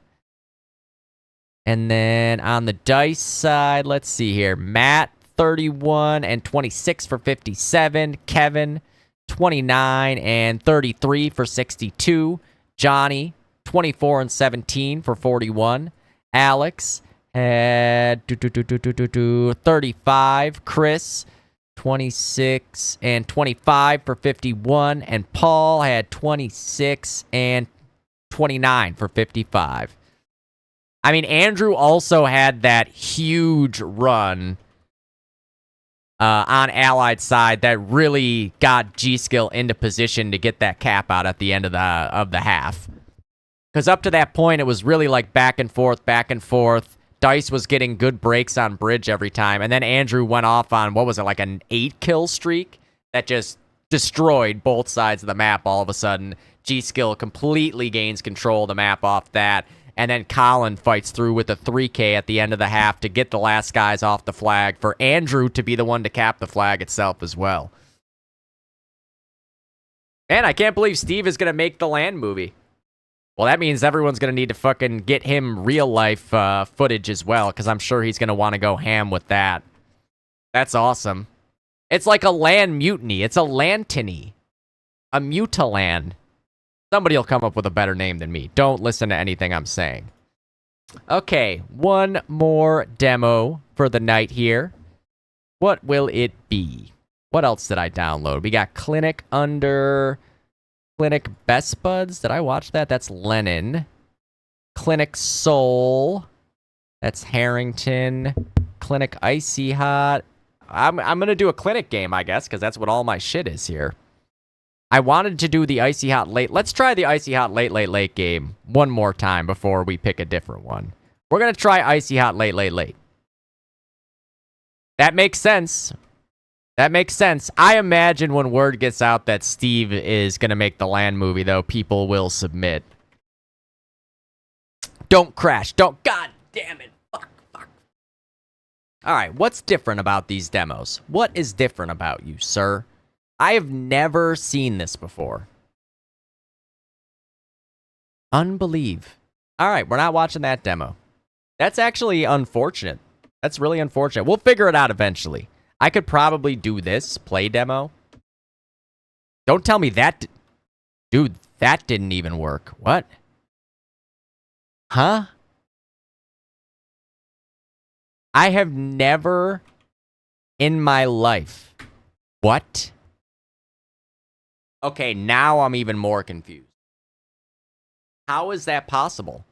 And then on the dice side, let's see here. Matt, 31 and 26 for 57. Kevin, 29 and 33 for 62. Johnny, 24 and 17 for 41. Alex had 35. Chris, 26 and 25 for 51. And Paul had 26 and 29 for 55. I mean, Andrew also had that huge run on Allied side that really got Gskill into position to get that cap out at the end of the half. Because up to that point, it was really like back and forth, back and forth. Dice was getting good breaks on bridge every time. And then Andrew went off on, what was it, like an 8-kill streak that just destroyed both sides of the map all of a sudden. Gskill completely gains control of the map off that. and then Colin fights through with a 3K at the end of the half to get the last guys off the flag for Andrew to be the one to cap the flag itself as well. Man, I can't believe Steve is going to make the Land movie. Well, that means everyone's going to need to fucking get him real-life footage as well, because I'm sure he's going to want to go ham with that. That's awesome. It's like a land mutiny. It's a lantiny. A mutiland. Somebody will come up with a better name than me. Don't listen to anything I'm saying. Okay, one more demo for the night here. What will it be? What else did I download? We got Clinic Under... Clinic Best Buds. Did I watch that? That's Lennon. Clinic Soul. That's Harrington. Clinic Icy Hot. I'm going to do a Clinic game, I guess, because that's what all my shit is here. I wanted to do the Icy Hot Late. Let's try the Icy Hot Late game one more time before we pick a different one. We're going to try Icy Hot Late. That makes sense. That makes sense. I imagine when word gets out that Steve is going to make the Land movie, though, people will submit. Don't crash. Don't. God damn it. Fuck. All right. What's different about these demos? What is different about you, sir? I have never seen this before. Unbelieve. All right. We're not watching that demo. That's actually unfortunate. That's really unfortunate. We'll figure it out eventually. I could probably do this play demo. Don't tell me that... Dude, that didn't even work. What? Huh? I have never in my life... What? Okay, now I'm even more confused. How is that possible?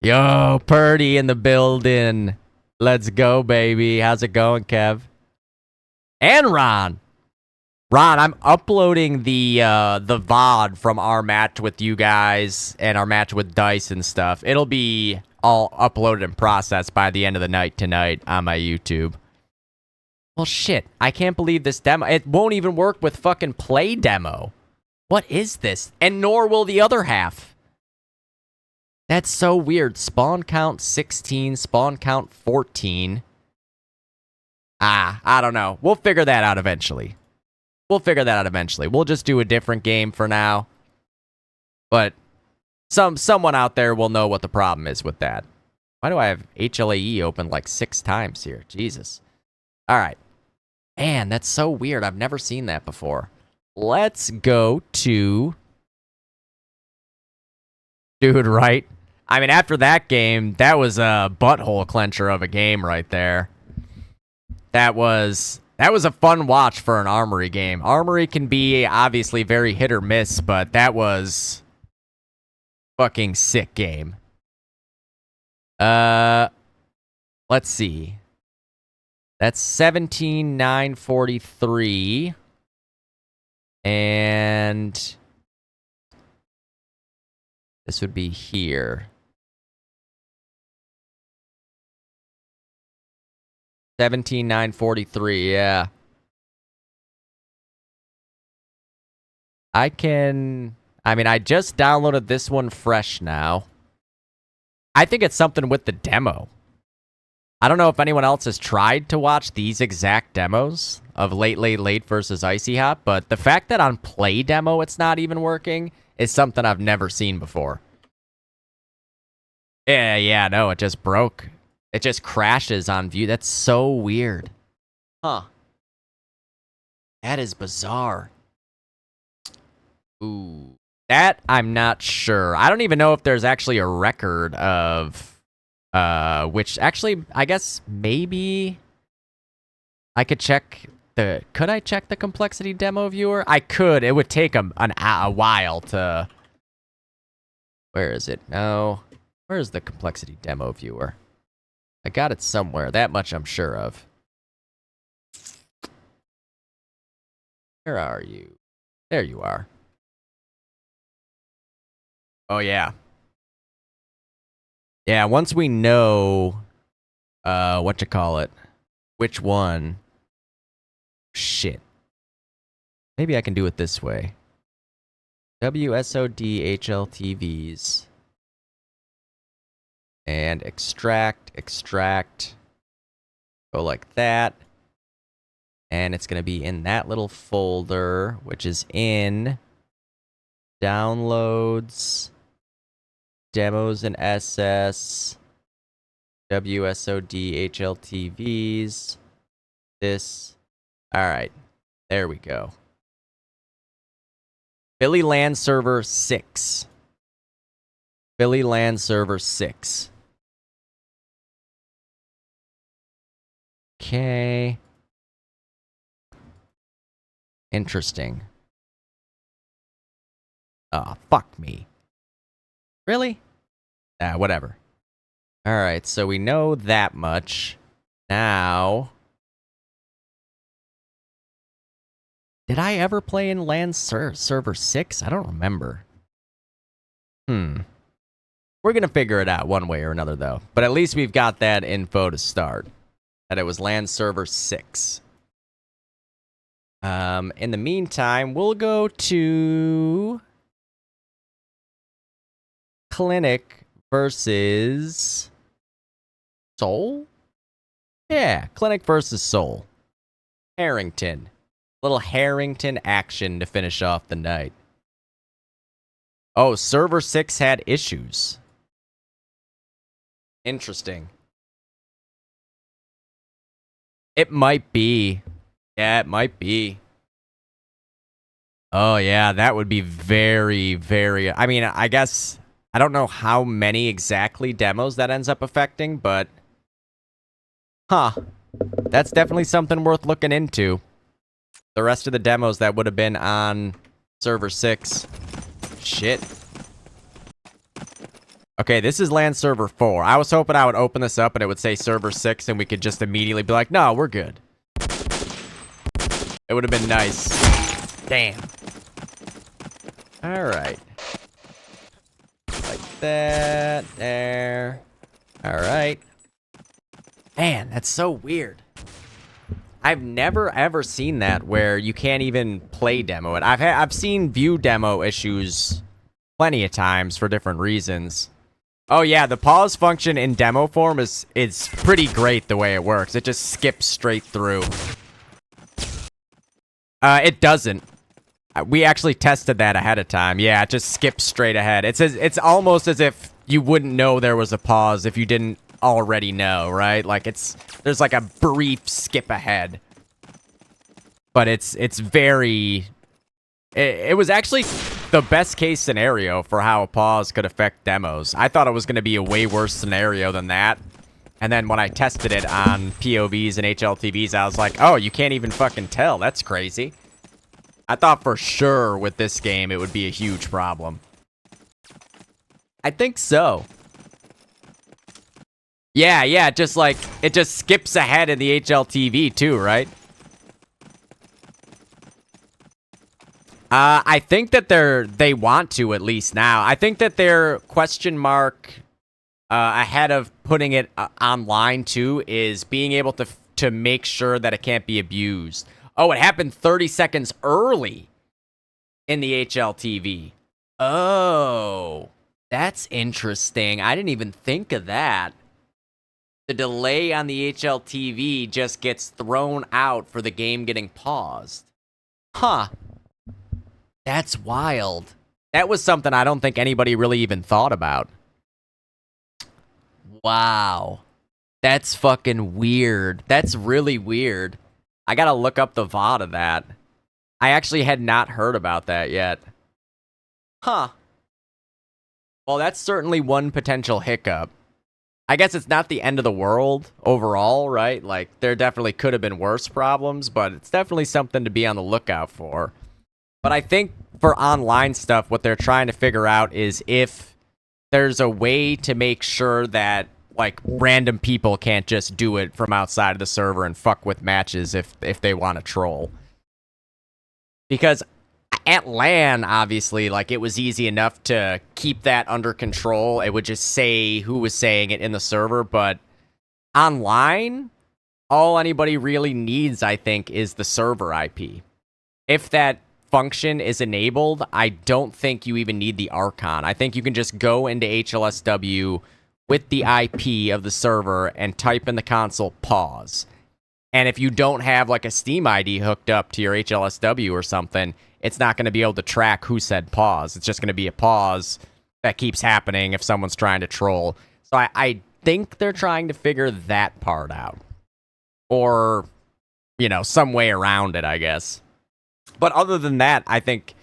Yo, Purdy in the building. Let's go, baby. How's it going, Kev? And Ron. Ron, I'm uploading the VOD from our match with you guys and our match with Dice and stuff. It'll be all uploaded and processed by the end of the night tonight on my YouTube. Well, shit. I can't believe this demo. It won't even work with fucking play demo. What is this? And nor will the other half. That's so weird. Spawn count 16, spawn count 14. I don't know. We'll figure that out eventually. We'll just do a different game for now. But someone out there will know what the problem is with that. Why do I have HLAE open like 6 times here? Jesus. All right. Man, that's so weird. I've never seen that before. Let's go to... Dude, right? I mean, after that game, that was a butthole clencher of a game right there. That was a fun watch for an Armory game. Armory can be obviously very hit or miss, but that was fucking sick game. Let's see. That's 17,943. And this would be here. 17,943, yeah. I just downloaded this one fresh now. I think it's something with the demo. I don't know if anyone else has tried to watch these exact demos of Late versus Icy Hot, but the fact that on play demo it's not even working is something I've never seen before. Yeah, no, it just broke. It just crashes on view. That's so weird. Huh. That is bizarre. Ooh. That, I'm not sure. I don't even know if there's actually a record of... which, actually, I guess maybe... I could check the... Could I check the complexity demo viewer? I could. It would take a while to... Where is it? No. Where's the complexity demo viewer? I got it somewhere. That much I'm sure of. Where are you? There you are. Oh, yeah. Yeah, once we know, which one. Shit. Maybe I can do it this way. WSOD HLTVs. And extract. Go like that. And it's going to be in that little folder, which is in downloads, demos and SS, WSOD HLTVs. This. All right. There we go. Philly LAN server 6. Philly LAN server 6. Okay. Interesting. Oh, fuck me. Really? Ah, whatever. Alright, so we know that much. Now... Did I ever play in LAN server 6? I don't remember. We're gonna figure it out one way or another, though. But at least we've got that info to start. That it was LAN server 6. In the meantime, we'll go to... Clinic versus... Soul? Yeah, Clinic versus Soul. Harrington. Little Harrington action to finish off the night. Oh, server 6 had issues. Interesting. It might be. Yeah, it might be. Oh, yeah, that would be very, very... I mean, I guess... I don't know how many exactly demos that ends up affecting, but... Huh. That's definitely something worth looking into. The rest of the demos that would have been on server 6. Shit. Okay, this is LAN server 4. I was hoping I would open this up and it would say server 6 and we could just immediately be like, no, we're good. It would have been nice. Damn. Alright. Like that. There. Alright. Man, that's so weird. I've never ever seen that where you can't even play demo it. I've seen view demo issues plenty of times for different reasons. Oh yeah, the pause function in demo form is pretty great the way it works. It just skips straight through. It doesn't. We actually tested that ahead of time. Yeah, it just skips straight ahead. It's almost as if you wouldn't know there was a pause if you didn't already know, right? Like there's like a brief skip ahead. But it's very... It was actually the best case scenario for how a pause could affect demos. I thought it was going to be a way worse scenario than that. And then when I tested it on POVs and HLTVs, I was like, oh, you can't even fucking tell. That's crazy. I thought for sure with this game it would be a huge problem. I think so. Yeah, just like, it just skips ahead in the HLTV too, right? I think that they want to at least now. I think that their question mark ahead of putting it online too is being able to make sure that it can't be abused. Oh, it happened 30 seconds early in the HLTV. Oh, that's interesting. I didn't even think of that. The delay on the HLTV just gets thrown out for the game getting paused. Huh. That's wild. That was something I don't think anybody really even thought about. Wow. That's fucking weird. That's really weird. I gotta look up the VOD of that. I actually had not heard about that yet. Huh. Well, that's certainly one potential hiccup. I guess it's not the end of the world overall, right? Like, there definitely could have been worse problems, but it's definitely something to be on the lookout for. But I think for online stuff, what they're trying to figure out is if there's a way to make sure that, like, random people can't just do it from outside of the server and fuck with matches if they want to troll. Because at LAN, obviously, like, it was easy enough to keep that under control. It would just say who was saying it in the server, but online, all anybody really needs, I think, is the server IP. If that function is enabled, I don't think you even need the Archon. I think you can just go into HLSW with the IP of the server and type in the console pause. And if you don't have like a Steam ID hooked up to your HLSW or something, it's not going to be able to track who said pause. It's just going to be a pause that keeps happening if someone's trying to troll. So I think they're trying to figure that part out. Or, you know, some way around it, I guess. But other than that, I think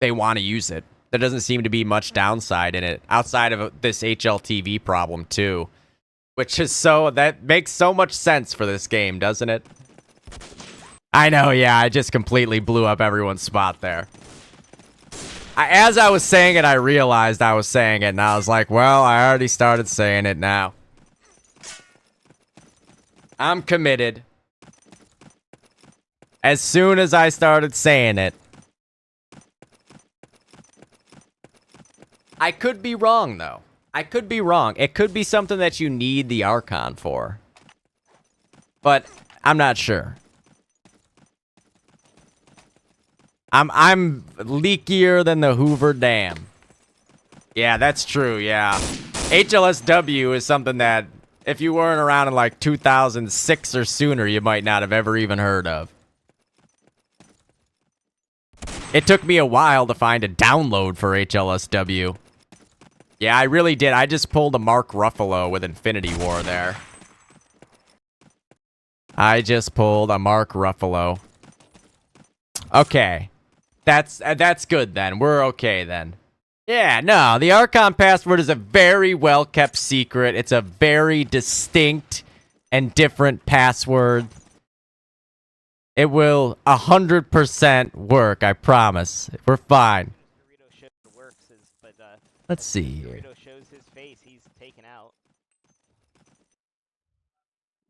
they want to use it. There doesn't seem to be much downside in it, outside of this HLTV problem, too. Which is that makes so much sense for this game, doesn't it? I know, yeah, I just completely blew up everyone's spot there. As I was saying it, I realized I was saying it, and I was like, well, I already started saying it now. I'm committed. As soon as I started saying it. I could be wrong, though. I could be wrong. It could be something that you need the Archon for. But I'm not sure. I'm leakier than the Hoover Dam. Yeah, that's true, yeah. HLSW is something that, if you weren't around in like 2006 or sooner, you might not have ever even heard of. It took me a while to find a download for HLSW. Yeah, I really did. I just pulled a Mark Ruffalo with Infinity War there. I just pulled a Mark Ruffalo. Okay. That's good then. We're okay then. Yeah, no, the Archon password is a very well-kept secret. It's a very distinct and different password. It will 100% work, I promise. We're fine. Let's see here. Shows his face, he's taken out.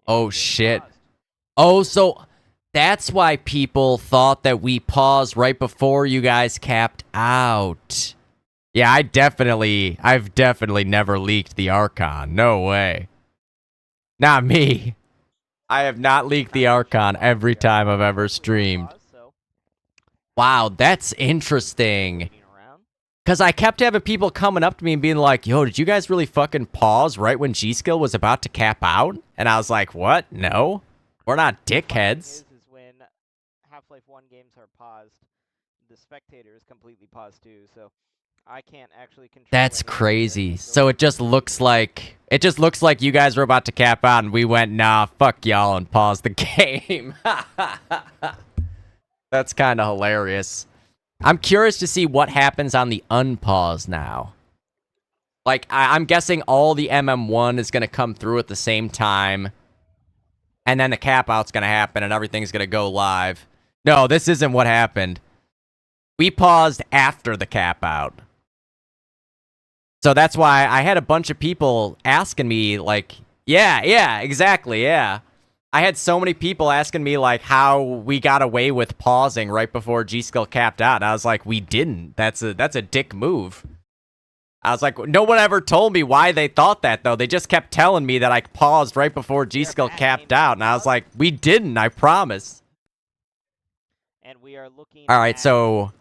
Oh, shit. Oh, so that's why people thought that we paused right before you guys capped out. Yeah, I've definitely never leaked the Archon. No way. Not me. I have not leaked the Archon every time I've ever streamed. Wow, that's interesting. Because I kept having people coming up to me and being like, yo, did you guys really fucking pause right when gskill was about to cap out? And I was like, what? No. We're not dickheads. Is when Half-Life 1 games are paused, the spectator is completely paused too, so I can't actually control. That's crazy. So it just looks like you guys were about to cap out and we went, nah, fuck y'all, and paused the game. That's kind of hilarious. I'm curious to see what happens on the unpause now. Like, I'm guessing all the MM1 is going to come through at the same time. And then the cap out's going to happen and everything's going to go live. No, this isn't what happened. We paused after the cap out. So that's why I had a bunch of people asking me, like, yeah, exactly, yeah. I had so many people asking me, like, how we got away with pausing right before gskill capped out. And I was like, we didn't. That's a dick move. I was like, no one ever told me why they thought that, though. They just kept telling me that I paused right before gskill capped out. And I was like, we didn't, I promise. And we are looking. All right, so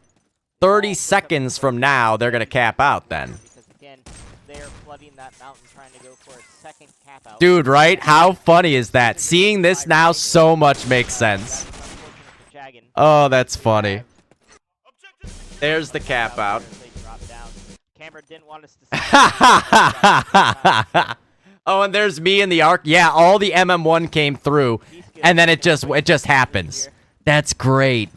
30 seconds from now, they're going to cap out then. Because, again, they are flooding that mountain trying to go for a second cap out. Dude, right? How funny is that? Seeing this now so much makes sense. Oh, that's funny. There's the cap out. Camera didn't want us to see. Oh, and there's me in the arc. Yeah, all the MM1 came through, and then it just happens. That's great.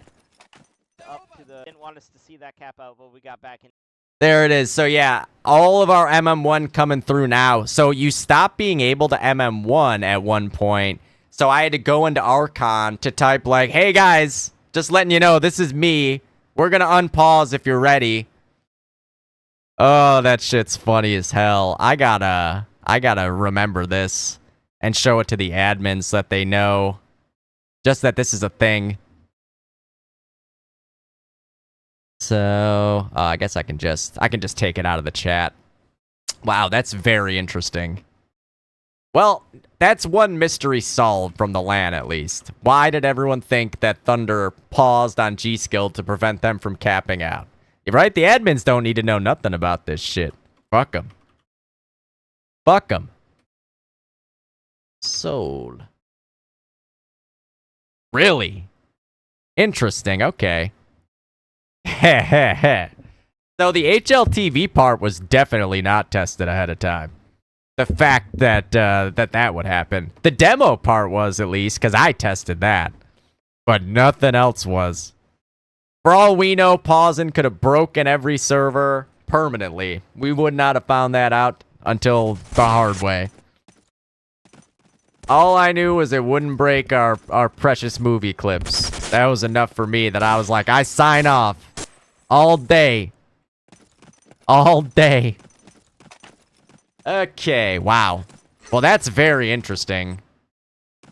Didn't want us to see that cap out, but we got back in. There it is. So yeah, all of our MM1 coming through now. So you stopped being able to MM1 at one point. So I had to go into Archon to type like, hey guys, just letting you know, this is me. We're going to unpause if you're ready. Oh, that shit's funny as hell. I gotta remember this and show it to the admins so that they know just that this is a thing. So, I guess I can just take it out of the chat. Wow, that's very interesting. Well, that's one mystery solved from the LAN, at least. Why did everyone think that Thunder paused on gskill to prevent them from capping out? Right? The admins don't need to know nothing about this shit. Fuck them. Fuck them. Sold. Really? Interesting. Okay. Heh heh heh. So the HLTV part was definitely not tested ahead of time. The fact that that would happen. The demo part was, at least, because I tested that. But nothing else was. For all we know, pausing could have broken every server permanently. We would not have found that out until the hard way. All I knew was it wouldn't break our precious movie clips. That was enough for me that I was like, I sign off. All day. All day. Okay, wow. Well, that's very interesting.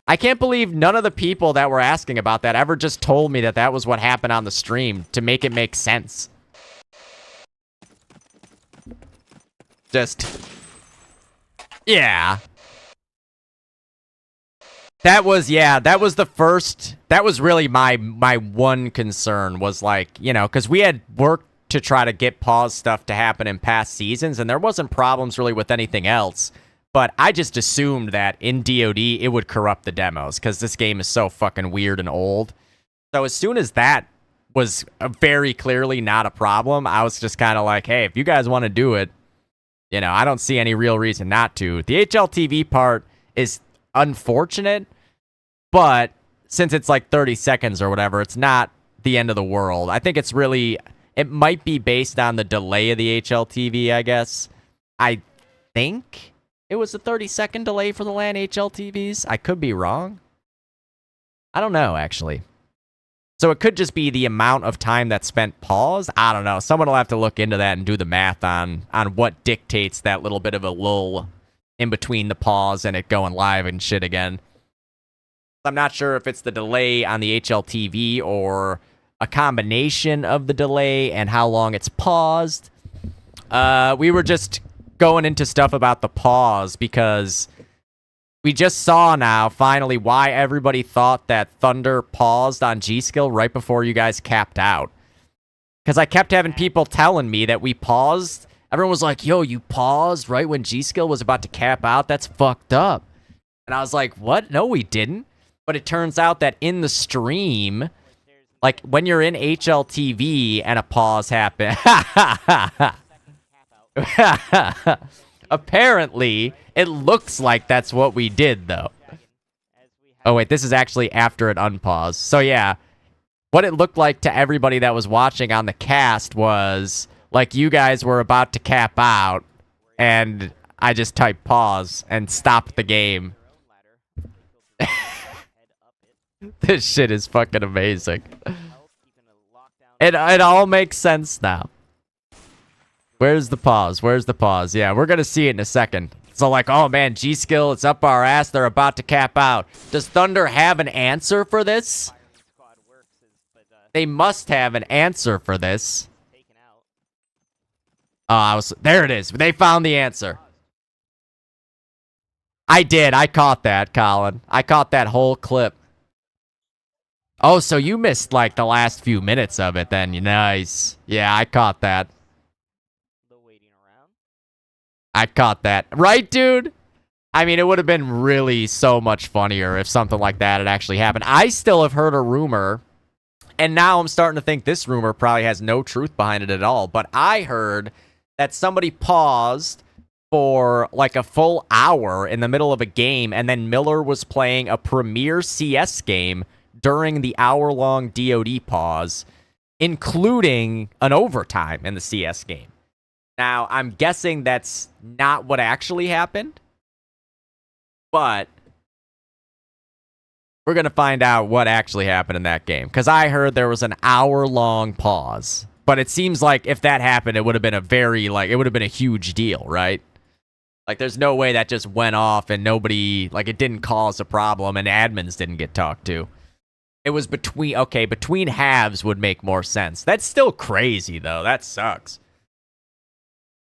I can't believe none of the people that were asking about that ever just told me that that was what happened on the stream to make it make sense. Just... yeah. That was the first... that was really my one concern was like, you know, because we had worked to try to get pause stuff to happen in past seasons, and there wasn't problems really with anything else. But I just assumed that in DoD, it would corrupt the demos, because this game is so fucking weird and old. So as soon as that was very clearly not a problem, I was just kind of like, hey, if you guys want to do it, you know, I don't see any real reason not to. The HLTV part is unfortunate, but since it's like 30 seconds or whatever, it's not the end of the world. I think it's really... it might be based on the delay of the HLTV, I guess. I think it was a 30-second delay for the LAN HLTVs. I could be wrong. I don't know, actually. So it could just be the amount of time that's spent paused. I don't know. Someone will have to look into that and do the math on what dictates that little bit of a lull in between the pause and it going live and shit again. I'm not sure if it's the delay on the HLTV or a combination of the delay and how long it's paused. We were just going into stuff about the pause because we just saw now finally why everybody thought that Thunder paused on gskill right before you guys capped out. Because I kept having people telling me that we paused. Everyone was like, yo, you paused right when gskill was about to cap out? That's fucked up. And I was like, what? No, we didn't. But it turns out that in the stream... like, when you're in HLTV and a pause happens... apparently, it looks like that's what we did, though. Oh, wait, this is actually after it unpaused. So, yeah, what it looked like to everybody that was watching on the cast was, like, you guys were about to cap out, and I just typed pause and stopped the game. This shit is fucking amazing. It all makes sense now. Where's the pause? Where's the pause? Yeah, we're gonna see it in a second. So like, oh man, gskill, it's up our ass. They're about to cap out. Does Thunder have an answer for this? They must have an answer for this. Oh, there it is. They found the answer. I did. I caught that, Colin. I caught that whole clip. Oh, so you missed like the last few minutes of it then. Nice. Yeah, I caught that. I caught that. Right, dude? I mean, it would have been really so much funnier if something like that had actually happened. I still have heard a rumor, and now I'm starting to think this rumor probably has no truth behind it at all, but I heard that somebody paused for like a full hour in the middle of a game, and then Miller was playing a premier CS game during the hour-long DoD pause, including an overtime in the CS game. Now, I'm guessing that's not what actually happened, but we're going to find out what actually happened in that game, because I heard there was an hour-long pause, but it seems like if that happened, it would have been it would have been a huge deal, right? Like, there's no way that just went off and nobody, like, it didn't cause a problem and admins didn't get talked to. It was between halves would make more sense. That's still crazy, though. That sucks.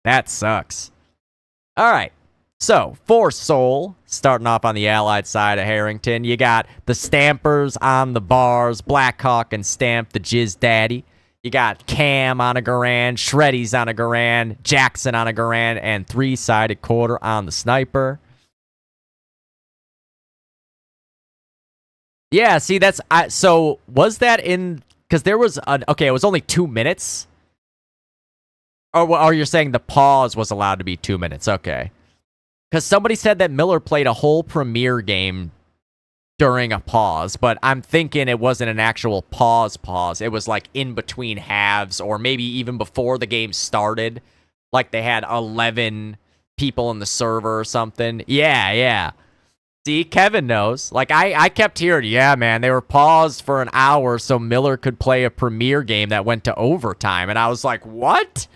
That sucks. All right. So, for Soul, starting off on the Allied side of Harrington, you got the Stampers on the bars, Blackhawk and Stamp, the Jizz Daddy. You got Cam on a Garand, Shreddy's on a Garand, Jackson on a Garand, and 3-sided quarter on the Sniper. Yeah, see, that's... so, was that in... Because there was... okay, it was only 2 minutes? Or you're saying the pause was allowed to be 2 minutes. Okay. Because somebody said that Miller played a whole premiere game during a pause, but I'm thinking it wasn't an actual pause. It was like in between halves, or maybe even before the game started. Like they had 11 people in the server or something. Yeah. See, Kevin knows. Like, I kept hearing, yeah, man, they were paused for an hour so Miller could play a premiere game that went to overtime. And I was like, what?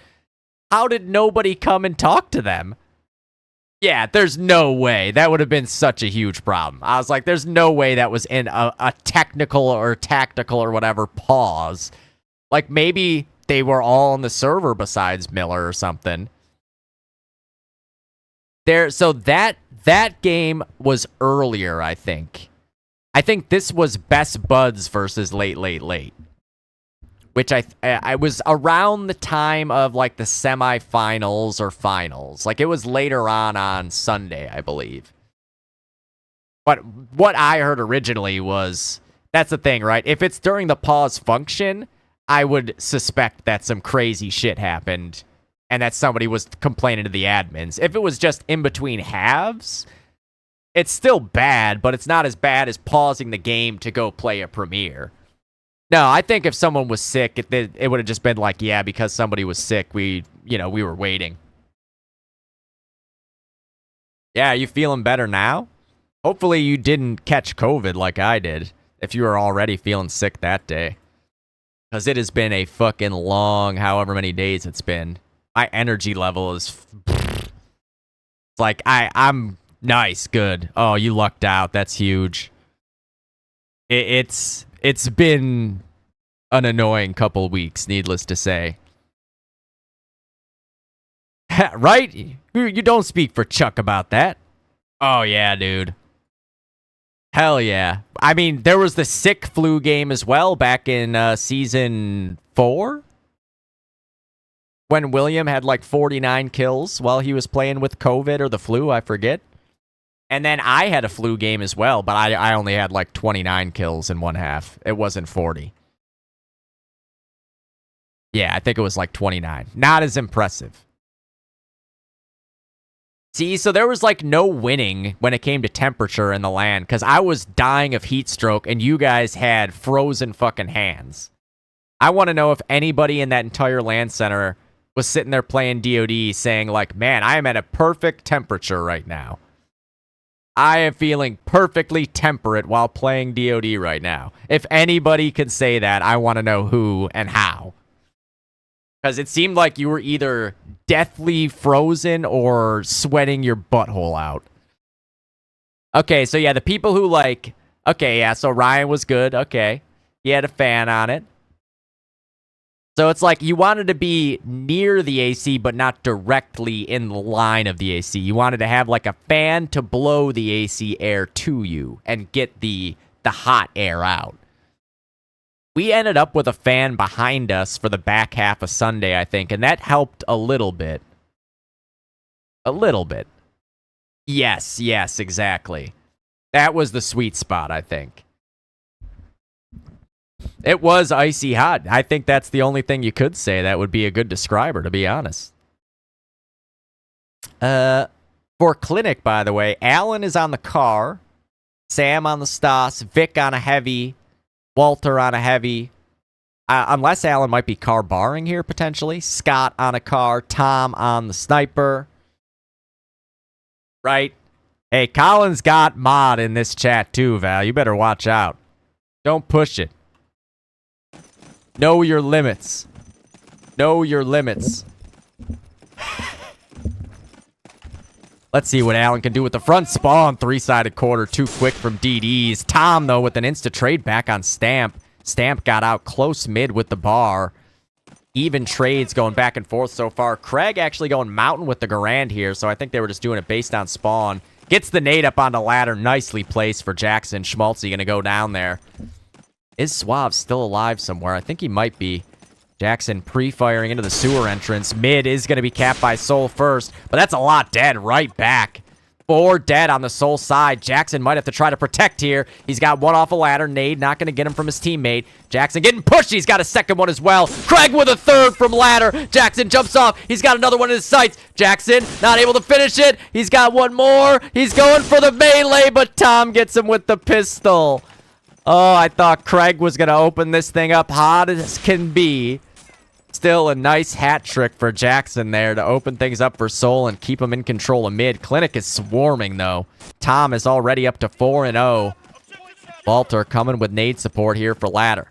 How did nobody come and talk to them? Yeah, there's no way. That would have been such a huge problem. I was like, there's no way that was in a technical or tactical or whatever pause. Like, maybe they were all on the server besides Miller or something. So that game was earlier, I think. I think this was Best Buds versus Late, which I was around the time of like the semifinals or finals. Like it was later on Sunday, I believe. But what I heard originally was, that's the thing, right? If it's during the pause function, I would suspect that some crazy shit happened and that somebody was complaining to the admins. If it was just in between halves, it's still bad, but it's not as bad as pausing the game to go play a premiere. No, I think if someone was sick, it would have just been like, yeah, because somebody was sick, we were waiting. Yeah, are you feeling better now? Hopefully you didn't catch COVID like I did, if you were already feeling sick that day. Because it has been a fucking long, however many days it's been. My energy level is... like, I'm nice, good. Oh, you lucked out, that's huge. It's been an annoying couple weeks, needless to say. Right? You don't speak for Chuck about that. Oh, yeah, dude. Hell yeah. I mean, there was the sick flu game as well back in Season 4. When William had like 49 kills while he was playing with COVID or the flu, I forget. And then I had a flu game as well, but I only had like 29 kills in one half. It wasn't 40. Yeah, I think it was like 29. Not as impressive. See, so there was like no winning when it came to temperature in the LAN, because I was dying of heat stroke and you guys had frozen fucking hands. I want to know if anybody in that entire LAN center was sitting there playing DOD saying like, man, I am at a perfect temperature right now. I am feeling perfectly temperate while playing DOD right now. If anybody could say that, I want to know who and how. Because it seemed like you were either deathly frozen or sweating your butthole out. Okay, so yeah, the people who like... Okay, yeah, so Ryan was good. Okay. He had a fan on it. So it's like you wanted to be near the AC, but not directly in the line of the AC. You wanted to have like a fan to blow the AC air to you and get the hot air out. We ended up with a fan behind us for the back half of Sunday, I think, and that helped a little bit. A little bit. Yes, exactly. That was the sweet spot, I think. It was icy hot. I think that's the only thing you could say that would be a good describer, to be honest. For Clinic, by the way, Alan is on the car, Sam on the Stas, Vic on a heavy, Walter on a heavy. Unless Alan might be car barring here, potentially. Scott on a car, Tom on the Sniper. Right? Hey, Colin's got mod in this chat too, Val. You better watch out. Don't push it. Know your limits. Know your limits. Let's see what Alan can do with the front spawn. 3-sided quarter, too quick from DDs. Tom, though, with an insta trade back on Stamp. Stamp got out close mid with the bar. even trades going back and forth so far. Craig actually going mountain with the Garand here, so I think they were just doing it based on spawn. Gets the nade up on the ladder. Nicely placed for Jackson. Schmaltzy going to go down there. Is Suave still alive somewhere? I think he might be. Jackson pre-firing into the sewer entrance. Mid is going to be capped by Soul first, but that's a lot dead right back. 4 dead on the Soul side. Jackson might have to try to protect here. He's got one off a ladder. Nade not going to get him from his teammate. Jackson getting pushed. He's got a second one as well. Craig with a third from ladder. Jackson jumps off. He's got another one in his sights. Jackson not able to finish it. He's got one more. He's going for the melee, but Tom gets him with the pistol. Oh, I thought Craig was going to open this thing up hot as can be. Still a nice hat trick for Jackson there to open things up for Soul and keep him in control of mid. Clinic is swarming, though. Tom is already up to 4-0. Walter coming with nade support here for ladder.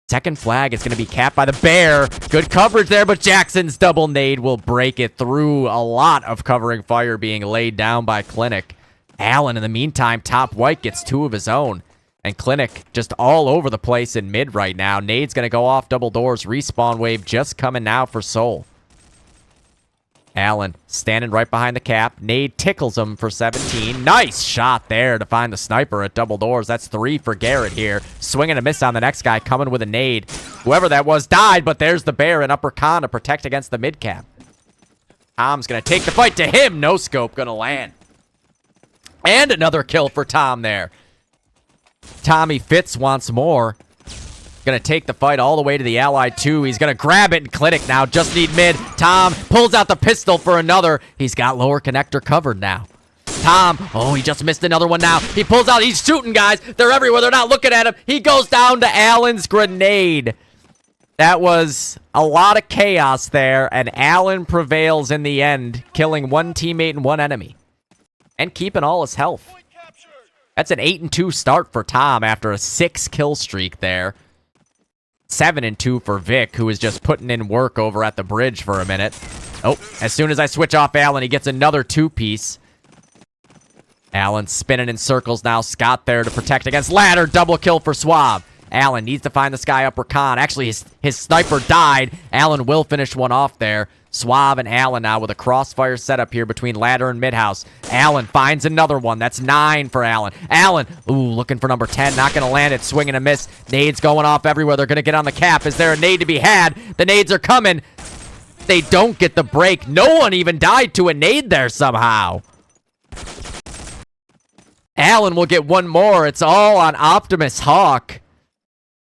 Second flag is going to be capped by the bear. Good coverage there, but Jackson's double nade will break it through. A lot of covering fire being laid down by Clinic. Allen, in the meantime, top white gets 2 of his own. And Clinic just all over the place in mid right now. Nade's going to go off double doors. Respawn wave just coming now for Soul. Allen standing right behind the cap. Nade tickles him for 17. Nice shot there to find the sniper at double doors. That's 3 for Garrett here. Swinging a miss on the next guy, coming with a nade. Whoever that was died, but there's the bear and upper con to protect against the mid cap. Tom's going to take the fight to him. No scope going to land. And another kill for Tom there. Tommy Fitz wants more. Gonna take the fight all the way to the ally 2. He's gonna grab it and Clinic now. Just need mid. Tom pulls out the pistol for another. He's got lower connector covered now. Tom, oh, he just missed another one now. He pulls out. He's shooting guys. They're everywhere. They're not looking at him. He goes down to Allen's grenade. That was a lot of chaos there, and Allen prevails in the end, killing 1 teammate and 1 enemy. And keeping all his health. That's an 8-2 start for Tom after a 6-kill streak there. 7-2 for Vic, who is just putting in work over at the bridge for a minute. Oh, as soon as I switch off Allen, he gets another 2-piece. Allen spinning in circles now. Scott there to protect against ladder. Double kill for Suave. Allen needs to find this guy upper con. Actually, his sniper died. Allen will finish one off there. Suave and Allen now with a crossfire setup here between ladder and midhouse. Allen finds another one. That's 9 for Allen. Allen, ooh, looking for number 10. Not going to land it. Swing and a miss. Nades going off everywhere. They're going to get on the cap. Is there a nade to be had? The nades are coming. They don't get the break. No one even died to a nade there somehow. Allen will get one more. It's all on Optimus Hawk.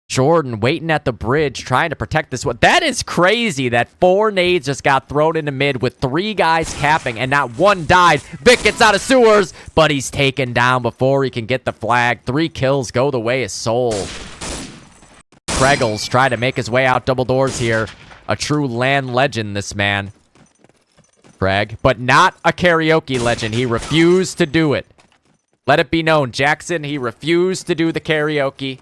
Jordan waiting at the bridge, trying to protect this one. That is crazy that 4 nades just got thrown into mid with 3 guys capping and not 1 died. Vic gets out of sewers, but he's taken down before he can get the flag. 3 kills go the way of Soul. Kreggles try to make his way out double doors here. A true LAN legend, this man. Craig, but not a karaoke legend. He refused to do it. Let it be known, Jackson, he refused to do the karaoke.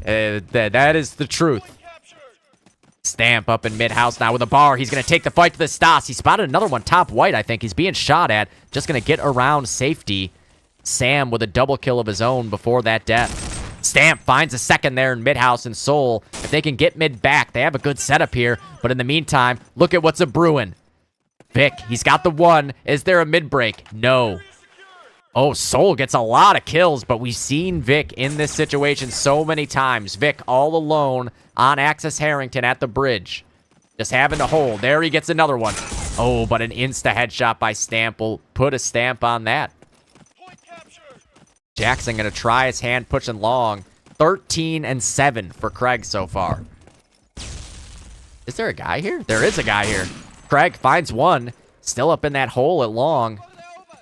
That is the truth. Stamp up in mid-house now with a bar. He's going to take the fight to the Stas. He spotted another one top white, I think. He's being shot at. Just going to get around safety. Sam with a double kill of his own before that death. Stamp finds a second there in mid-house and Soul. If they can get mid back, they have a good setup here. But in the meantime, look at what's a-brewing. Vic, he's got the 1. Is there a mid-break? No. Oh, Soul gets a lot of kills, but we've seen Vic in this situation so many times. Vic all alone on Axis Harrington at the bridge. Just having to hold. There he gets another one. Oh, but an insta headshot by Stamp will put a stamp on that. Jackson going to try his hand pushing long. 13-7 for Craig so far. Is there a guy here? There is a guy here. Craig finds one. Still up in that hole at long.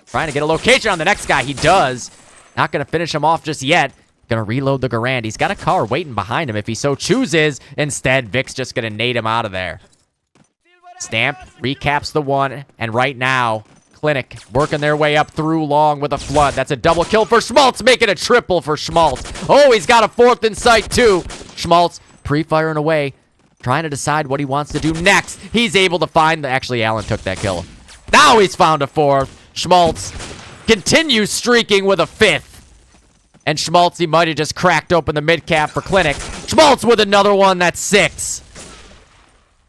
Trying to get a location on the next guy. He does. Not going to finish him off just yet. Going to reload the Garand. He's got a car waiting behind him if he so chooses. Instead, Vic's just going to nade him out of there. Stamp recaps the 1. And right now, Clinic working their way up through long with a flood. That's a double kill for Schmaltz, making a triple for Schmaltz. Oh, he's got a 4th in sight too. Schmaltz pre-firing away. Trying to decide what he wants to do next. He's able to find actually, Allen took that kill. Now he's found a 4th. Schmaltz continues streaking with a 5th. And Schmaltz, he might have just cracked open the mid-cap for Clinic. Schmaltz with another one. That's 6.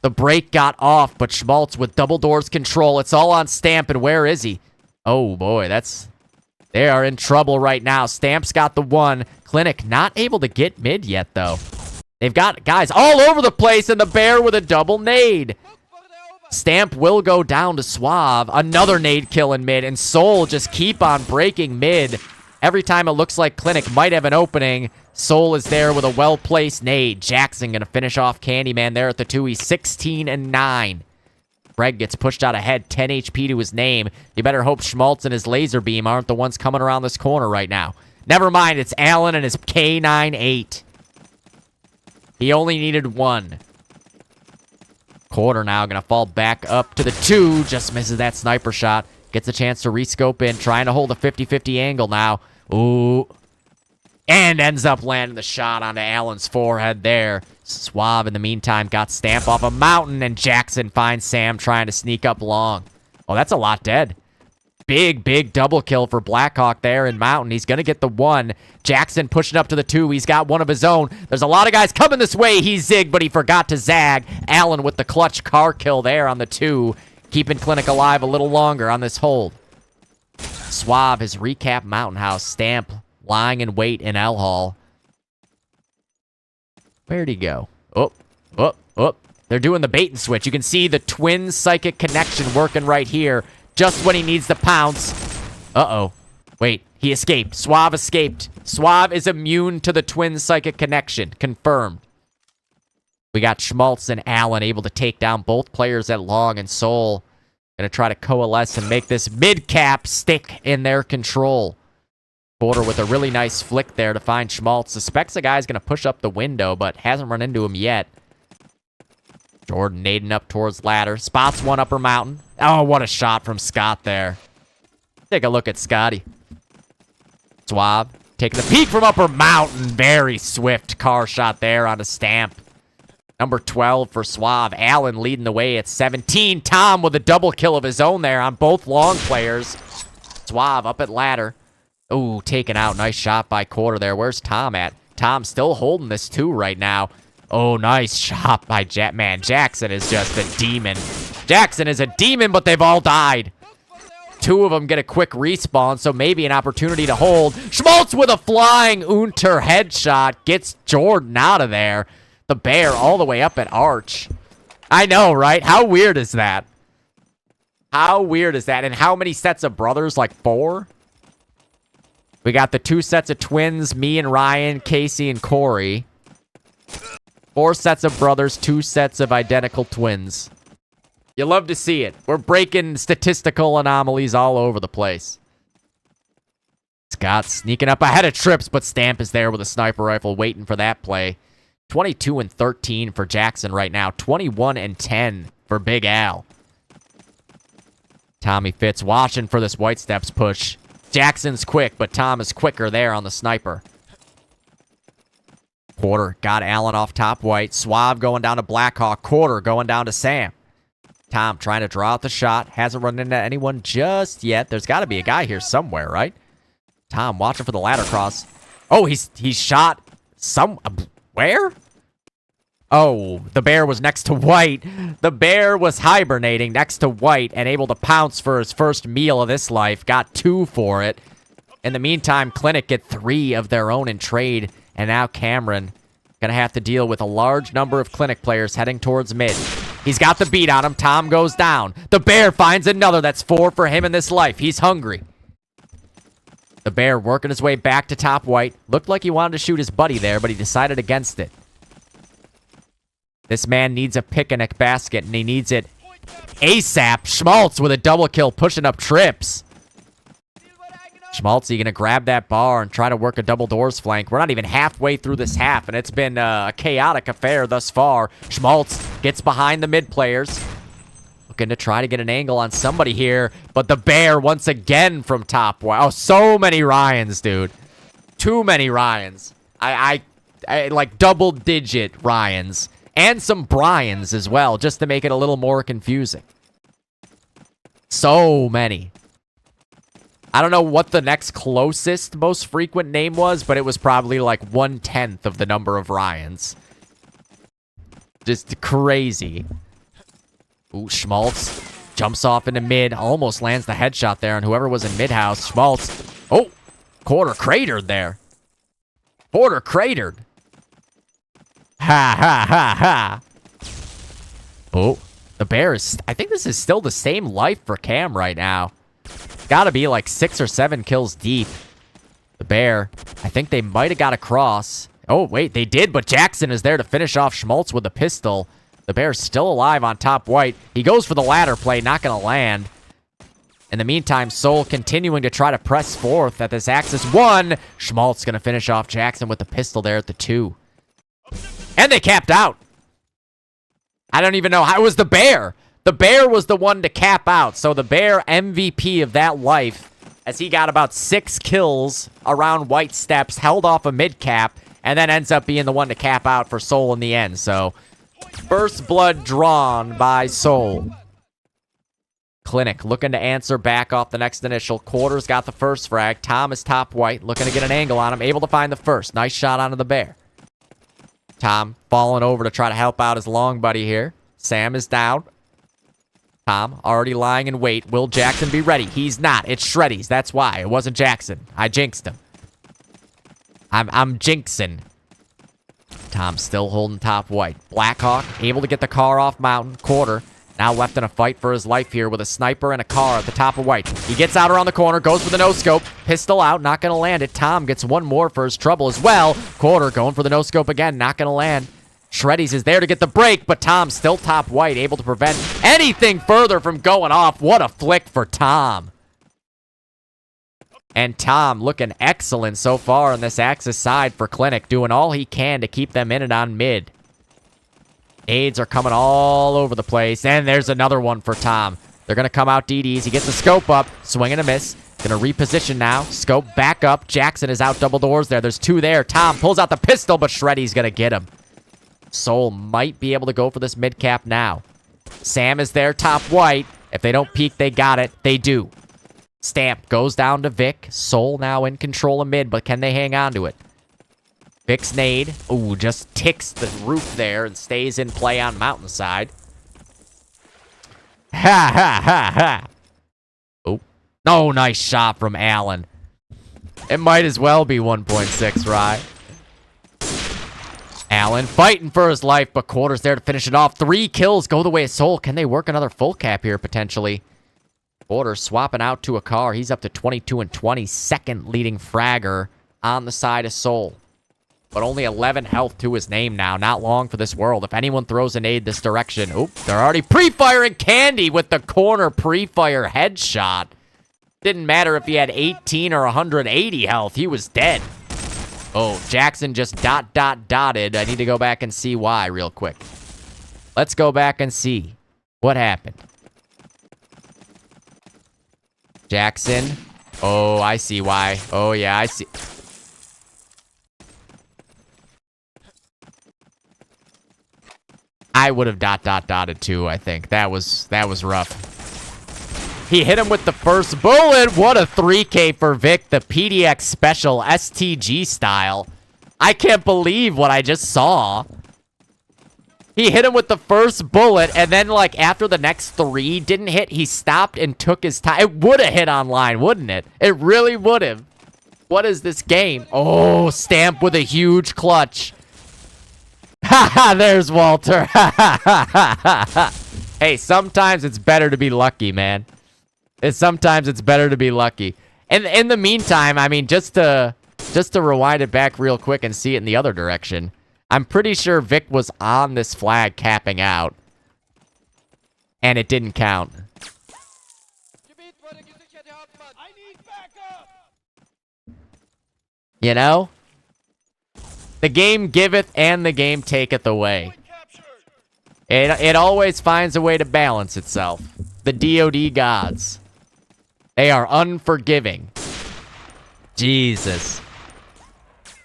The break got off, but Schmaltz with double doors control. It's all on Stamp, and where is he? Oh, boy, they are in trouble right now. Stamp's got the 1. Clinic not able to get mid yet, though. They've got guys all over the place, and the Bear with a double nade. Stamp will go down to Suave. Another nade kill in mid, and Soul just keep on breaking mid. Every time it looks like Clinic might have an opening, Soul is there with a well-placed nade. Jackson gonna finish off Candyman there at the 2. He's 16-9. Greg gets pushed out ahead, 10 HP to his name. You better hope Schmaltz and his laser beam aren't the ones coming around this corner right now. Never mind, it's Allen and his K98. He only needed 1. Quarter now gonna fall back up to the 2. Just misses that sniper shot. Gets a chance to rescope in, trying to hold a 50-50 angle now. Ooh. And ends up landing the shot onto Allen's forehead there. Suave, in the meantime, got Stamp off a mountain, and Jackson finds Sam trying to sneak up long. Oh, that's a lot dead. Big double kill for Blackhawk there in mountain. He's going to get the 1. Jackson pushing up to the 2. He's got one of his own. There's a lot of guys coming this way. He zigged, but he forgot to zag. Allen with the clutch car kill there on the 2. Keeping Clinic alive a little longer on this hold. Suave has recapped Mountain House. Stamp lying in wait in L Hall. Where'd he go? Oh. They're doing the bait and switch. You can see the twin psychic connection working right here. Just when he needs to pounce. Uh-oh. Wait, he escaped. Suave escaped. Suave is immune to the twin psychic connection. Confirmed. We got Schmaltz and Allen able to take down both players at long, and Soul gonna try to coalesce and make this mid-cap stick in their control. Quarter with a really nice flick there to find Schmaltz. Suspects the guy's gonna push up the window, but hasn't run into him yet. Jordan nading up towards ladder. Spots one upper mountain. Oh, what a shot from Scott there. Take a look at Scotty. Suave taking the peek from upper mountain. Very swift car shot there on a Stamp. Number 12 for Suave. Allen leading the way at 17. Tom with a double kill of his own there on both long players. Suave up at ladder. Ooh, taken out. Nice shot by Quarter there. Where's Tom at? Tom still holding this 2 right now. Oh, nice shot by Man, Jackson is just a demon. Jackson is a demon, but they've all died. 2 of them get a quick respawn, so maybe an opportunity to hold. Schmaltz with a flying Unter headshot gets Jordan out of there. The Bear all the way up at Arch. I know, right? How weird is that? How weird is that? And how many sets of brothers? Like 4? We got the 2 sets of twins, me and Ryan, Casey and Corey. 4 sets of brothers, 2 sets of identical twins. You love to see it. We're breaking statistical anomalies all over the place. Scott sneaking up ahead of Trips, but Stamp is there with a sniper rifle waiting for that play. 22-13 for Jackson right now. 21-10 for Big Al. Tommy Fitz watching for this White Steps push. Jackson's quick, but Tom is quicker there on the sniper. Quarter got Allen off top White. Suave going down to Blackhawk. Quarter going down to Sam. Tom trying to draw out the shot. Hasn't run into anyone just yet. There's got to be a guy here somewhere, right? Tom watching for the ladder cross. Oh, he's shot where? Oh, the Bear was next to White. The Bear was hibernating next to White and able to pounce for his first meal of this life. Got 2 for it. In the meantime, Clinic get 3 of their own in trade. And now Cameron gonna have to deal with a large number of Clinic players heading towards mid. He's got the beat on him. Tom goes down. The Bear finds another. That's 4 for him in this life. He's hungry. The Bear working his way back to top White. Looked like he wanted to shoot his buddy there, but he decided against it. This man needs a picnic basket, and he needs it ASAP. Schmaltz with a double kill, pushing up Trips. Schmaltz, you gonna grab that bar and try to work a double doors flank. We're not even halfway through this half, and it's been a chaotic affair thus far. Schmaltz gets behind the mid players. Looking to try to get an angle on somebody here, but the Bear once again from top. Wow, so many Ryans, dude. Too many Ryans. I like double-digit Ryans. And some Bryans as well, just to make it a little more confusing. So many. I don't know what the next closest most frequent name was, but it was probably like 1/10 of the number of Ryans. Just crazy. Ooh, Schmaltz jumps off into mid. Almost lands the headshot there on whoever was in mid-house. Schmaltz. Oh, quarter cratered there. Quarter cratered. Ha, ha, ha, ha. Oh, the bear is... I think this is still the same life for Cam right now. Gotta be like 6 or 7 kills deep. The bear. I think they might have got across. Oh, wait, they did, but Jackson is there to finish off Schmaltz with a pistol. The bear's still alive on top white. He goes for the ladder play, not gonna land. In the meantime, Soul continuing to try to press forth at this Axis 1. Schmaltz gonna finish off Jackson with the pistol there at the 2. And they capped out. I don't even know how. It was the bear. The bear was the one to cap out. So the bear MVP of that life, as he got about 6 kills around white steps, held off a mid cap, and then ends up being the one to cap out for Soul in the end. So first blood drawn by Soul. Clinic looking to answer back off the next initial. Quarters got the first frag. Tom is top white, looking to get an angle on him. Able to find the first. Nice shot onto the bear. Tom falling over to try to help out his long buddy here. Sam is down. Tom already lying in wait. Will Jackson be ready? He's not. It's Shreddies. That's why. It wasn't Jackson. I jinxed him. I'm jinxing. Tom still holding top white. Blackhawk able to get the car off mountain. Quarter now left in a fight for his life here with a sniper and a car at the top of white. He gets out around the corner, goes for the no-scope. Pistol out, not going to land it. Tom gets one more for his trouble as well. Quarter going for the no-scope again, not going to land. Shreddies is there to get the break, but Tom still top white, able to prevent anything further from going off. What a flick for Tom. And Tom looking excellent so far on this Axis side for Clinic, doing all he can to keep them in and on mid. Aids are coming all over the place, and there's another one for Tom. They're going to come out DDs. He gets the scope up, swing and a miss. Going to reposition now. Scope back up. Jackson is out double doors there. There's 2 there. Tom pulls out the pistol, but Shreddy's going to get him. Soul might be able to go for this mid cap now. Sam is there, top white. If they don't peek, they got it. They do. Stamp goes down to Vic. Soul now in control of mid, but can they hang on to it? Vic's nade. Ooh, just ticks the roof there and stays in play on mountainside. Ha, ha, ha, ha. Oh, no, nice shot from Allen. It might as well be 1.6, right? Allen fighting for his life, but Quarter's there to finish it off. 3 kills go the way of Soul. Can they work another full cap here, potentially? Quarter swapping out to a car. He's up to 22 and 20. Second leading fragger on the side of Soul. But only 11 health to his name now. Not long for this world. If anyone throws an aid this direction. Oop, they're already pre-firing Candy with the corner pre-fire headshot. Didn't matter if he had 18 or 180 health. He was dead. Oh, Jackson just dotted. I need to go back and see why real quick. Let's go back and see what happened. Jackson. Oh, I see why. Oh, yeah, I see. I would have dotted too, I think. That was rough. He hit him with the first bullet. What a 3K for Vic, the PDX special STG style. I can't believe what I just saw. He hit him with the first bullet, and then, like, after the next 3 didn't hit, he stopped and took his time. It would have hit online, wouldn't it? It really would have. What is this game? Oh, Stamp with a huge clutch. Ha ha, there's Walter. Ha ha ha ha ha. Hey, sometimes it's better to be lucky, man. Sometimes it's better to be lucky. And in the meantime, I mean, just to rewind it back real quick and see it in the other direction. I'm pretty sure Vic was on this flag capping out. And it didn't count. You know? The game giveth and the game taketh away. It always finds a way to balance itself. The DOD gods. They are unforgiving. Jesus.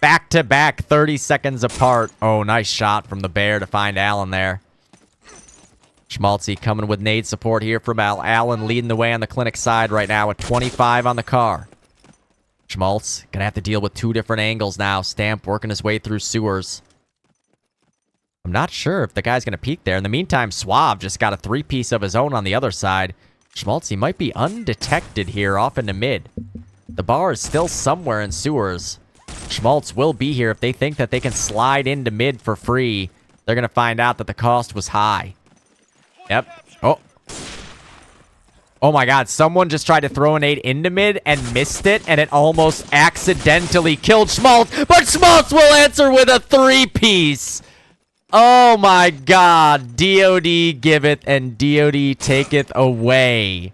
Back-to-back 30 seconds apart. Oh, nice shot from the bear to find Allen there. Schmaltzy coming with nade support here from Allen leading the way on the clinic side right now with 25 on the car. Schmaltz gonna have to deal with 2 different angles now. Stamp working his way through sewers. I'm not sure if the guy's gonna peek there. In the meantime, Suave just got a 3-piece of his own on the other side. Schmaltzy might be undetected here off into mid. The bar is still somewhere in sewers. Schmaltz will be here if they think that they can slide into mid for free. They're going to find out that the cost was high. Yep. Oh. Oh my god, someone just tried to throw a nade into mid and missed it, and it almost accidentally killed Schmaltz, but Schmaltz will answer with a 3-piece. Oh my god. DOD giveth and DOD taketh away.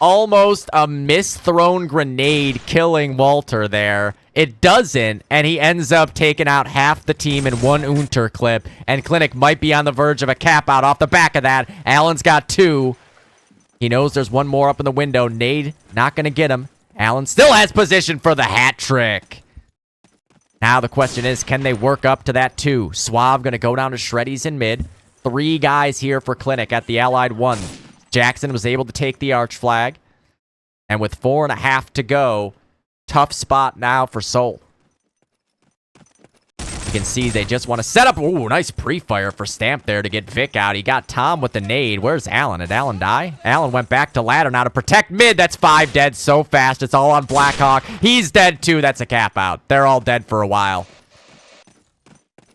Almost a misthrown grenade killing Walter there. It doesn't, and he ends up taking out half the team in 1 Unter clip, and Clinic might be on the verge of a cap out off the back of that. Allen's got 2. He knows there's 1 more up in the window. Nade not going to get him. Allen still has position for the hat trick. Now the question is, can they work up to that 2? Suave going to go down to Shreddies in mid. 3 guys here for Clinic at the Allied 1. Jackson was able to take the arch flag. And with 4.5 to go, tough spot now for Soul. You can see they just want to set up. Ooh, nice pre-fire for Stamp there to get Vic out. He got Tom with the nade. Where's Allen? Did Allen die? Allen went back to ladder now to protect mid. That's 5 dead so fast. It's all on Blackhawk. He's dead too. That's a cap out. They're all dead for a while.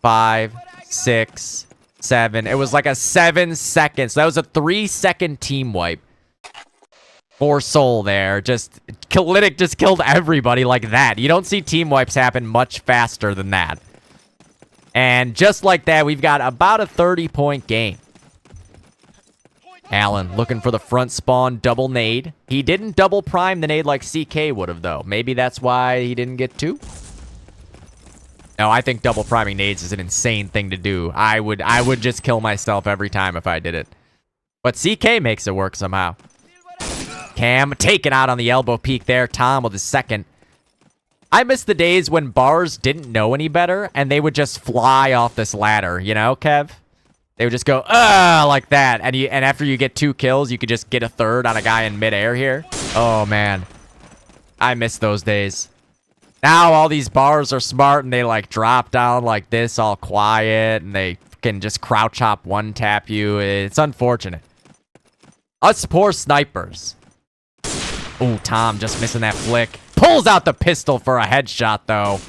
5, 6, 7. It was like a 7 seconds. So that was a 3-second team wipe for Soul there. Just Kalitic just killed everybody like that. You don't see team wipes happen much faster than that. And just like that, we've got about a 30-point game. Allen looking for the front spawn double nade. He didn't double prime the nade like CK would have, though. Maybe that's why he didn't get 2. No, I think double priming nades is an insane thing to do. I would just kill myself every time if I did it. But CK makes it work somehow. Cam taken out on the elbow peek there. Tom with his 2nd. I miss the days when bars didn't know any better and they would just fly off this ladder, you know, Kev? They would just go, like that. And after you get 2 kills, you could just get a 3rd on a guy in midair here. Oh, man. I miss those days. Now all these bars are smart and they, like, drop down like this all quiet and they can just crouch hop 1-tap you. It's unfortunate. Us poor snipers. Oh, Tom just missing that flick. Pulls out the pistol for a headshot, though.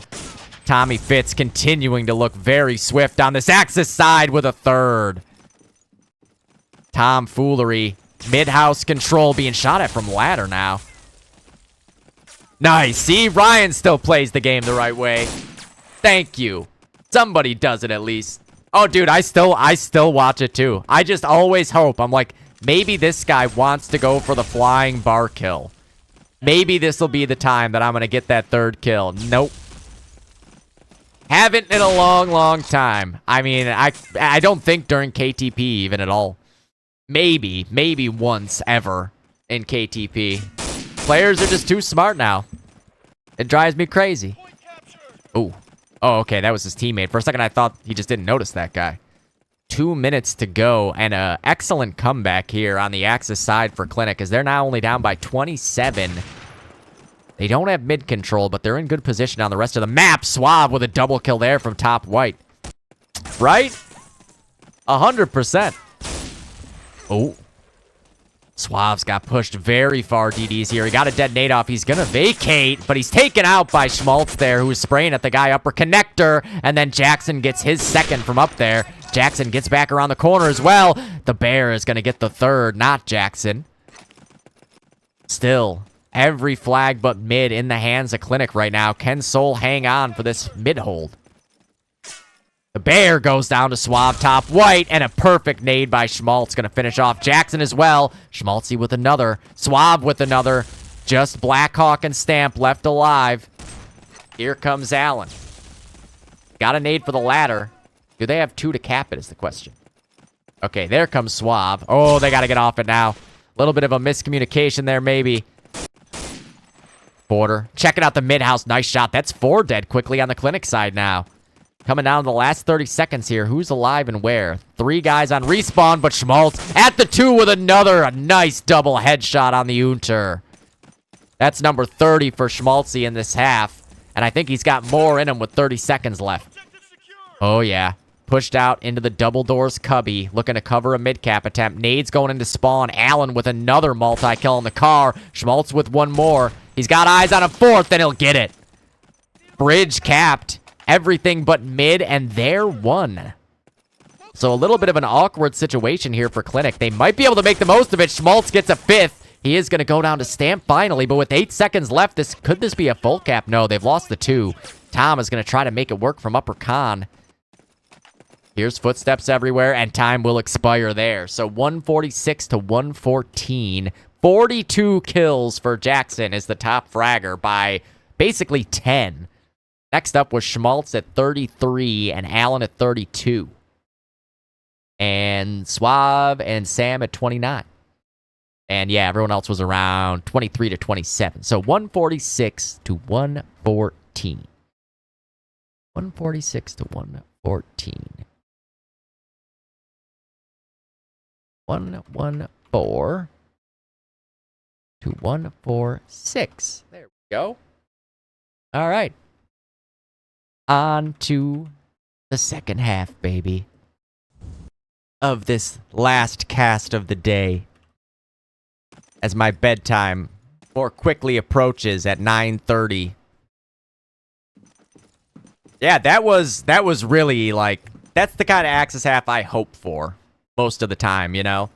Tommy Fitz continuing to look very swift on this Axis side with a 3rd. Tomfoolery. Mid-house control being shot at from ladder now. Nice. See, Ryan still plays the game the right way. Thank you. Somebody does it at least. Oh, dude, I still watch it too. I just always hope. I'm like, maybe this guy wants to go for the flying bar kill. Maybe this will be the time that I'm going to get that 3rd kill. Nope. Haven't in a long, long time. I mean, I don't think during KTP even at all. Maybe once ever in KTP. Players are just too smart now. It drives me crazy. Ooh. Oh, okay, that was his teammate. For a second, I thought he just didn't notice that guy. 2 minutes to go, and an excellent comeback here on the Axis side for Clinic, as they're now only down by 27. They don't have mid control, but they're in good position on the rest of the map. Suave with a double kill there from top white. Right? 100%. Oh. Suave's got pushed very far, DDs here. He got a dead nade off. He's going to vacate, but he's taken out by Schmaltz there, who's spraying at the guy upper connector, and then Jackson gets his 2nd from up there. Jackson gets back around the corner as well. The Bear is going to get the 3rd, not Jackson. Still, every flag but mid in the hands of Clinic right now. Can Soul hang on for this mid hold? The Bear goes down to Suave top white, and a perfect nade by Schmaltz. Going to finish off Jackson as well. Schmaltzy with another. Suave with another. Just Blackhawk and Stamp left alive. Here comes Allen. Got a nade for the ladder. Do they have 2 to cap it is the question. Okay, there comes Suave. Oh, they got to get off it now. A little bit of a miscommunication there, maybe. Border. Checking out the mid-house. Nice shot. That's 4 dead quickly on the Clinic side now. Coming down to the last 30 seconds here. Who's alive and where? 3 guys on respawn, but Schmaltz at the 2 with a nice double headshot on the Unter. That's number 30 for Schmaltzy in this half. And I think he's got more in him with 30 seconds left. Oh, yeah. Pushed out into the double doors cubby, looking to cover a mid-cap attempt. Nades going into spawn. Allen with another multi-kill in the car. Schmaltz with one more. He's got eyes on a 4th, and he'll get it. Bridge capped. Everything but mid, and they're 1. So a little bit of an awkward situation here for Clinic. They might be able to make the most of it. Schmaltz gets a 5th. He is going to go down to Stamp finally, but with 8 seconds left, could this be a full cap? No, they've lost the 2. Tom is going to try to make it work from upper con. Here's footsteps everywhere, and time will expire there. So 146 to 114. 42 kills for Jackson is the top fragger by basically 10. Next up was Schmaltz at 33 and Allen at 32. And Suave and Sam at 29. And yeah, everyone else was around 23 to 27. So 146 to 114. 146 to 114. 114 to 146. There we go. All right. On to the second half, baby, of this last cast of the day. As my bedtime more quickly approaches at 9:30. Yeah, that was really like, that's the kind of Axis half I hope for most of the time, you know?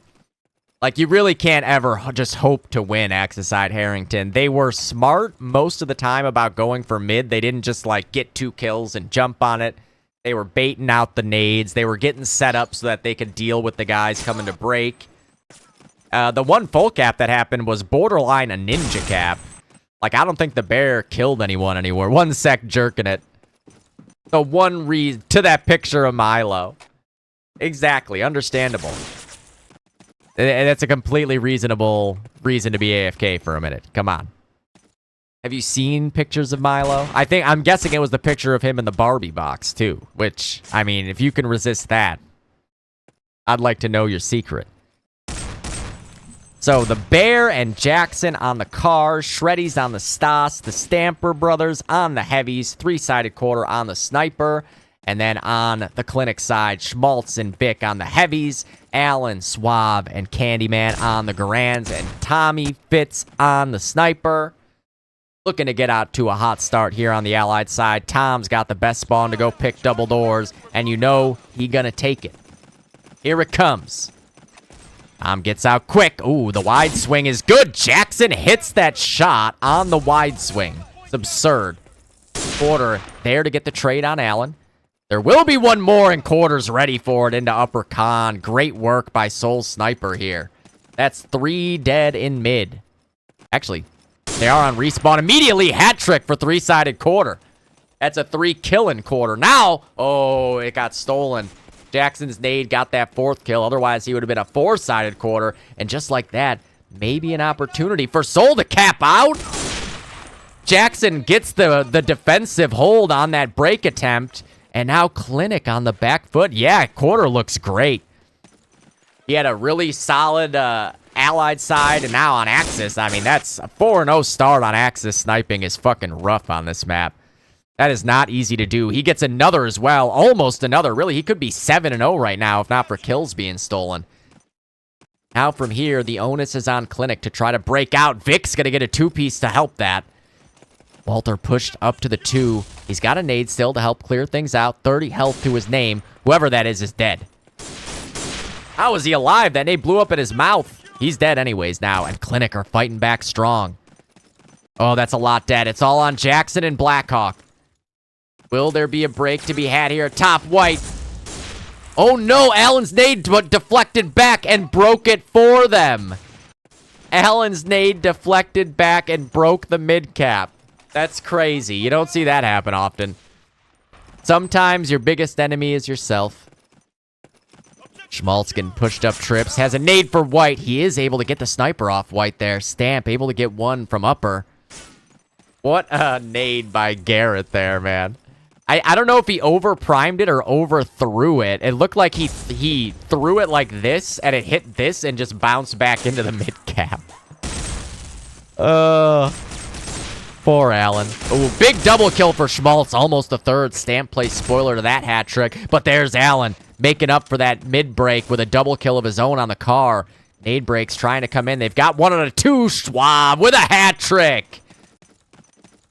Like, you really can't ever just hope to win Axis side Harrington. They were smart most of the time about going for mid. They didn't just, like, get 2 kills and jump on it. They were baiting out the nades. They were getting set up so that they could deal with the guys coming to break. The one full cap that happened was borderline a ninja cap. Like, I don't think the bear killed anyone anywhere. 1 sec jerking it. The one reason to that picture of Milo. Exactly. Understandable. That's a completely reasonable reason to be AFK for a minute. Come on. Have you seen pictures of Milo? I'm guessing it was the picture of him in the Barbie box, too. Which, I mean, if you can resist that, I'd like to know your secret. So, the Bear and Jackson on the cars, Shreddy's on the Stas, the Stamper brothers on the heavies, 3-sided quarter on the sniper, and then on the Clinic side, Schmaltz and Vic on the heavies, Allen, Suave, and Candyman on the Garands, and Tommy Fitz on the sniper. Looking to get out to a hot start here on the Allied side. Tom's got the best spawn to go pick double doors, and you know he gonna take it. Here it comes. Tom gets out quick. Ooh, the wide swing is good. Jackson hits that shot on the wide swing. It's absurd. Quarter there to get the trade on Allen. There will be one more, and Quarter's ready for it into upper con. Great work by Soul Sniper here. That's 3 dead in mid. Actually, they are on respawn immediately. Hat trick for 3-sided quarter. That's a 3-killing quarter. Now, oh, it got stolen. Jackson's nade got that 4th kill. Otherwise, he would have been a 4-sided quarter. And just like that, maybe an opportunity for Soul to cap out. Jackson gets the defensive hold on that break attempt. And now Clinic on the back foot. Yeah, quarter looks great. He had a really solid Allied side, and now on Axis. I mean, that's a 4-0 start on Axis. Sniping is fucking rough on this map. That is not easy to do. He gets another as well. Almost another. Really, he could be 7-0 right now if not for kills being stolen. Now from here, the onus is on Clinic to try to break out. Vic's going to get a 2-piece to help that. Walter pushed up to the 2. He's got a nade still to help clear things out. 30 health to his name. Whoever that is dead. How is he alive? That nade blew up in his mouth. He's dead anyways now, and Clinic are fighting back strong. Oh, that's a lot dead. It's all on Jackson and Blackhawk. Will there be a break to be had here? Top white. Oh no, Allen's nade deflected back and broke it for them. Allen's nade deflected back and broke the mid cap. That's crazy. You don't see that happen often. Sometimes your biggest enemy is yourself. Schmaltz getting pushed up trips. Has a nade for White. He is able to get the sniper off White there. Stamp able to get one from upper. What a nade by Garrett there, man. I don't know if he over-primed it or overthrew it. It looked like he threw it like this, and it hit this and just bounced back into the mid-cap. Poor Allen. Ooh, big double kill for Schmaltz. Almost a third stamp play spoiler to that hat trick. But there's Allen making up for that mid-break with a double kill of his own on the car. Nade breaks trying to come in. They've got 1 out of 2. Schwab with a hat trick.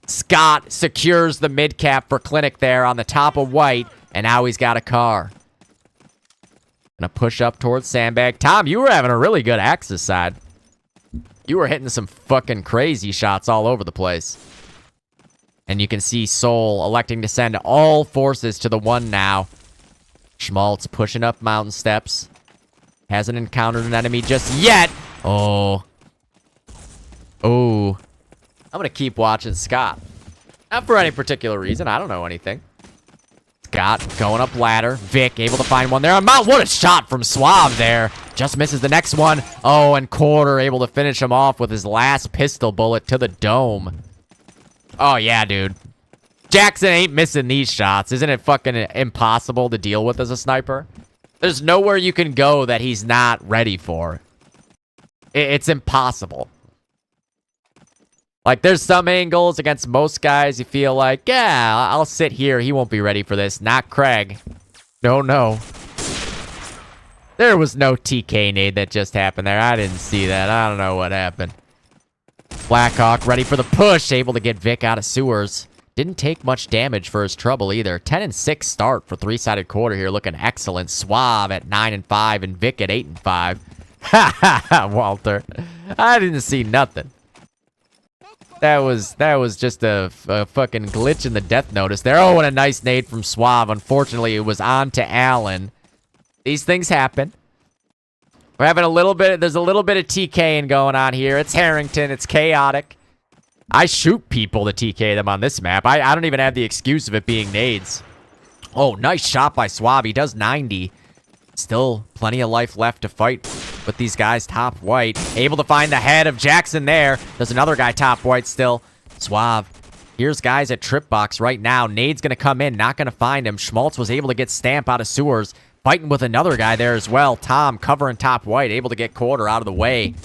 Scott secures the mid-cap for Clinic there on the top of White, and now he's got a car. Gonna push up towards Sandbag. Tom, you were having a really good Axis side. You were hitting some fucking crazy shots all over the place. And you can see Soul electing to send all forces to the 1 now. Schmaltz pushing up mountain steps. Hasn't encountered an enemy just yet. Oh. Oh. I'm going to keep watching Scott. Not for any particular reason. I don't know anything. Scott going up ladder. Vic able to find one there on Mount. What a shot from Suave there. Just misses the next one. Oh, and Quarter able to finish him off with his last pistol bullet to the dome. Oh, yeah, dude. Jackson ain't missing these shots. Isn't it fucking impossible to deal with as a sniper? There's nowhere you can go that he's not ready for. It's impossible. Like, there's some angles against most guys you feel like, yeah, I'll sit here. He won't be ready for this. Not Craig. No. There was no TK nade that just happened there. I didn't see that. I don't know what happened. Blackhawk ready for the push. Able to get Vic out of sewers. Didn't take much damage for his trouble either. 10-6 start for 3-sided quarter here. Looking excellent. Suave at 9-5 and Vic at 8-5. Ha ha ha, Walter. I didn't see nothing. That was just a fucking glitch in the death notice there. Oh, and a nice nade from Suave. Unfortunately, it was on to Allen. These things happen. We're having there's a little bit of TKing going on here. It's Harrington. It's chaotic. I shoot people to TK them on this map. I don't even have the excuse of it being nades. Oh, nice shot by Suave. He does 90. Still plenty of life left to fight with these guys top White. Able to find the head of Jackson there. There's another guy top White still. Suave. Here's guys at trip box right now. Nade's going to come in. Not going to find him. Schmaltz was able to get Stamp out of sewers. Fighting with another guy there as well. Tom covering top White. Able to get Quarter out of the way.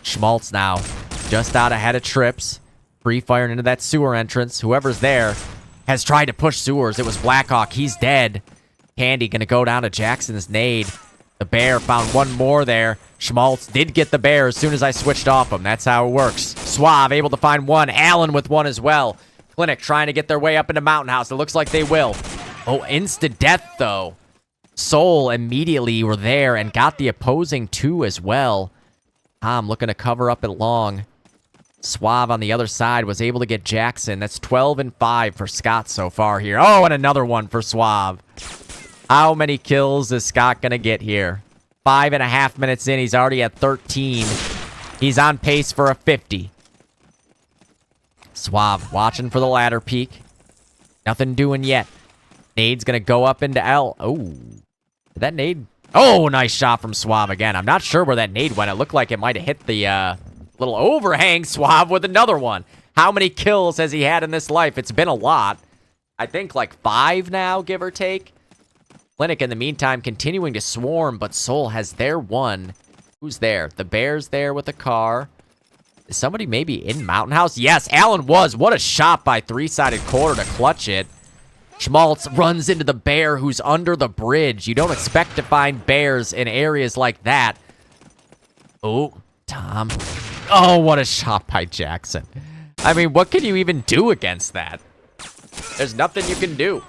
Schmaltz now just out ahead of trips. Free firing into that sewer entrance. Whoever's there has tried to push sewers. It was Blackhawk. He's dead. Candy going to go down to Jackson's nade. The bear found one more there. Schmaltz did get the bear as soon as I switched off him. That's how it works. Suave able to find one. Allen with one as well. Clinic trying to get their way up into Mountain House. It looks like they will. Oh, insta-death though. Soul immediately were there and got the opposing 2 as well. Tom looking to cover up it long. Suave on the other side was able to get Jackson. That's 12-5 for Scott so far here. Oh, and another one for Suave. How many kills is Scott going to get here? 5.5 minutes in, he's already at 13. He's on pace for a 50. Suave watching for the ladder peak. Nothing doing yet. Nade's going to go up into L. Oh, did that nade? Oh, nice shot from Suave again. I'm not sure where that nade went. It looked like it might have hit the little overhang. Suave with another one. How many kills has he had in this life? It's been a lot. I think like 5 now, give or take. Clinic in the meantime continuing to swarm, but Soul has their one. Who's there? The Bear's there with a car. Is somebody maybe in Mountain House? Yes, Allen was. What a shot by 3-sided quarter to clutch it. Schmaltz runs into the Bear who's under the bridge. You don't expect to find bears in areas like that. Oh, Tom. Oh, what a shot by Jackson. I mean, what can you even do against that? There's nothing you can do.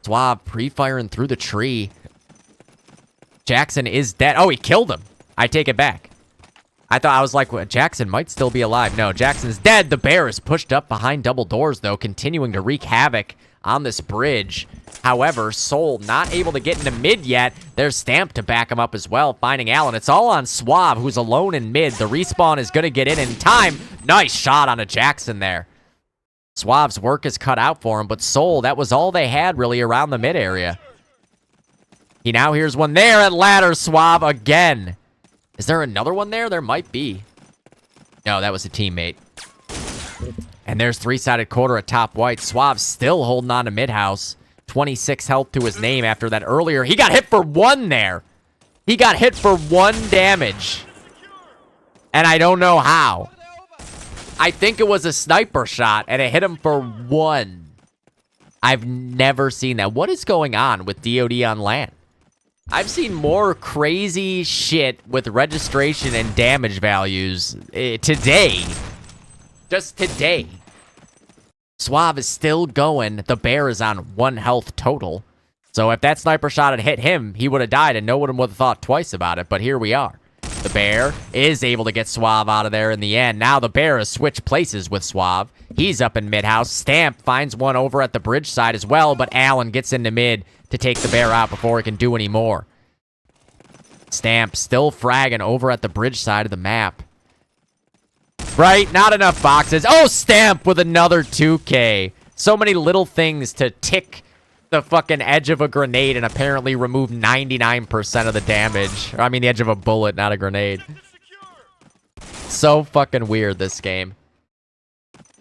Suave pre-firing through the tree. Jackson is dead. Oh, he killed him. I take it back. I was like, well, Jackson might still be alive. No, Jackson's dead. The Bear is pushed up behind double doors, though, continuing to wreak havoc on this bridge. However, Soul not able to get into mid yet. There's Stamp to back him up as well, finding Allen. It's all on Suave, who's alone in mid. The respawn is going to get in time. Nice shot on a Jackson there. Suave's work is cut out for him, but Soul, that was all they had really around the mid area. He now hears one there at ladder. Suave again. Is there another one there? There might be. No, that was a teammate. And there's three-sided quarter at top white. Suave still holding on to mid-house. 26 health to his name after that earlier. He got hit for 1 there. He got hit for 1 damage. And I don't know how. I think it was a sniper shot, and it hit him for 1. I've never seen that. What is going on with DoD on LAN? I've seen more crazy shit with registration and damage values today. Just today. Suave is still going. The bear is on 1 health total. So if that sniper shot had hit him, he would have died and no one would have thought twice about it. But here we are. The bear is able to get Suave out of there in the end. Now the bear has switched places with Suave. He's up in mid-house. Stamp finds one over at the bridge side as well, but Allen gets into mid to take the bear out before he can do any more. Stamp still fragging over at the bridge side of the map. Right, not enough boxes. Oh, Stamp with another 2K. So many little things to tick the fucking edge of a grenade and apparently remove 99% of the damage. I mean, the edge of a bullet, not a grenade. So fucking weird, this game.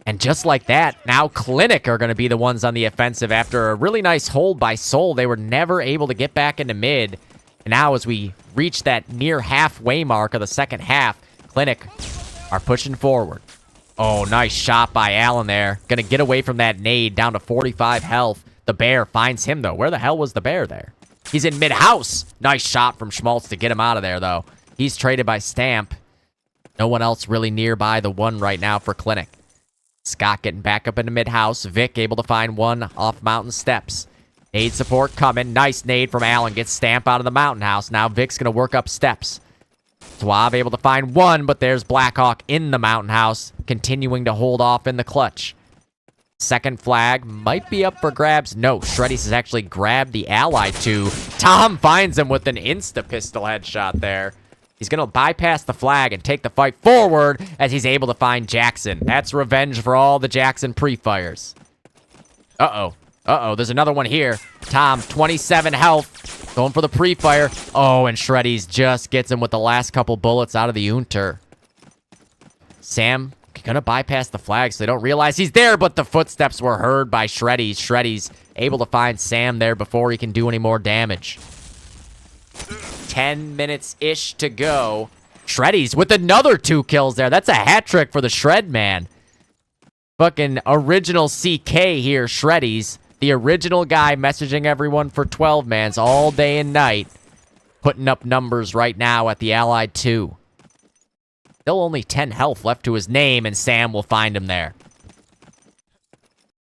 And just like that, now Clinic are going to be the ones on the offensive after a really nice hold by Soul. They were never able to get back into mid. And now as we reach that near halfway mark of the second half, Clinic are pushing forward. Oh, nice shot by Allen there. Going to get away from that nade down to 45 health. The bear finds him, though. Where the hell was the bear there? He's in mid-house. Nice shot from Schmaltz to get him out of there, though. He's traded by Stamp. No one else really nearby the 1 right now for Clinic. Scott getting back up into mid-house. Vic able to find 1 off mountain steps. Nade support coming. Nice nade from Allen. Gets Stamp out of the mountain house. Now Vic's going to work up steps. Suave able to find 1, but there's Blackhawk in the mountain house, continuing to hold off in the clutch. Second flag might be up for grabs. No, Shreddies has actually grabbed the allied 2. Tom finds him with an insta-pistol headshot there. He's going to bypass the flag and take the fight forward as he's able to find Jackson. That's revenge for all the Jackson pre-fires. Uh-oh. Uh-oh, there's another one here. Tom, 27 health. Going for the pre-fire. Oh, and Shreddies just gets him with the last couple bullets out of the Unter. Sam gonna bypass the flag so they don't realize he's there, but the footsteps were heard by Shreddies. Shreddies able to find Sam there before he can do any more damage. 10 minutes-ish to go. Shreddies with another 2 kills there. That's a hat trick for the Shred Man. Fucking original CK here, Shreddies. The original guy messaging everyone for 12-mans all day and night. Putting up numbers right now at the Allied 2. Still only 10 health left to his name, and Sam will find him there.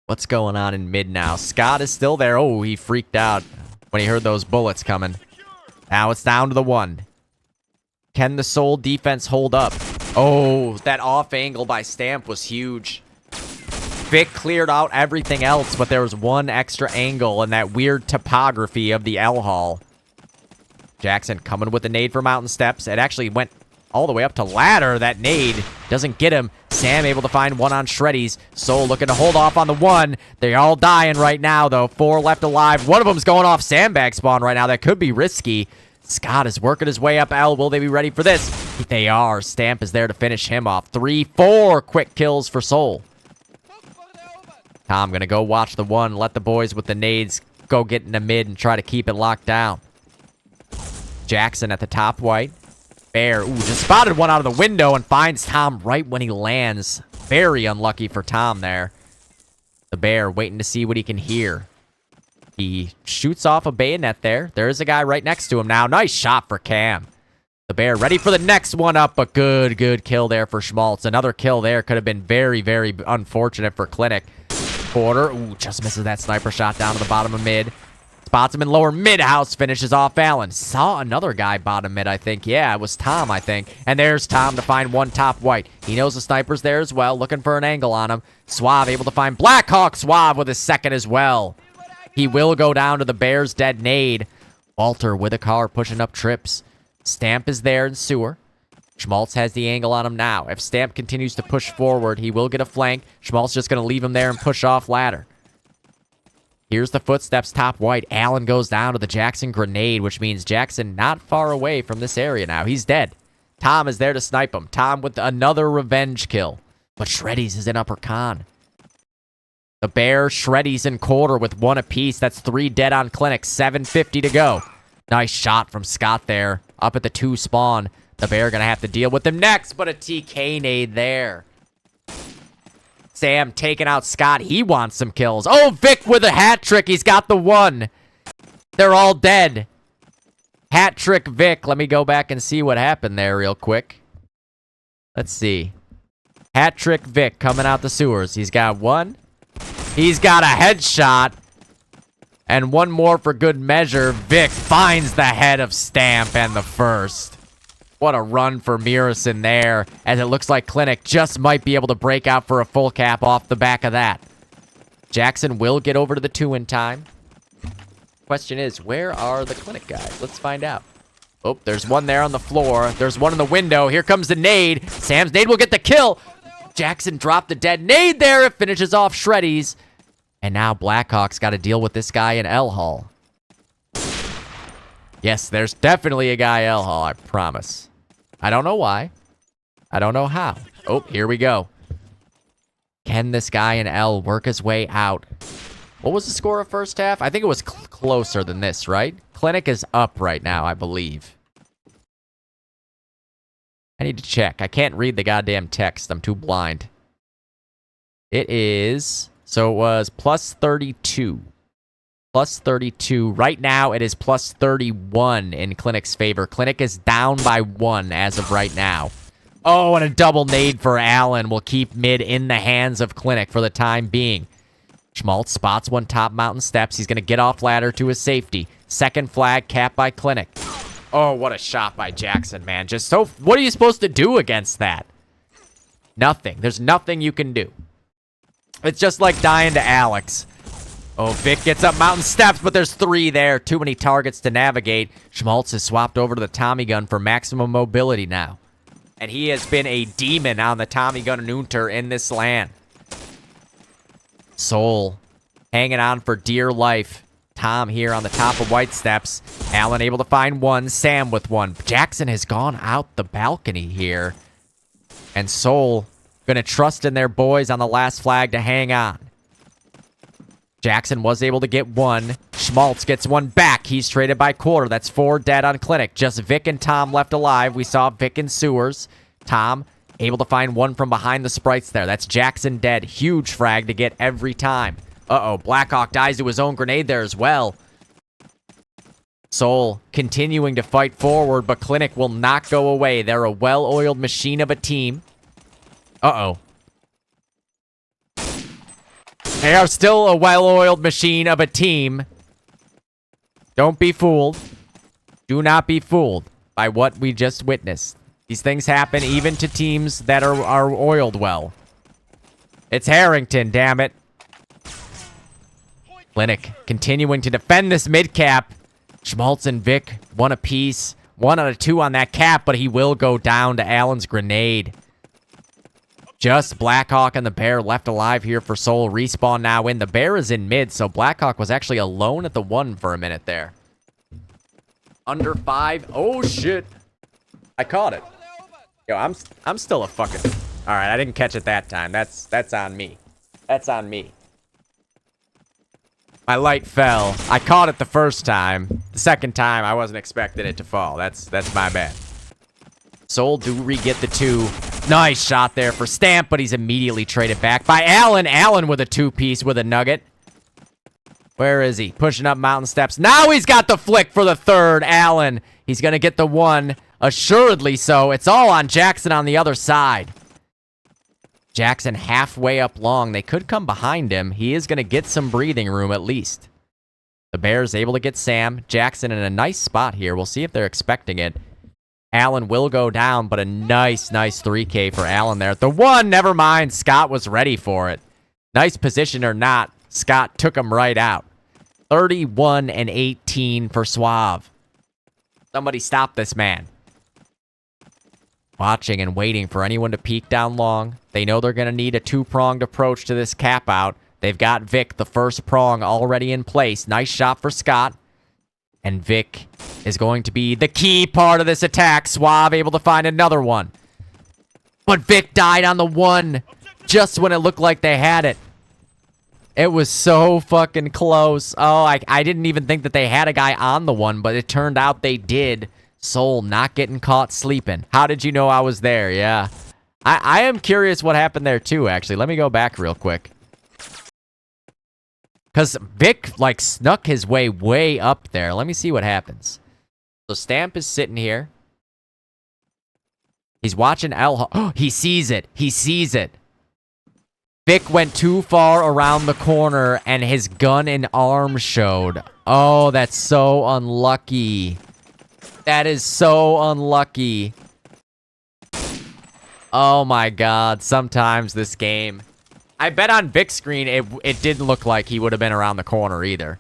What's going on in mid now? Scott is still there. Oh, he freaked out when he heard those bullets coming. Now it's down to the 1. Can the Soul defense hold up? Oh, that off angle by Stamp was huge. Vic cleared out everything else, but there was 1 extra angle in that weird topography of the L Hall. Jackson coming with the nade for mountain steps. It actually went all the way up to ladder. That nade doesn't get him. Sam able to find 1 on Shreddies. Soul looking to hold off on the 1. They're all dying right now, though. 4 left alive. One of them's going off sandbag spawn right now. That could be risky. Scott is working his way up L. Will they be ready for this? They are. Stamp is there to finish him off. 3, 4 quick kills for Soul. Tom gonna go watch the 1. Let the boys with the nades go get in the mid and try to keep it locked down. Jackson at the top white. Bear, ooh, just spotted 1 out of the window and finds Tom right when he lands. Very unlucky for Tom there. The bear waiting to see what he can hear. He shoots off a bayonet there. There's a guy right next to him now. Nice shot for Cam. The bear ready for the next one up, but good kill there for Schmaltz. Another kill there could have been very unfortunate for Clinic. Quarter, ooh, just misses that sniper shot down to the bottom of mid. Spots him in lower mid-house, finishes off Allen. Saw another guy bottom mid, I think. Yeah, it was Tom, I think. And there's Tom to find 1 top white. He knows the sniper's there as well, looking for an angle on him. Suave able to find Blackhawk. Suave with his second as well. He will go down to the Bears' dead nade. Walter with a car pushing up trips. Stamp is there in sewer. Schmaltz has the angle on him now. If Stamp continues to push forward, he will get a flank. Schmaltz just going to leave him there and push off ladder. Here's the footsteps top white. Allen goes down to the Jackson grenade, which means Jackson not far away from this area now. He's dead. Tom is there to snipe him. Tom with another revenge kill. But Shreddies is in upper con. The Bear, Shreddies, and Quarter with 1 apiece. That's 3 dead on Clinic. 7:50 to go. Nice shot from Scott there. Up at the 2 spawn. The Bear gonna have to deal with them next, but a TK nade there. Sam taking out Scott. He wants some kills. Oh, Vic with a hat trick. He's got the 1. They're all dead. Hat trick Vic. Let me go back and see what happened there real quick. Let's see. Hat trick Vic coming out the sewers. He's got 1. He's got a headshot. And 1 more for good measure. Vic finds the head of Stamp and the first. What a run for Mirison there, as it looks like Clinic just might be able to break out for a full cap off the back of that. Jackson will get over to the 2 in time. Question is, where are the Clinic guys? Let's find out. Oh, there's 1 there on the floor. There's 1 in the window. Here comes the nade. Sam's nade will get the kill. Jackson dropped the dead nade there. It finishes off Shreddies. And now Blackhawk's got to deal with this guy in L Hall. Yes, there's definitely a guy L Hall, I promise. I don't know why. I don't know how. Oh, here we go. Can this guy in L work his way out? What was the score of first half? I think it was closer than this, right? Clinic is up right now, I believe. I need to check. I can't read the goddamn text. I'm too blind. It is... So it was plus 32. Plus 32. Right now, it is plus 31 in Clinic's favor. Clinic is down by 1 as of right now. Oh, and a double nade for Allen will keep mid in the hands of Clinic for the time being. Schmaltz spots 1 top mountain steps. He's going to get off ladder to his safety. Second flag capped by Clinic. Oh, what a shot by Jackson, man. Just so... What are you supposed to do against that? Nothing. There's nothing you can do. It's just like dying to Alex. Oh, Vic gets up mountain steps, but there's 3 there. Too many targets to navigate. Schmaltz has swapped over to the Tommy gun for maximum mobility now. And he has been a demon on the Tommy gun Unter in this land. Soul hanging on for dear life. Tom here on the top of White Steps. Allen able to find 1. Sam with 1. Jackson has gone out the balcony here. And Soul gonna trust in their boys on the last flag to hang on. Jackson was able to get 1. Schmaltz gets 1 back. He's traded by Quarter. That's 4 dead on Clinic. Just Vic and Tom left alive. We saw Vic in sewers. Tom able to find 1 from behind the sprites there. That's Jackson dead. Huge frag to get every time. Uh-oh, Blackhawk dies to his own grenade there as well. Soul continuing to fight forward, but Clinic will not go away. They're a well-oiled machine of a team. Uh-oh. They are still a well-oiled machine of a team. Don't be fooled. Do not be fooled by what we just witnessed. These things happen even to teams that are oiled well. It's Harrington, damn it. Clinic continuing to defend this mid-cap. Schmaltz and Vic, 1 apiece. 1 out of 2 on that cap, but he will go down to Allen's grenade. Just Blackhawk and the Bear left alive here for Soul. Respawn now in. The Bear is in mid, so Blackhawk was actually alone at the 1 for a minute there. Under 5. Oh, shit. I caught it. Yo, I'm still a fucking... All right, I didn't catch it that time. That's on me. That's on me. My light fell. I caught it the first time. The second time, I wasn't expecting it to fall. That's my bad. Soul do re-get the 2. Nice shot there for Stamp, but he's immediately traded back by Allen. Allen with a 2-piece with a nugget. Where is he? Pushing up mountain steps. Now he's got the flick for the 3rd. Allen. He's going to get the 1. Assuredly so. It's all on Jackson on the other side. Jackson halfway up long. They could come behind him. He is going to get some breathing room at least. The Bears able to get Sam. Jackson in a nice spot here. We'll see if they're expecting it. Allen will go down, but a nice 3K for Allen there. The 1, never mind. Scott was ready for it. Nice position or not, Scott took him right out. 31 and 18 for Suave. Somebody stop this man. Watching and waiting for anyone to peek down long. They know they're going to need a 2-pronged approach to this cap out. They've got Vic, the first prong, already in place. Nice shot for Scott. And Vic is going to be the key part of this attack. Suave able to find another one. But Vic died on the 1. just when it looked like they had it. It was so fucking close. Oh, I didn't even think that they had a guy on the one, but it turned out they did. Soul not getting caught sleeping. How did you know I was there? Yeah. I am curious what happened there too, actually. Let me go back real quick. Because Vic, like, snuck his way up there. Let me see what happens. So Stamp is sitting here. He's watching L. Oh, he sees it. He sees it. Vic went too far around the corner and his gun and arm showed. Oh, that's so unlucky. That is so unlucky. Oh my god, sometimes this game. I bet on Vic's screen it didn't look like he would have been around the corner either.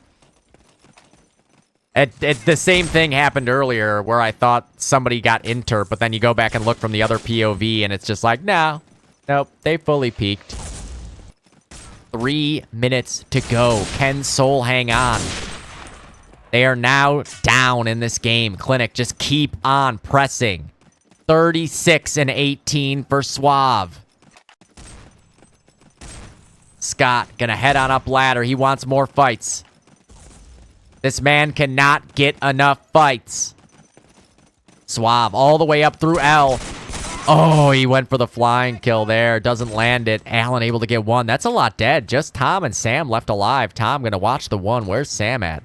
The same thing happened earlier where I thought somebody got interp, but then you go back and look from the other POV and it's just like, no. Nope, they fully peaked. 3 minutes to go. Can Soul hang on? They are now down in this game. Clinic, just keep on pressing. 36-18 for Suave. Scott gonna head on up ladder. He wants more fights. This man cannot get enough fights. Suave all the way up through L. Oh, he went for the flying kill there. Doesn't land it. Allen able to get one. That's a lot dead. Just Tom and Sam left alive. Tom gonna watch the one. Where's Sam at?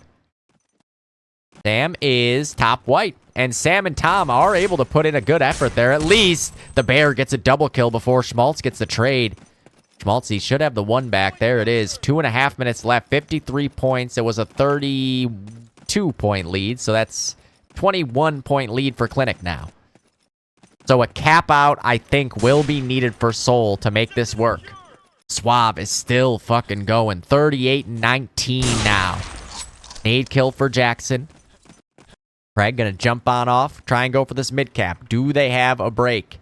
Sam is top white. And Sam and Tom are able to put in a good effort there. At least the Bear gets a double kill before Schmaltz gets the trade. Schmaltz, he should have the one back. There it is. 2.5 minutes left. 53 points. It was a 32-point lead. So that's 21-point lead for Clinic now. So a cap out, I think, will be needed for Soul to make this work. Suave is still fucking going. 38-19 now. Nade kill for Jackson. Craig gonna jump on off, try and go for this mid cap. Do they have a break?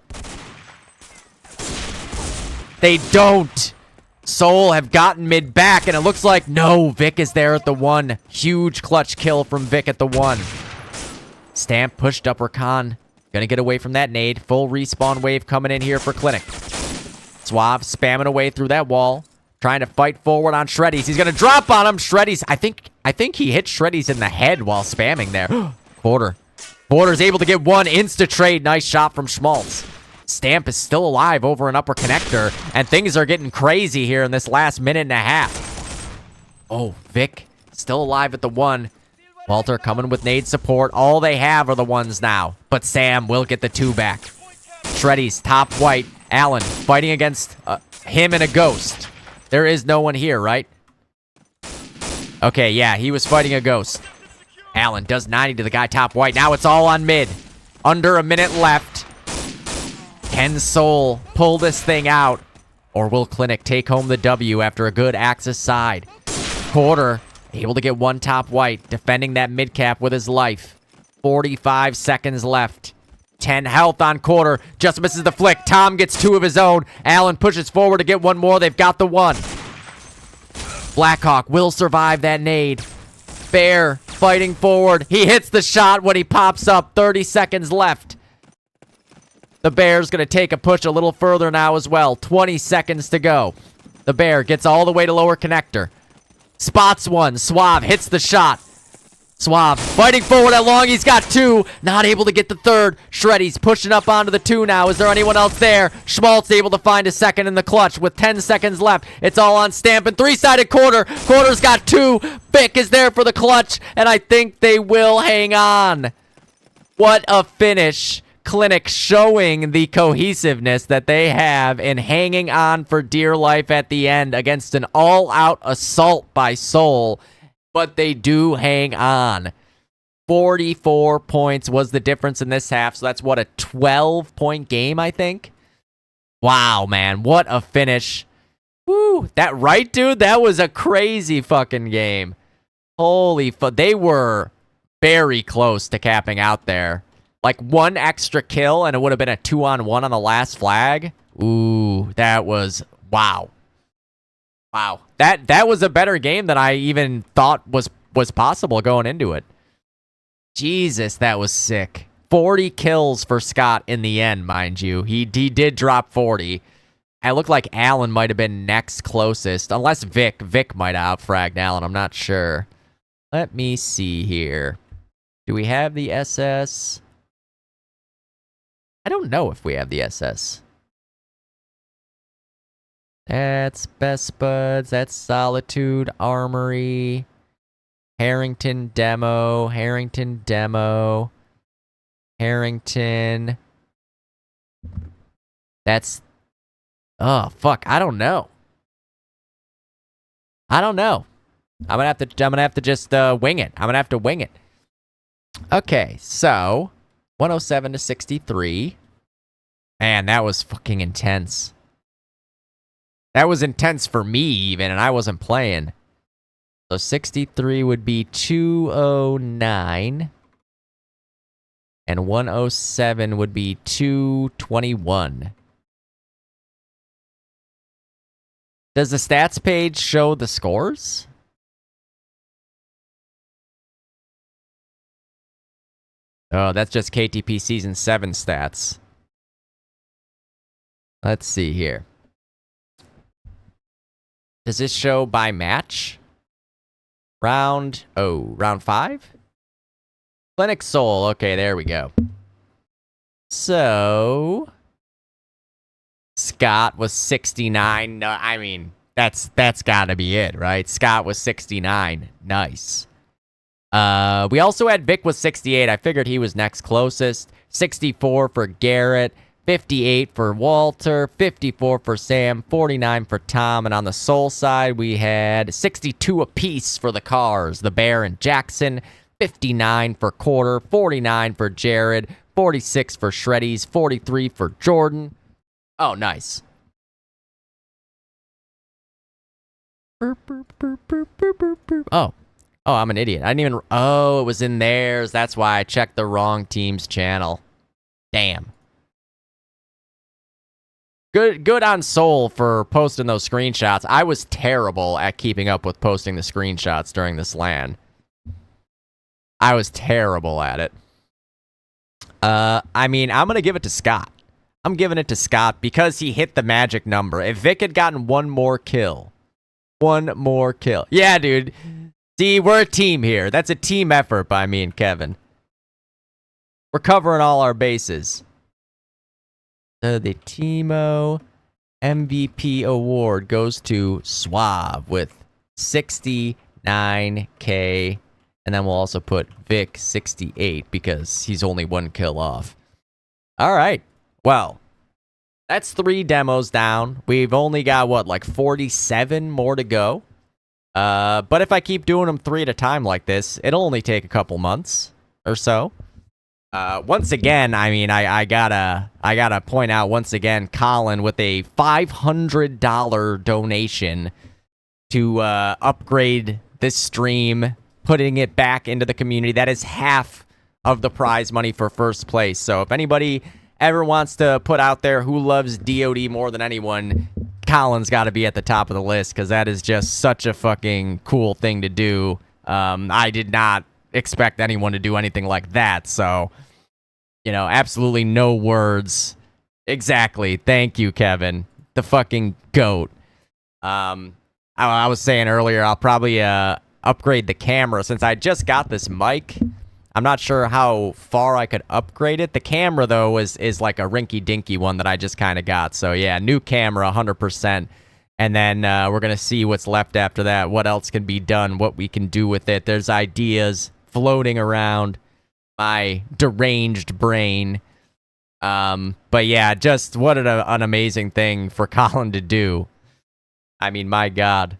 They don't. Soul have gotten mid back, and it looks like no. Vic is there at the one. Huge clutch kill from Vic at the one. Stamp pushed up Rakan. Gonna get away from that nade. Full respawn wave coming in here for Clinic. Suave spamming away through that wall. Trying to fight forward on Shreddies. He's gonna drop on him. Shreddies, I think he hit Shreddies in the head while spamming there. Porter. Porter's able to get one insta trade. Nice shot from Schmaltz. Stamp is still alive over an upper connector, and things are getting crazy here in this last minute and a half. Oh, Vic still alive at the one. Walter coming with nade support. All they have are the ones now, but Sam will get the two back. Shreddies top white. Allen fighting against him and a ghost. There is no one here, right? Okay, yeah, he was fighting a ghost. Allen does 90 to the guy top white. Now it's all on mid. Under a minute left. Can Soul pull this thing out? Or will Clinic take home the W after a good Axis side? Porter able to get one top white. Defending that mid cap with his life. 45 seconds left. 10 health on Quarter. Just misses the flick. Tom gets two of his own. Allen pushes forward to get one more. They've got the one. Blackhawk will survive that nade. Bear fighting forward. He hits the shot when he pops up. 30 seconds left. The Bear's going to take a push a little further now as well. 20 seconds to go. The Bear gets all the way to lower connector. Spots one. Suave hits the shot. Suave fighting forward at long. He's got two. Not able to get the third. Shreddy's pushing up onto the two now. Is there anyone else there? Schmaltz able to find a second in the clutch with 10 seconds left. It's all on Stamp and three-sided Quarter. Quarter's got two. Vic is there for the clutch, and I think they will hang on. What a finish. Clinic showing the cohesiveness that they have in hanging on for dear life at the end against an all-out assault by Soul. But they do hang on. 44 points was the difference in this half. So that's what, a 12-point game, I think? Wow, man. What a finish. Woo. That right, dude? That was a crazy fucking game. Holy fuck. They were very close to capping out there. Like one extra kill and it would have been a 2-on-1 on the last flag. Ooh, that was... Wow. Wow. That was a better game than I even thought was possible going into it. Jesus, that was sick. 40 kills for Scott in the end, mind you. He did drop 40. I look like Alan might have been next closest. Unless Vic. Vic might have outfragged Alan. I'm not sure. Let me see here. Do we have the SS? I don't know if we have the SS. That's Best Buds. That's Solitude, Armory, Harrington Demo, Harrington Demo, Harrington. That's... Oh, fuck. I don't know. I don't know. I'm gonna have to just wing it. I'm gonna have to wing it. Okay, so 107 to 63. Man, that was fucking intense. That was intense for me even, and I wasn't playing. So 63 would be 209. And 107 would be 221. Does the stats page show the scores? Oh, that's just KTP Season 7 stats. Let's see here. Does this show by match? Round 5? Clinic Soul. Okay, there we go. So... Scott was 69. No, I mean, that's gotta be it, right? Scott was 69. Nice. We also had Vic was 68. I figured he was next closest. 64 for Garrett. 58 for Walter. 54 for Sam. 49 for Tom. And on the Soul side, we had 62 apiece for the cars. The Bear and Jackson. 59 for Quarter. 49 for Jared. 46 for Shreddies. 43 for Jordan. Oh, nice. Oh, I'm an idiot. I didn't even... Oh, it was in theirs. That's why I checked the wrong team's channel. Damn. Good on Soul for posting those screenshots. I was terrible at keeping up with posting the screenshots during this LAN. I was terrible at it. I mean, I'm going to give it to Scott. I'm giving it to Scott because he hit the magic number. If Vic had gotten one more kill. Yeah, dude. See, we're a team here. That's a team effort by me and Kevin. We're covering all our bases. So the Teemo MVP award goes to Suave with 69K. And then we'll also put Vic 68 because he's only one kill off. All right. Well, that's 3 demos down. We've only got, what, like 47 more to go? But if I keep doing them 3 at a time like this, it'll only take a couple months or so. Once again, I mean, I gotta point out once again, Colin with a $500 donation to upgrade this stream, putting it back into the community. That is half of the prize money for first place. So if anybody ever wants to put out there who loves DOD more than anyone, Colin's got to be at the top of the list because that is just such a fucking cool thing to do. I did not expect anyone to do anything like that, so, you know, absolutely no words. Exactly. Thank you, Kevin. The fucking GOAT. I was saying earlier, I'll probably upgrade the camera since I just got this mic. I'm not sure how far I could upgrade it. The camera, though, is like a rinky-dinky one that I just kind of got. So, yeah, new camera, 100%. And then we're going to see what's left after that, what else can be done, what we can do with it. There's ideas floating around my deranged brain. But, yeah, just what an amazing thing for Colin to do. I mean, my God.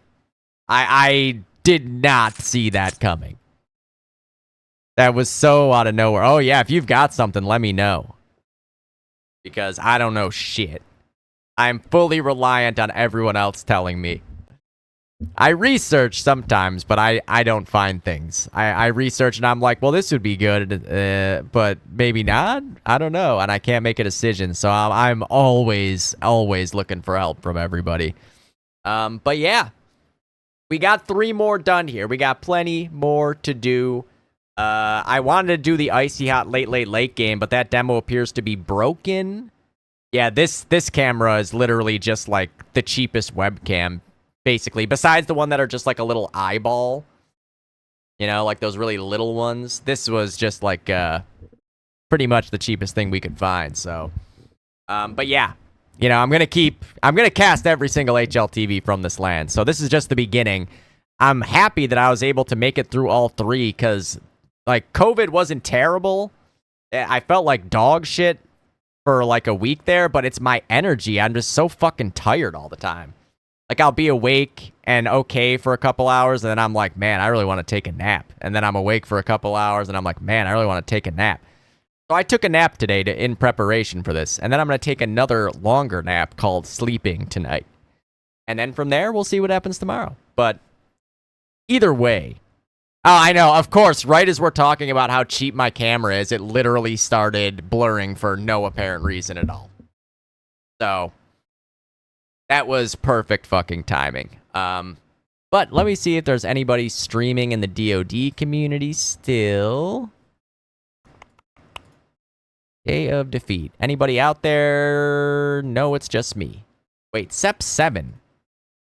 I did not see that coming. That was so out of nowhere. Oh, yeah, if you've got something, let me know. Because I don't know shit. I'm fully reliant on everyone else telling me. I research sometimes, but I don't find things. I research and I'm like, well, this would be good, but maybe not? I don't know, and I can't make a decision. So I'm always looking for help from everybody. But yeah, we got 3 more done here. We got plenty more to do. I wanted to do the Icy Hot Late game, but that demo appears to be broken. Yeah, this camera is literally just like the cheapest webcam, basically. Besides the one that are just like a little eyeball, you know, like those really little ones. This was just like pretty much the cheapest thing we could find. So, but yeah, you know, I'm gonna cast every single HLTV from this land. So this is just the beginning. I'm happy that I was able to make it through all three because, like, COVID wasn't terrible. I felt like dog shit for like a week there, but it's my energy. I'm just so fucking tired all the time. Like, I'll be awake and okay for a couple hours, and then I'm like, man, I really want to take a nap. And then I'm awake for a couple hours, and I'm like, man, I really want to take a nap. So I took a nap today in preparation for this, and then I'm going to take another longer nap called sleeping tonight. And then from there, we'll see what happens tomorrow. But either way, oh, I know, of course, right as we're talking about how cheap my camera is, it literally started blurring for no apparent reason at all. So that was perfect fucking timing. But let me see if there's anybody streaming in the DoD community still. Day of Defeat. Anybody out there? No, it's just me. Wait, Sep7.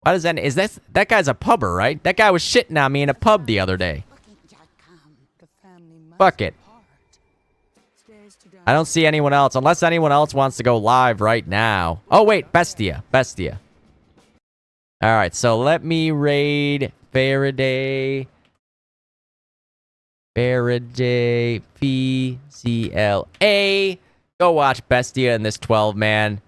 Why does that? Is that guy's a pubber, right? That guy was shitting on me in a pub the other day. Fuck it. I don't see anyone else, unless anyone else wants to go live right now. Oh, wait, Bestia. All right, so let me raid Faraday, VCLA. Go watch Bestia and this 12-man.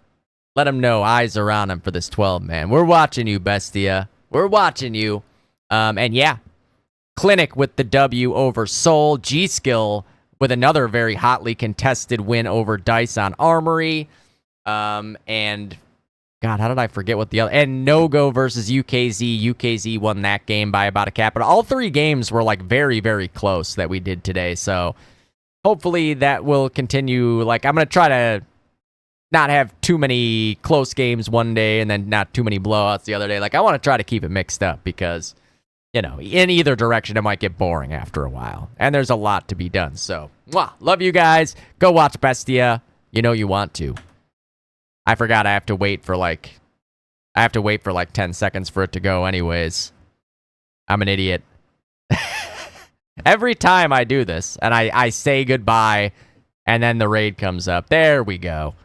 Let him know eyes are on him for this 12-man. We're watching you, Bestia. We're watching you. And yeah, Clinic with the W over Soul. Gskill with another very hotly contested win over Dice on Armory. And God, how did I forget what the other... And Nogo versus UKZ. UKZ won that game by about a cap. But all three games were like very, very close that we did today. So hopefully that will continue. Like, I'm going to try to not have too many close games one day and then not too many blowouts the other day. Like, I want to try to keep it mixed up because, you know, in either direction, it might get boring after a while. And there's a lot to be done. So, love you guys. Go watch Bestia. You know you want to. I forgot I have to wait for like 10 seconds for it to go anyways. I'm an idiot. Every time I do this and I say goodbye and then the raid comes up. There we go.